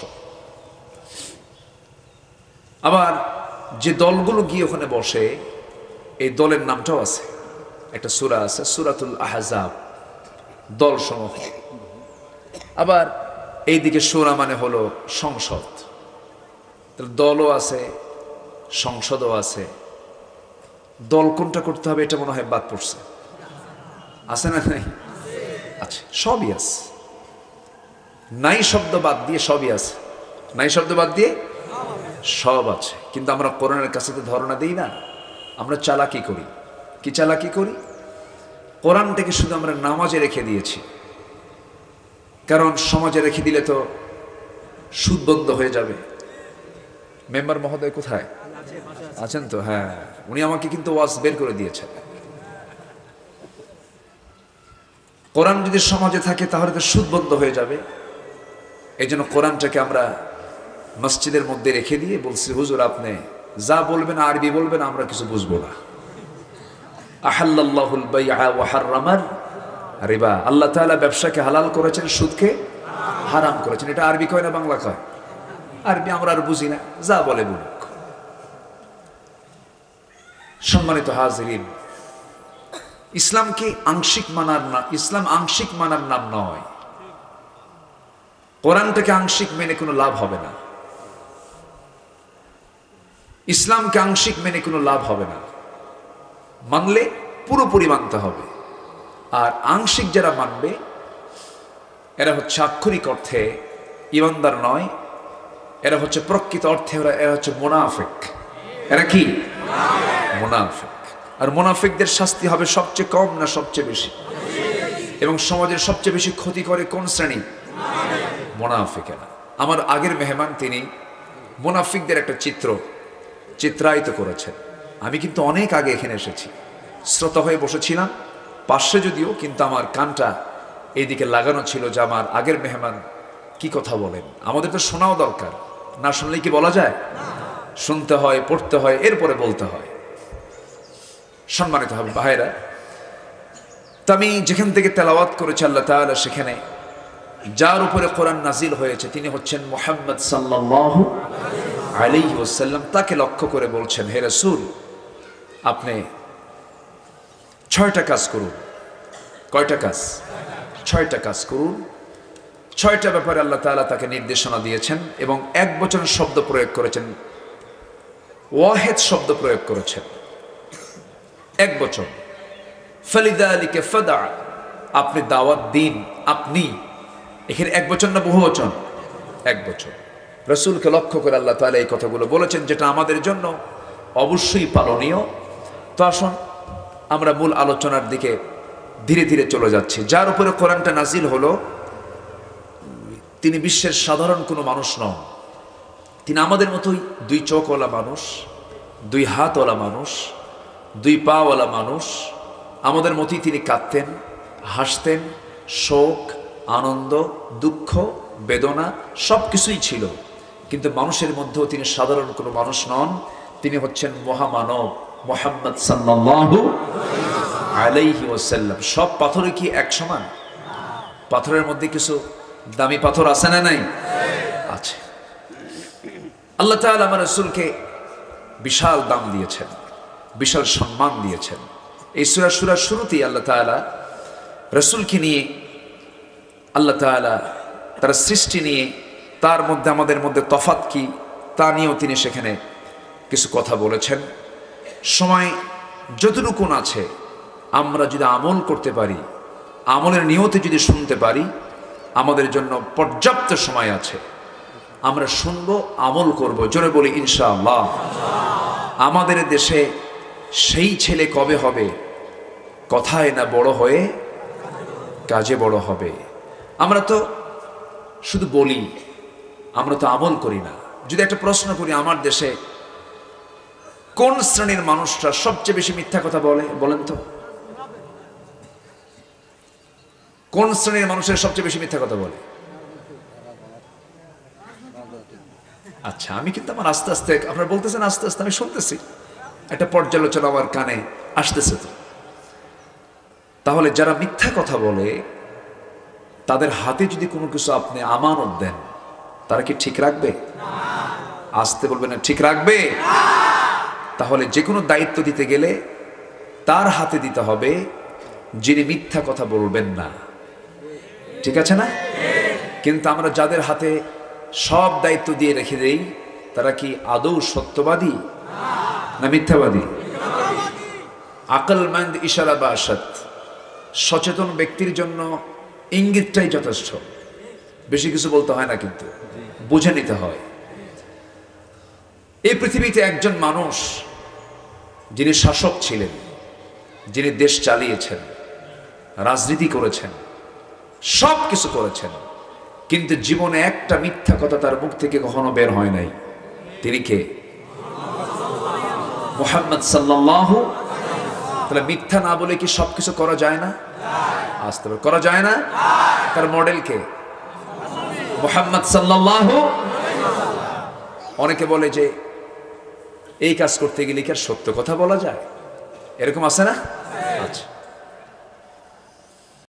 আবার যে দলগুলো গিয়ে ওখানে বসে, এই দলের নামটাও আছে, একটা সূরা আছে, সূরাতুল আহজাব, দল সমূহ। আবার এইদিকে সূরা মানে হলো সংসদ, তাহলে দলও আছে, সংসদও আছে, দল কোনটা করতে হবে এটা মনে হয় বাদ পড়ছে, আছে না নাই? আচ্ছা, সবই আছে, নাই শব্দ বাদ দিয়ে সবই আছে, নাই শব্দ বাদ দিয়ে সব আছে। কিন্তু আমরা কোরআনের কাছে তো ধারণা দিই না, আমরা চালাকি করি। কি চালাকি করি? কোরআনটাকে শুধু আমরা নামাজে রেখে দিয়েছি, কারণ সমাজে রেখে দিলে তো সুদ বন্ধ হয়ে যাবে। মেম্বার মহোদয় কোথায় আছেন? তো হ্যাঁ, উনি আমাকে কিন্তু ওয়াজ বের করে দিয়েছেন। কোরআন যদি সমাজে থাকে তাহলে তো সুদ বন্ধ হয়ে যাবে। এই জন্য কোরআনটাকে আমরা মসজিদের মধ্যে রেখে দিয়ে বলছি, হুজুর আপনি যা বলবেন আরবি বলবেন, আমরা কিছু বুঝবো না। আহাল্লাল্লাহুল বাইআ ওয়া হাররামার রিবা, আল্লাহ তাআলা ব্যবসাকে হালাল করেছেন, সুদকে হারাম করেছেন। এটা আরবি কয় না বাংলা কয়? আরবি আমরা আর বুঝি না, যা বলে বলুক। সম্মানিত হাজিরিন, ইসলামকে আংশিক মানার না, ইসলাম আংশিক মানার নাম নয়। কোরআনটাকে আংশিক মেনে কোনো লাভ হবে না, ইসলামকে আংশিক মেনে কোনো লাভ হবে না। মানলে পুরোপুরি মানতে হবে। আর আংশিক যারা মানবে এরা হচ্ছে আক্ষরিক অর্থে ইমানদার নয়, এরা হচ্ছে প্রকৃত অর্থে এরা হচ্ছে মুনাফিক। এরা কি? মুনাফিক। আর মুনাফিকদের শাস্তি হবে সবচেয়ে কম না সবচেয়ে বেশি? এবং সমাজের সবচেয়ে বেশি ক্ষতি করে কোন শ্রেণী? মুনাফিকেরা। আমার আগের মেহমান তিনি মুনাফিকদের একটা চিত্রায়িত করেছেন। আমি কিন্তু অনেক আগে এখানে এসেছি, শ্রোতা হয়ে বসেছিলাম পাশে যদিও, কিন্তু আমার কানটা এইদিকে লাগানো ছিল যে আমার আগের মেহমান কি কথা বলেন। আমাদের তো শোনাও দরকার, না শুনলে কি বলা যায়? শুনতে হয়, পড়তে হয়, এরপরে বলতে হয়। সম্মানিত হবে ভাইরা, তো আমি যেখান থেকে তেলাওয়াত করেছি আল্লাহ তাআলা সেখানে যার উপরে কোরআন নাজিল হয়েছে তিনি হচ্ছেন মুহাম্মদ সাল্লাল্লাহু আলাইহি ওয়াসাল্লাম। তাকে লক্ষ্য করে বলছেন, হে রাসূল আপনি 6টা কাজ করুন। কয়টা কাজ? 6টা কাজ করুন। 6টা ব্যাপারে আল্লাহ তাআলা তাকে নির্দেশনা দিয়েছেন এবং এক বচন শব্দ প্রয়োগ করেছেন, ওয়াহিদ শব্দ প্রয়োগ করেছেন, এক বচন। ফালিযালিকা ফাদা, আপনি দাওয়াত দিন, আপনি। এখানে এক বচন না বহু বচন? এক বচন। রাসূলকে লক্ষ্য করে আল্লাহ তাআলা এই কথাগুলো বলেছেন, যেটা আমাদের জন্য অবশ্যই পালনীয়। তো আসুন আমরা মূল আলোচনার দিকে ধীরে ধীরে চলে যাচ্ছি। যার উপরে কোরআনটা নাজিল হলো তিনি বিশ্বের সাধারণ কোনো মানুষ নন, তিনি আমাদের মতোই 2 চোখওয়ালা মানুষ, 2 হাতওয়ালা মানুষ, 2 পাওয়ালা মানুষ। আমাদের মতোই তিনি কাঁদতেন, হাসতেন, শোক, আনন্দ, দুঃখ, বেদনা সব কিছুই ছিল। কিন্তু মানুষের মধ্যেও তিনি সাধারণ কোনো মানুষ নন, তিনি হচ্ছেন মহামানব মুহাম্মদ সাল্লাল্লাহু আলাইহি ওয়াসাল্লাম। সব পাথরে কি এক সমান? পাথরের মধ্যে কিছু দামি পাথর আছে না নাই? আছে। আল্লাহ তাআলা আমার রাসূলকে বিশাল দাম দিয়েছেন, বিশাল সম্মান দিয়েছেন। এই সূরার শুরুতেই আল্লাহ তাআলা রাসূলকে নিয়ে, আল্লাহ তাআলা তার সৃষ্টি নিয়ে, তার মধ্যে আমাদের মধ্যে তফাৎ কি তা নিয়েও তিনি সেখানে কিছু কথা বলেছেন। সময় যতটুকু আছে আমরা যদি আমল করতে পারি, আমলের নিয়তে যদি শুনতে পারি, আমাদের জন্য পর্যাপ্ত সময় আছে। আমরা শুনবো, আমল করব, জোরে বলি ইনশাআল্লাহ। আমাদের দেশে সেই ছেলে কবে হবে, কথায় না বড় হয়ে কাজে বড় হবে। আমরা তো শুধু বলি, আমরা তো আমল করি না। যদি একটা প্রশ্ন করি, আমার দেশে কোন শ্রেণীর মানুষরা সবচেয়ে বেশি মিথ্যা কথা বলে বলেন তো? কোন শ্রেণীর মানুষের সবচেয়ে বেশি মিথ্যা কথা বলে? আচ্ছা, আমি কিন্তু আমার আস্তে আস্তে, আপনারা বলতেছেন আস্তে আস্তে, আমি শুনতেছি, একটা পর্যালোচনা আমার কানে আসতেছে। তো তাহলে যারা মিথ্যা কথা বলে তাদের হাতে যদি কোনো কিছু আপনি আমানত দেন, তারা কি ঠিক রাখবে? আসতে বলবেন না, ঠিক রাখবে? তাহলে যে কোনো দায়িত্ব দিতে গেলে তার হাতে দিতে হবে যিনি মিথ্যা কথা বলবেন না। ঠিক আছে না? কিন্তু আমরা যাদের হাতে সব দায়িত্ব দিয়ে রেখে দেই, তারা কি আদৌ সত্যবাদী? না মিথ্যাবাদী? আকলমন্দ ইশারা বাসাত, সচেতন ব্যক্তির জন্য ইঙ্গিতটাই যথেষ্ট, বেশি কিছু বলতে হয় না, কিন্তু বুঝে নিতে হয়। এই পৃথিবীতে একজন মানুষ যিনি শাসক ছিলেন, যিনি দেশ চালিয়েছেন, রাজনীতি করেছেন, সব কিছু করেছেন, কিন্তু জীবনে একটা মিথ্যা কথা তার মুখ থেকে কখনো বের হয় নাই। তিনি কে? মুহাম্মদ সাল্লাল্লাহু। তাহলে মিথ্যা না বলে কি সবকিছু করা যায় না? আসতে পারে, করা যায় না? তার মডেল কে? মুহাম্মদ সাল্লাল্লাহু। অনেকে বলে যে এই কাজ করতে গেলে কি আর সত্য কথা বলা যায়? এরকম আছে না?